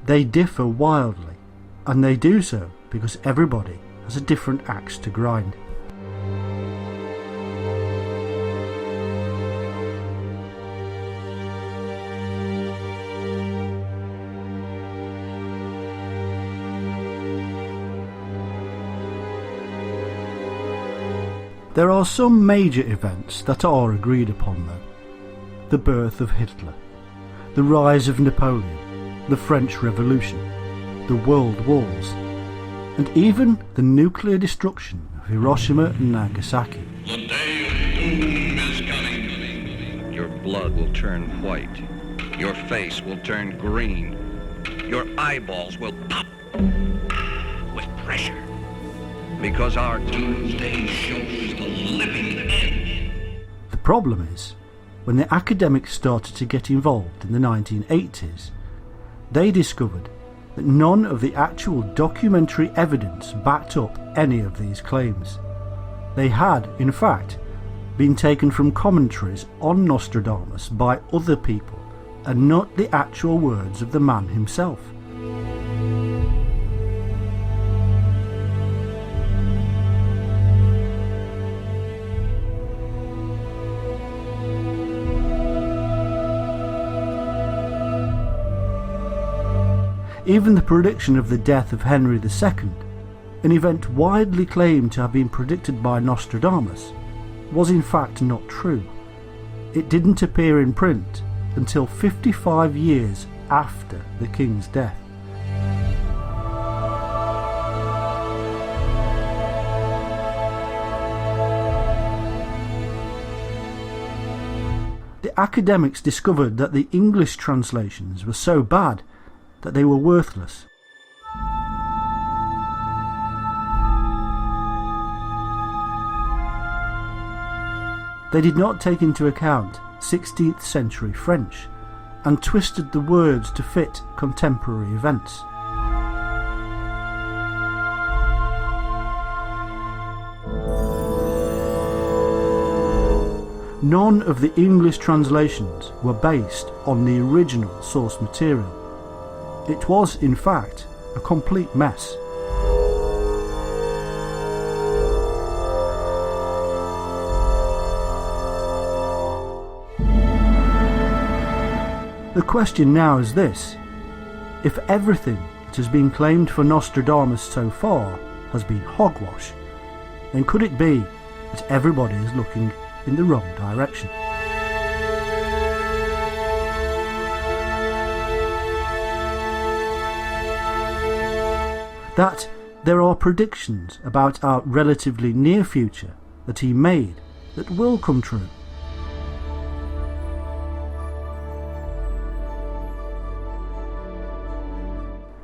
They differ wildly, and they do so because everybody has a different axe to grind. There are some major events that are agreed upon though. The birth of Hitler, the rise of Napoleon, the French Revolution, the World Wars, and even the nuclear destruction of Hiroshima and Nagasaki. The day of doom is coming. Your blood will turn white. Your face will turn green. Your eyeballs will pop with pressure. Because our doomsday shows the living end. The problem is, when the academics started to get involved in the 1980s, they discovered that none of the actual documentary evidence backed up any of these claims. They had, in fact, been taken from commentaries on Nostradamus by other people and not the actual words of the man himself. Even the prediction of the death of Henry II an event widely claimed to have been predicted by Nostradamus, was in fact not true. It didn't appear in print until 55 years after the king's death. The academics discovered that the English translations were so bad that they were worthless. They did not take into account 16th century French and twisted the words to fit contemporary events. None of the English translations were based on the original source material. It was, in fact, a complete mess. The question now is this: if everything that has been claimed for Nostradamus so far has been hogwash, then could it be that everybody is looking in the wrong direction? That there are predictions about our relatively near future that he made that will come true.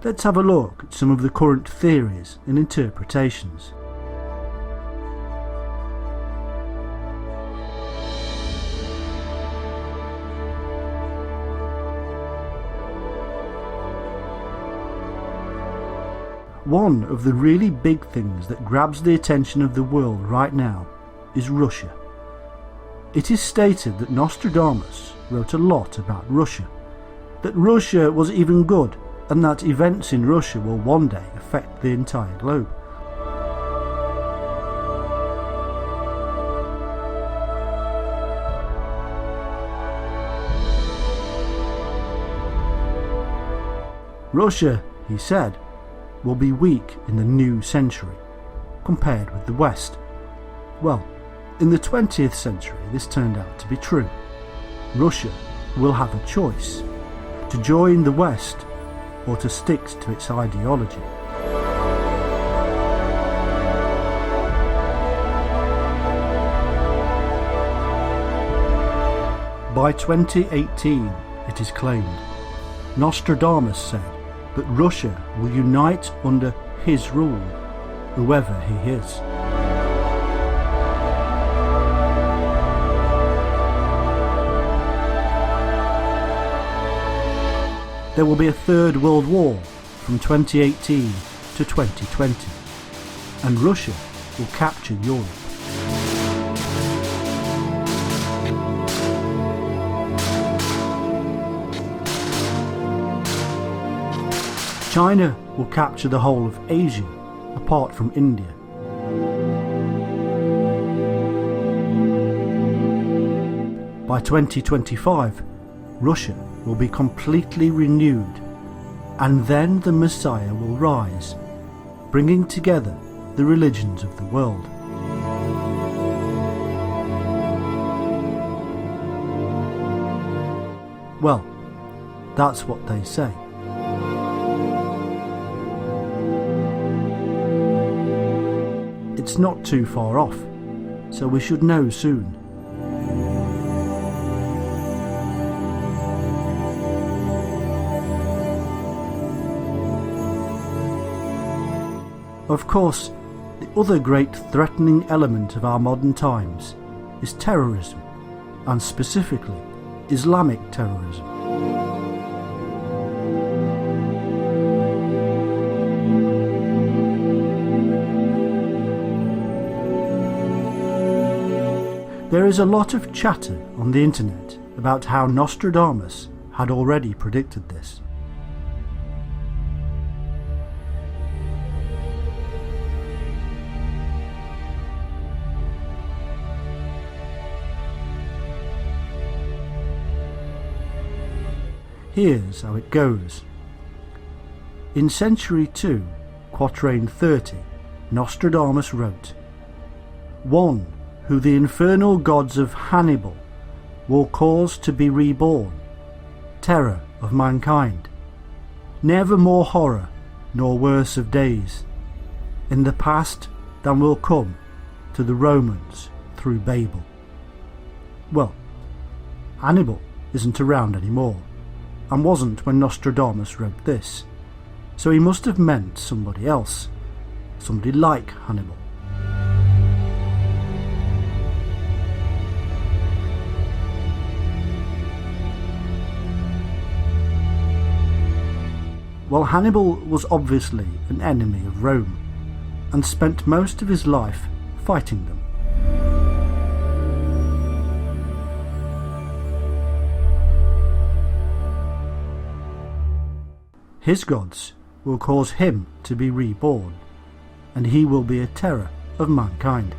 Let's have a look at some of the current theories and interpretations. One of the really big things that grabs the attention of the world right now is Russia. It is stated that Nostradamus wrote a lot about Russia, that Russia was even good, and that events in Russia will one day affect the entire globe. Russia, he said, will be weak in the new century, compared with the West. Well, in the 20th century this turned out to be true. Russia will have a choice: to join the West or to stick to its ideology. By 2018, it is claimed, Nostradamus said that Russia will unite under his rule, whoever he is. There will be a third world war from 2018 to 2020, and Russia will capture Europe. China will capture the whole of Asia, apart from India. By 2025, Russia will be completely renewed, and then the Messiah will rise, bringing together the religions of the world. Well, that's what they say. It's not too far off, so we should know soon. Of course, the other great threatening element of our modern times is terrorism, and specifically Islamic terrorism. There is a lot of chatter on the internet about how Nostradamus had already predicted this. Here's how it goes. In century 2, quatrain 30, Nostradamus wrote, "One who the infernal gods of Hannibal will cause to be reborn, terror of mankind, never more horror nor worse of days, in the past than will come to the Romans through Babel." Well, Hannibal isn't around anymore, and wasn't when Nostradamus wrote this, so he must have meant somebody else, somebody like Hannibal. Well, Hannibal was obviously an enemy of Rome, and spent most of his life fighting them. His gods will cause him to be reborn, and he will be a terror of mankind.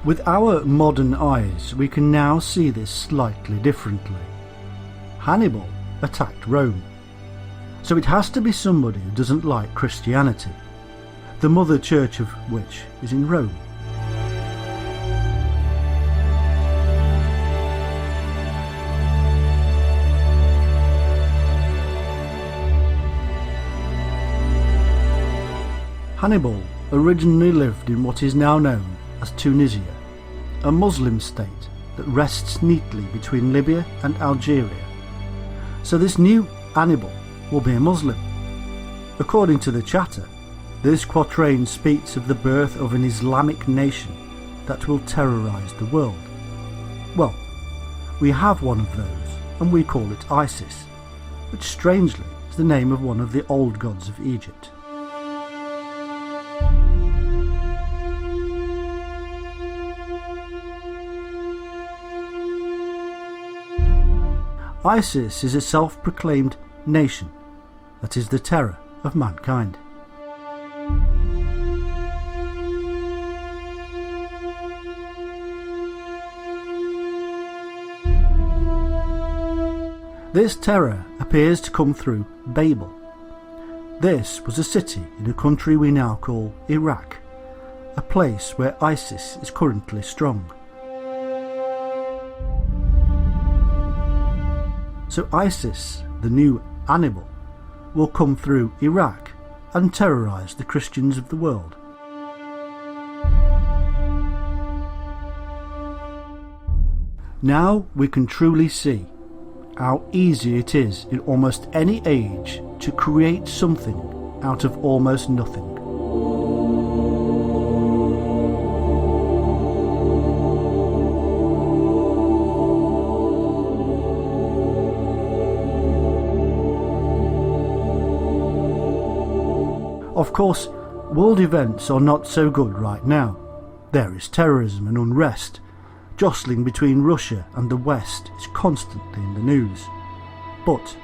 With our modern eyes, we can now see this slightly differently. Hannibal attacked Rome, so it has to be somebody who doesn't like Christianity, the mother church of which is in Rome. Hannibal originally lived in what is now known as Tunisia, a Muslim state that rests neatly between Libya and Algeria. So this new Hannibal will be a Muslim. According to the chatter, this quatrain speaks of the birth of an Islamic nation that will terrorise the world. Well, we have one of those, and we call it Isis, which strangely is the name of one of the old gods of Egypt. Isis is a self-proclaimed nation that is the terror of mankind. This terror appears to come through Babel. This was a city in a country we now call Iraq, a place where ISIS is currently strong. So ISIS, the new Hannibal, will come through Iraq and terrorise the Christians of the world. Now we can truly see how easy it is in almost any age to create something out of almost nothing. Of course, world events are not so good right now. There is terrorism and unrest. Jostling between Russia and the West is constantly in the news. But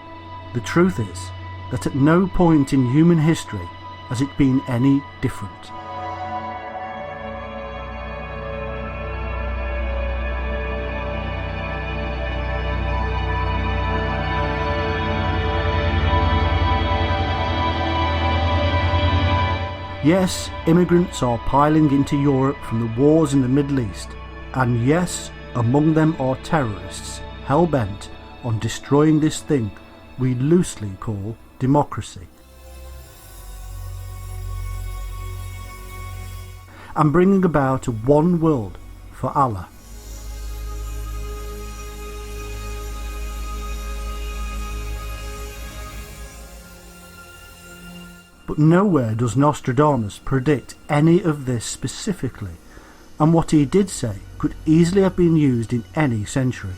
the truth is that at no point in human history has it been any different. Yes, immigrants are piling into Europe from the wars in the Middle East, and yes, among them are terrorists hell-bent on destroying this thing we loosely call democracy, and bringing about a one world for Allah. But nowhere does Nostradamus predict any of this specifically, and what he did say could easily have been used in any century.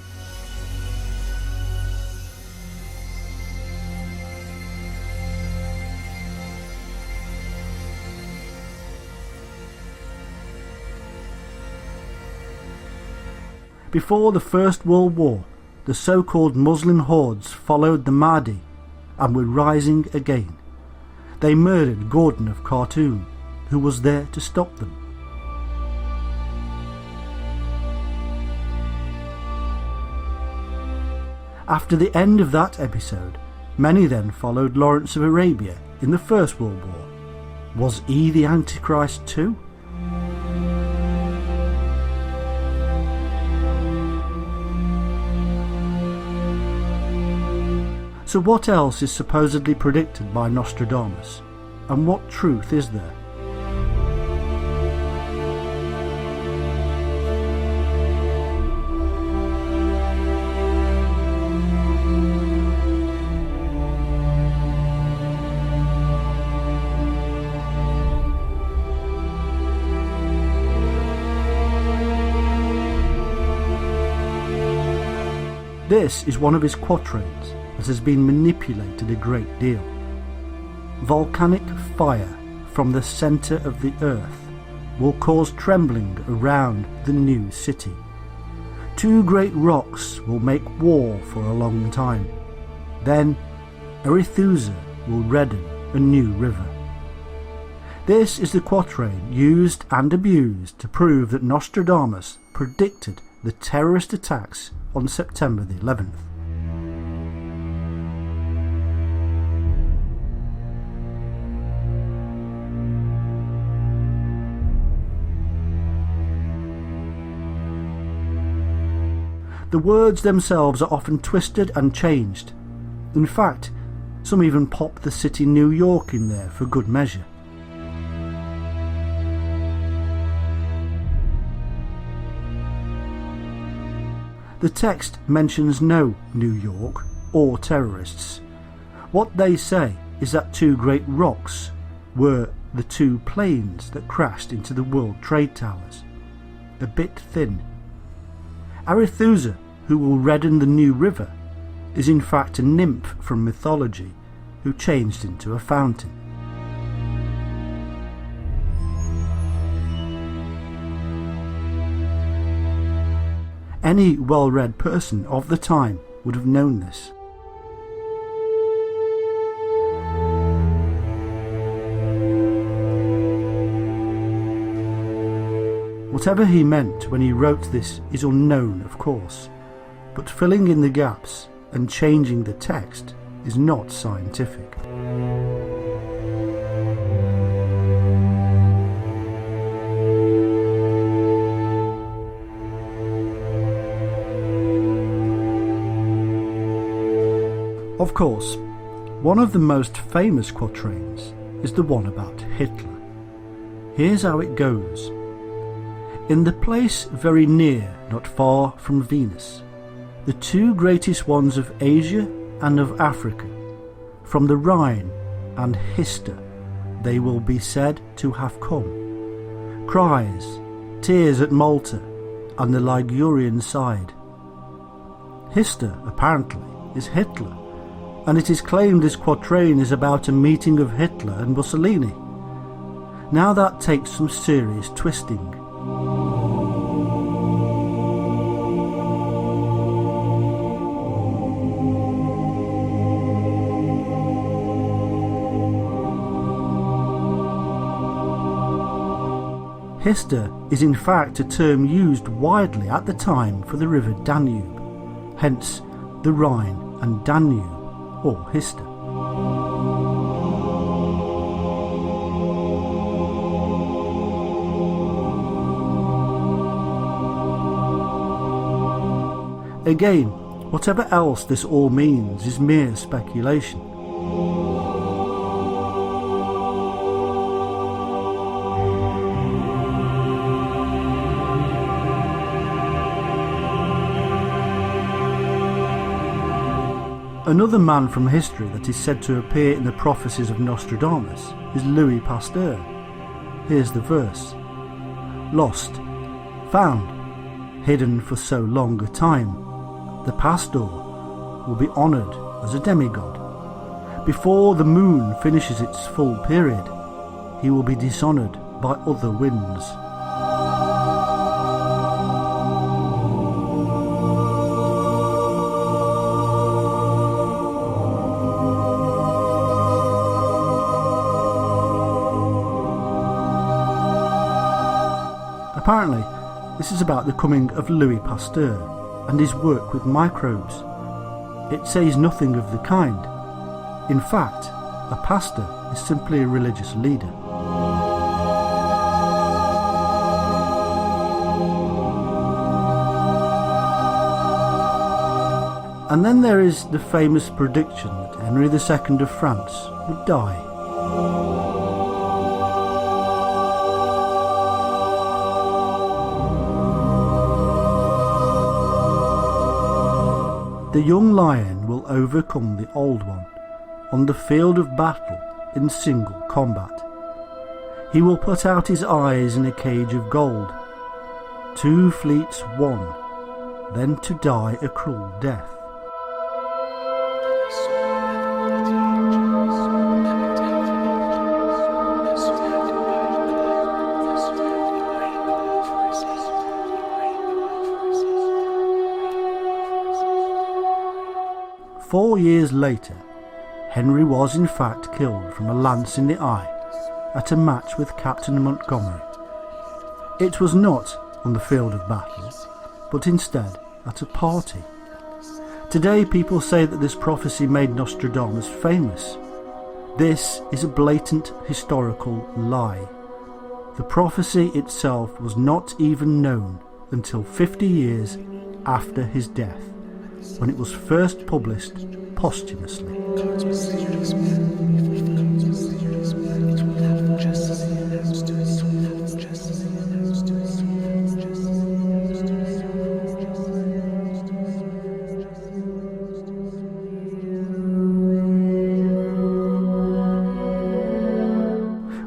Before the First World War, the so-called Muslim hordes followed the Mahdi and were rising again. They murdered Gordon of Khartoum, who was there to stop them. After the end of that episode, many then followed Lawrence of Arabia in the First World War. Was he the Antichrist too? So what else is supposedly predicted by Nostradamus? And what truth is there? This is one of his quatrains that has been manipulated a great deal. Volcanic fire from the centre of the earth will cause trembling around the new city. Two great rocks will make war for a long time. Then Arethusa will redden a new river. This is the quatrain used and abused to prove that Nostradamus predicted the terrorist attacks on September the 11th. The words themselves are often twisted and changed. In fact, some even pop the city New York in there for good measure. The text mentions no New York or terrorists. What they say is that two great rocks were the two planes that crashed into the World Trade Towers. A bit thin. Arethusa, who will redden the new river, is in fact a nymph from mythology who changed into a fountain. Any well-read person of the time would have known this. Whatever he meant when he wrote this is unknown, of course, but filling in the gaps and changing the text is not scientific. Of course, one of the most famous quatrains is the one about Hitler. Here's how it goes. In the place very near, not far from Venus, the two greatest ones of Asia and of Africa, from the Rhine and Hister, they will be said to have come. Cries, tears at Malta and the Ligurian side. Hister, apparently, is Hitler, and it is claimed this quatrain is about a meeting of Hitler and Mussolini. Now that takes some serious twisting. Hister is in fact a term used widely at the time for the river Danube, hence the Rhine and Danube, or Hister. Again, whatever else this all means is mere speculation. Another man from history that is said to appear in the Prophecies of Nostradamus is Louis Pasteur. Here's the verse. Lost, found, hidden for so long a time, the Pasteur will be honoured as a demigod. Before the moon finishes its full period, he will be dishonoured by other winds. Apparently, this is about the coming of Louis Pasteur and his work with microbes. It says nothing of the kind. In fact, a pastor is simply a religious leader. And then there is the famous prediction that Henry II of France would die. The young lion will overcome the old one on the field of battle in single combat. He will put out his eyes in a cage of gold. 2 fleets one, then to die a cruel death. Four years later, Henry was in fact killed from a lance in the eye at a match with Captain Montgomery. It was not on the field of battle, but instead at a party. Today people say that this prophecy made Nostradamus famous. This is a blatant historical lie. The prophecy itself was not even known until 50 years after his death, when it was first published posthumously.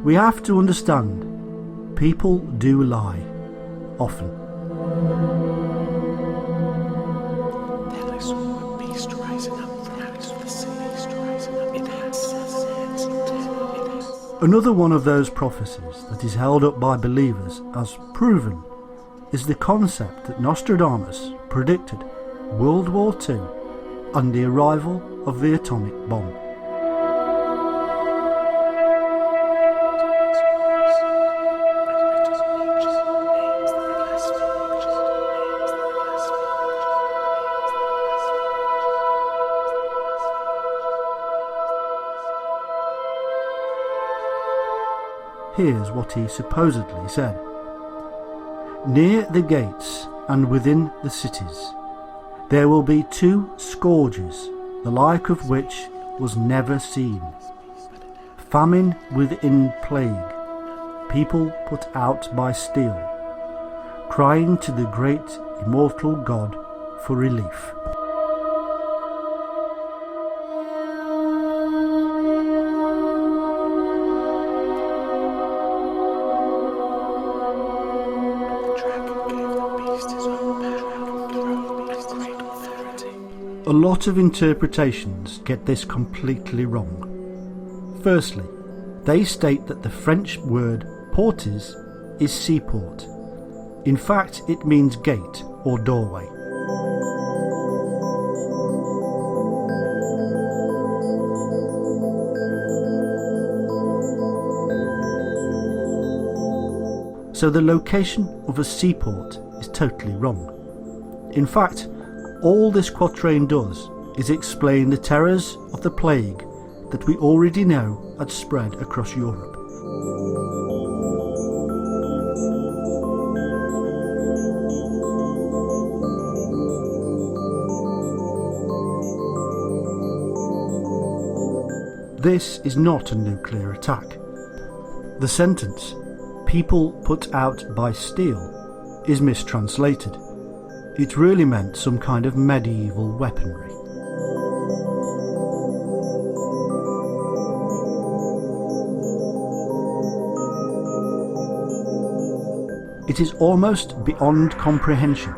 We have to understand, people do lie, often. Another one of those prophecies that is held up by believers as proven is the concept that Nostradamus predicted World War II and the arrival of the atomic bomb. Here's what he supposedly said. Near the gates and within the cities there will be 2 scourges, the like of which was never seen. Famine within plague, people put out by steel, crying to the great immortal God for relief. A lot of interpretations get this completely wrong. Firstly, they state that the French word portes is seaport. In fact, it means gate or doorway. So the location of a seaport is totally wrong. In fact, all this quatrain does is explain the terrors of the plague that we already know had spread across Europe. This is not a nuclear attack. The sentence, people put out by steel, is mistranslated. It really meant some kind of medieval weaponry. It is almost beyond comprehension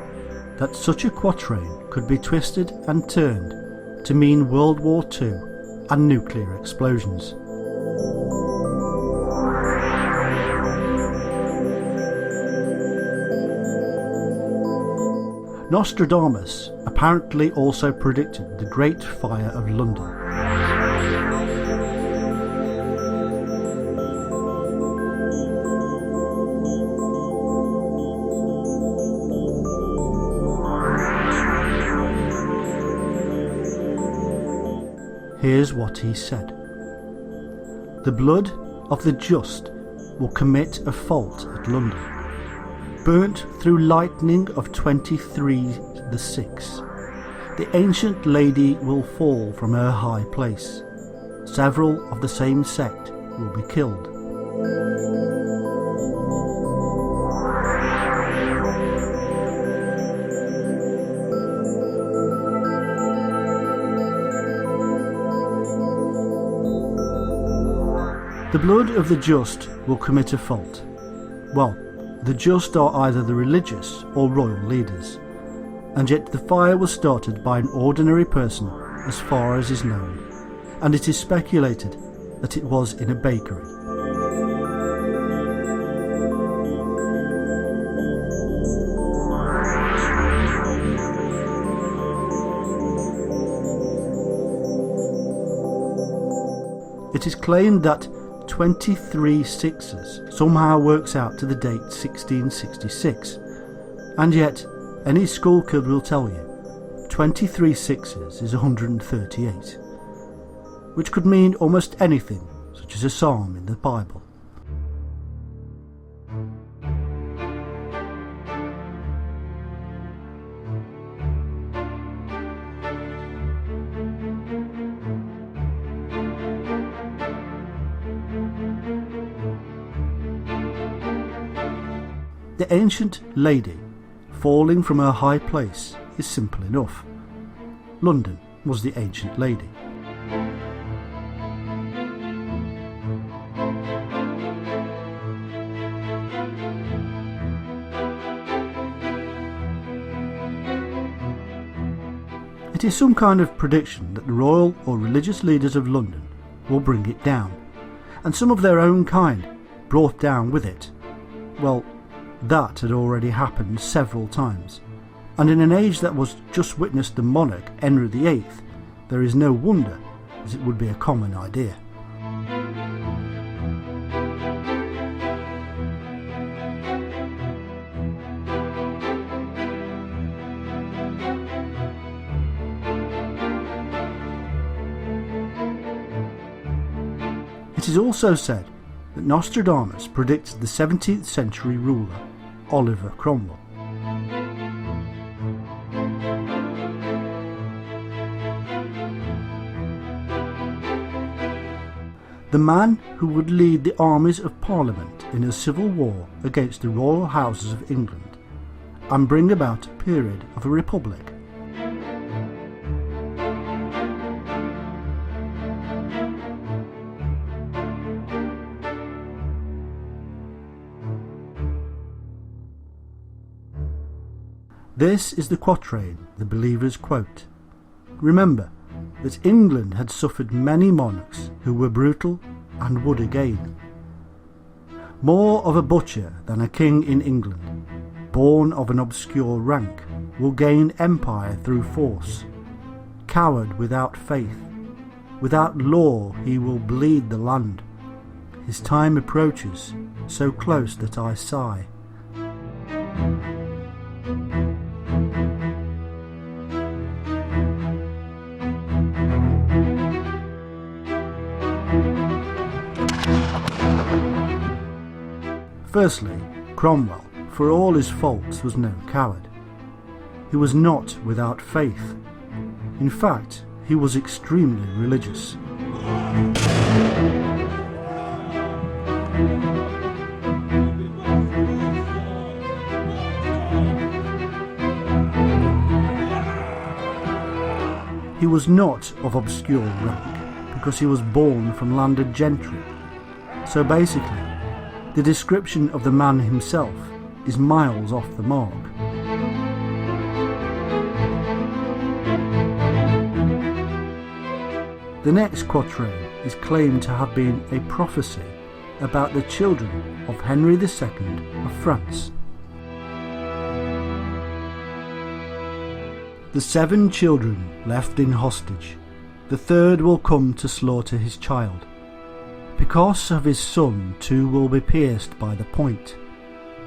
that such a quatrain could be twisted and turned to mean World War II and nuclear explosions. Nostradamus apparently also predicted the Great Fire of London. here's what he said. The blood of the just will commit a fault at London, burnt through lightning of 23/6. The ancient lady will fall from her high place. Several of the same sect will be killed. The blood of the just will commit a fault. Well, the just are either the religious or royal leaders, and yet the fire was started by an ordinary person as far as is known, and it is speculated that it was in a bakery. It is claimed that 23/6 somehow works out to the date 1666, and yet any school kid will tell you 23/6 is 138, which could mean almost anything, such as a psalm in the Bible. The ancient lady falling from her high place is simple enough. London was the ancient lady. It is some kind of prediction that the royal or religious leaders of London will bring it down, and some of their own kind brought down with it. Well, that had already happened several times, and in an age that was just witnessed the monarch Henry VIII, there is no wonder, as it would be a common idea. It is also said that Nostradamus predicted the 17th century ruler, Oliver Cromwell. The man who would lead the armies of Parliament in a civil war against the royal houses of England and bring about a period of a republic. This is the quatrain the believers quote. Remember that England had suffered many monarchs who were brutal and would again. More of a butcher than a king in England, born of an obscure rank, will gain empire through force. Coward without faith, without law he will bleed the land. His time approaches, so close that I sigh. Firstly, Cromwell, for all his faults, was no coward. He was not without faith. In fact, he was extremely religious. He was not of obscure rank because he was born from landed gentry. So basically, the description of the man himself is miles off the mark. The next quatrain is claimed to have been a prophecy about the children of Henry II of France. The 7 children left in hostage, the third will come to slaughter his child. Because of his son 2 will be pierced by the point.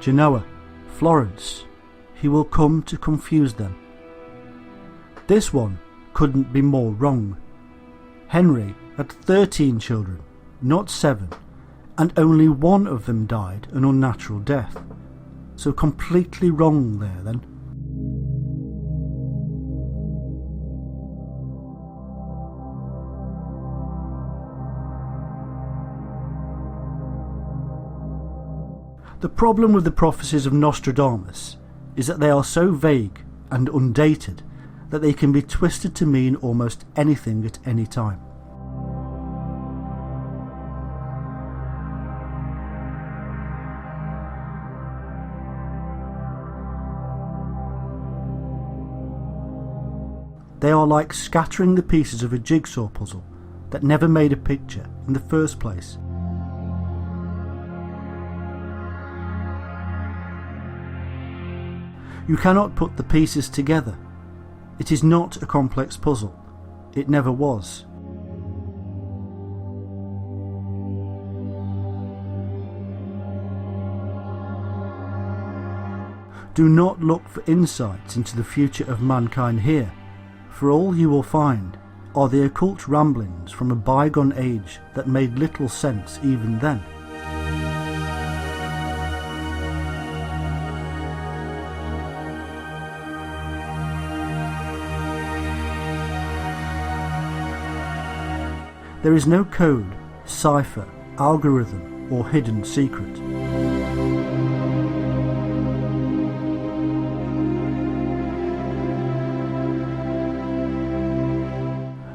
Genoa, Florence, he will come to confuse them. This one couldn't be more wrong. Henry had 13 children, not 7, and only one of them died an unnatural death. So completely wrong there then. The problem with the prophecies of Nostradamus is that they are so vague and undated that they can be twisted to mean almost anything at any time. They are like scattering the pieces of a jigsaw puzzle that never made a picture in the first place. You cannot put the pieces together. It is not a complex puzzle. It never was. Do not look for insights into the future of mankind here, for all you will find are the occult ramblings from a bygone age that made little sense even then. There is no code, cipher, algorithm, or hidden secret.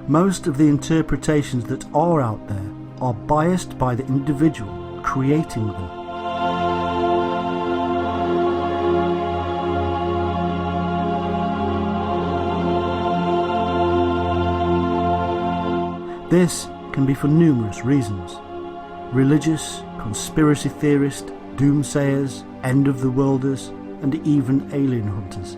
Most of the interpretations that are out there are biased by the individual creating them. This can be for numerous reasons. Religious, conspiracy theorists, doomsayers, end-of-the-worlders, and even alien hunters.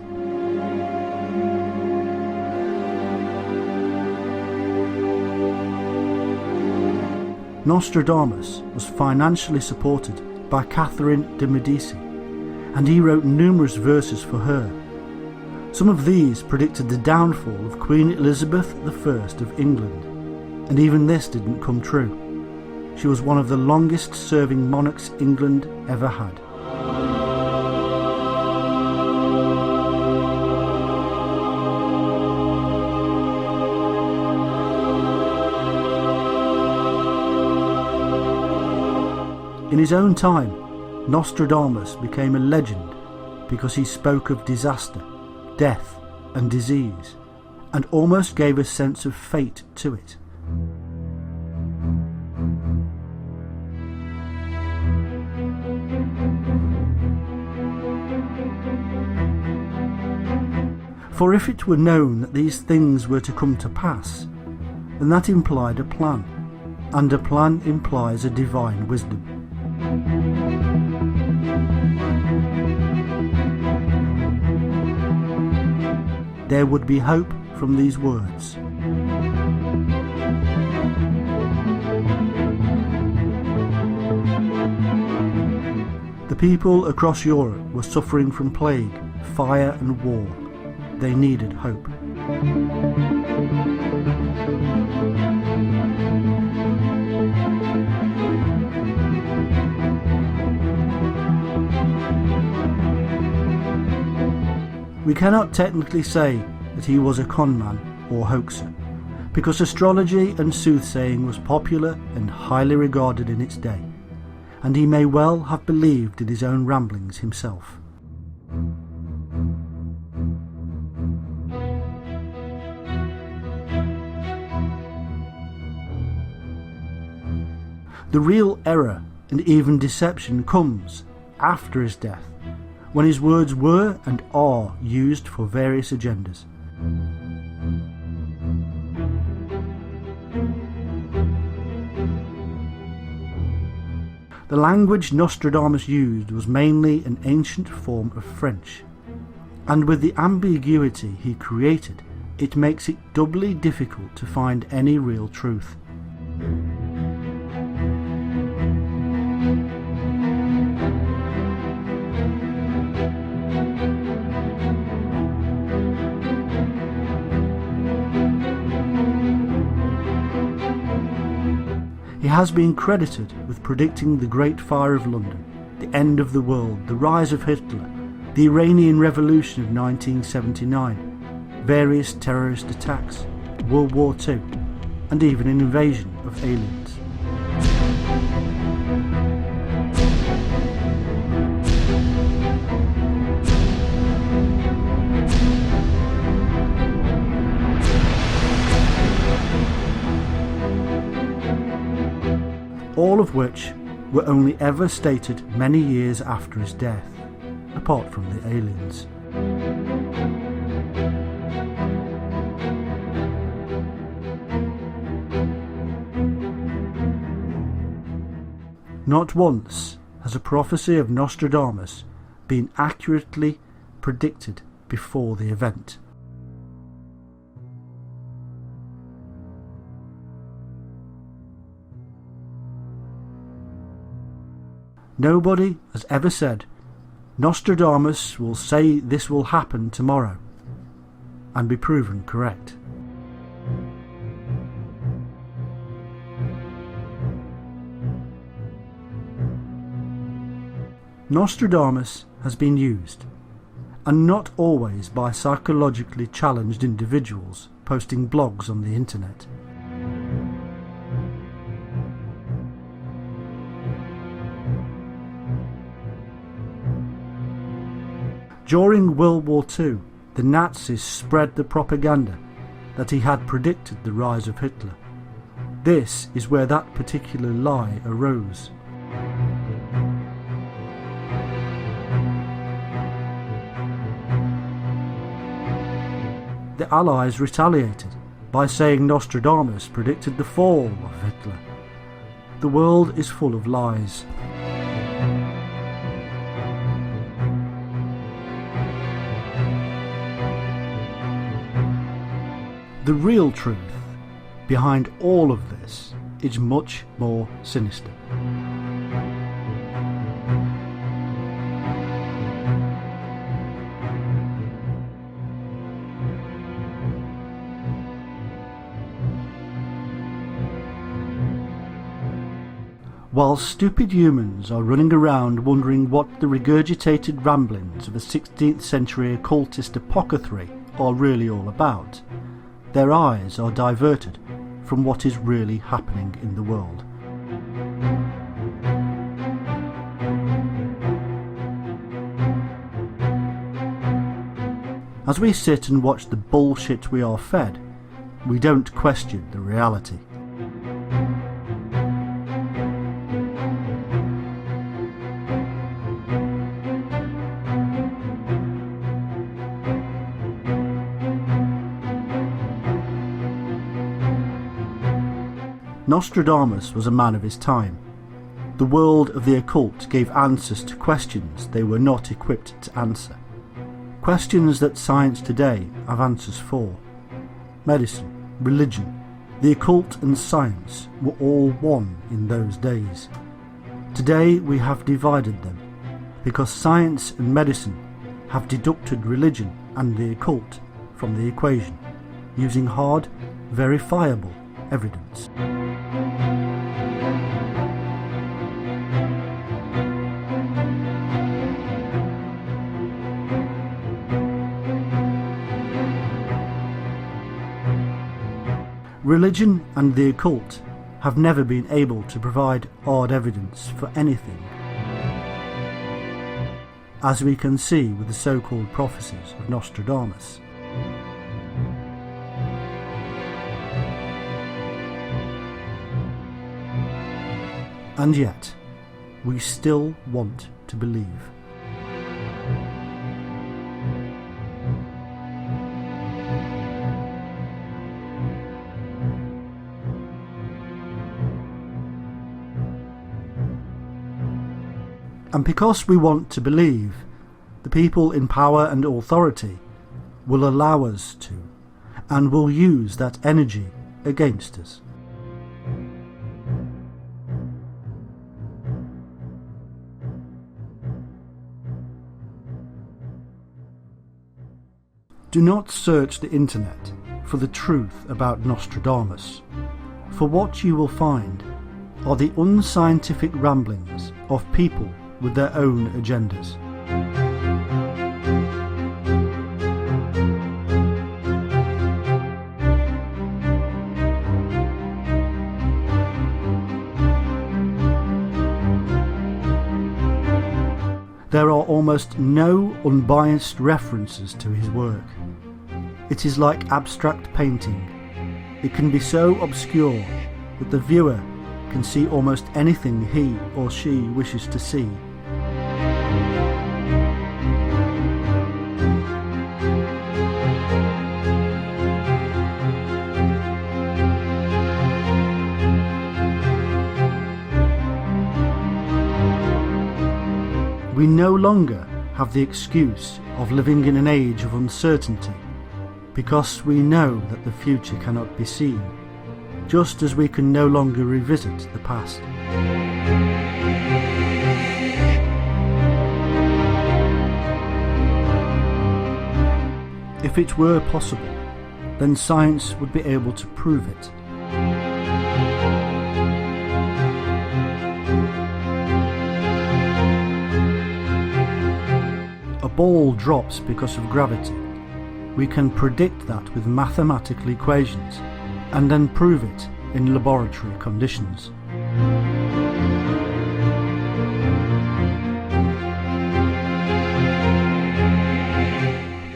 Nostradamus was financially supported by Catherine de Medici, and he wrote numerous verses for her. Some of these predicted the downfall of Queen Elizabeth I of England, and even this didn't come true. She was one of the longest serving monarchs England ever had. In his own time, Nostradamus became a legend because he spoke of disaster, death and disease, and almost gave a sense of fate to it. For if it were known that these things were to come to pass, then that implied a plan, and a plan implies a divine wisdom. There would be hope from these words. The people across Europe were suffering from plague, fire and war. They needed hope. We cannot technically say that he was a conman or hoaxer, because astrology and soothsaying was popular and highly regarded in its day, and he may well have believed in his own ramblings himself. The real error and even deception comes after his death, when his words were and are used for various agendas. The language Nostradamus used was mainly an ancient form of French, and with the ambiguity he created, it makes it doubly difficult to find any real truth. has been credited with predicting the Great Fire of London, the end of the world, the rise of Hitler, the Iranian Revolution of 1979, various terrorist attacks, World War II, and even an invasion of aliens. All of which were only ever stated many years after his death, apart from the aliens. Not once has a prophecy of Nostradamus been accurately predicted before the event. Nobody has ever said, Nostradamus will say this will happen tomorrow, and be proven correct. Nostradamus has been used, and not always by psychologically challenged individuals posting blogs on the internet. During World War II, the Nazis spread the propaganda that he had predicted the rise of Hitler. This is where that particular lie arose. The Allies retaliated by saying Nostradamus predicted the fall of Hitler. The world is full of lies. The real truth behind all of this is much more sinister. While stupid humans are running around wondering what the regurgitated ramblings of a 16th century occultist apothecary are really all about, their eyes are diverted from what is really happening in the world. As we sit and watch the bullshit we are fed, we don't question the reality. Nostradamus was a man of his time. The world of the occult gave answers to questions they were not equipped to answer. Questions that science today have answers for. Medicine, religion, the occult and science were all one in those days. Today we have divided them, because science and medicine have deducted religion and the occult from the equation, using hard, verifiable evidence. Religion and the occult have never been able to provide hard evidence for anything, as we can see with the so-called prophecies of Nostradamus. And yet, we still want to believe. And because we want to believe, the people in power and authority will allow us to, and will use that energy against us. Do not search the internet for the truth about Nostradamus, for what you will find are the unscientific ramblings of people with their own agendas. There are almost no unbiased references to his work. It is like abstract painting. It can be so obscure that the viewer can see almost anything he or she wishes to see. We no longer have the excuse of living in an age of uncertainty, because we know that the future cannot be seen, just as we can no longer revisit the past. If it were possible, then science would be able to prove it. A ball drops because of gravity. We can predict that with mathematical equations and then prove it in laboratory conditions.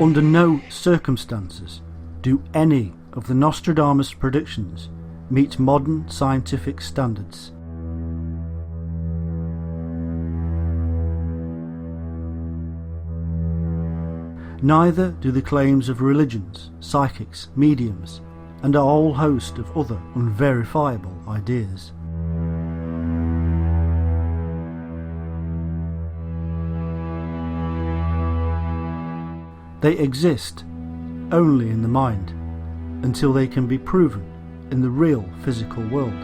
Under no circumstances do any of the Nostradamus predictions meet modern scientific standards. Neither do the claims of religions, psychics, mediums, and a whole host of other unverifiable ideas. They exist only in the mind until they can be proven in the real physical world.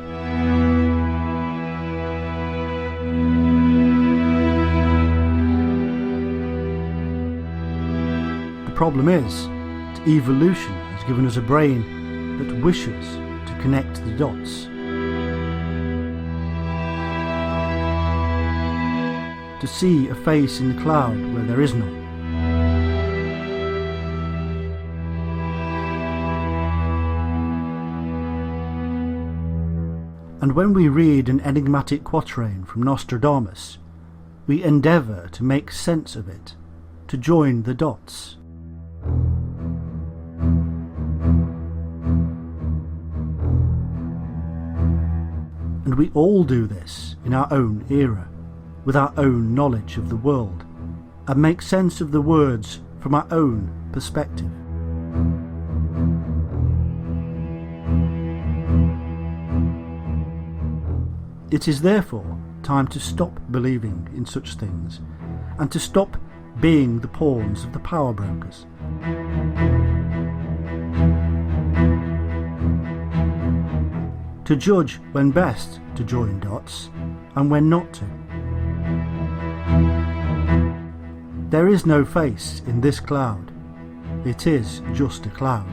The problem is that evolution has given us a brain that wishes to connect the dots, to see a face in the cloud where there is none. And when we read an enigmatic quatrain from Nostradamus, we endeavour to make sense of it, to join the dots. And we all do this in our own era, with our own knowledge of the world, and make sense of the words from our own perspective. It is therefore time to stop believing in such things, and to stop being the pawns of the power brokers. To judge when best to join dots and when not to. There is no face in this cloud. It is just a cloud.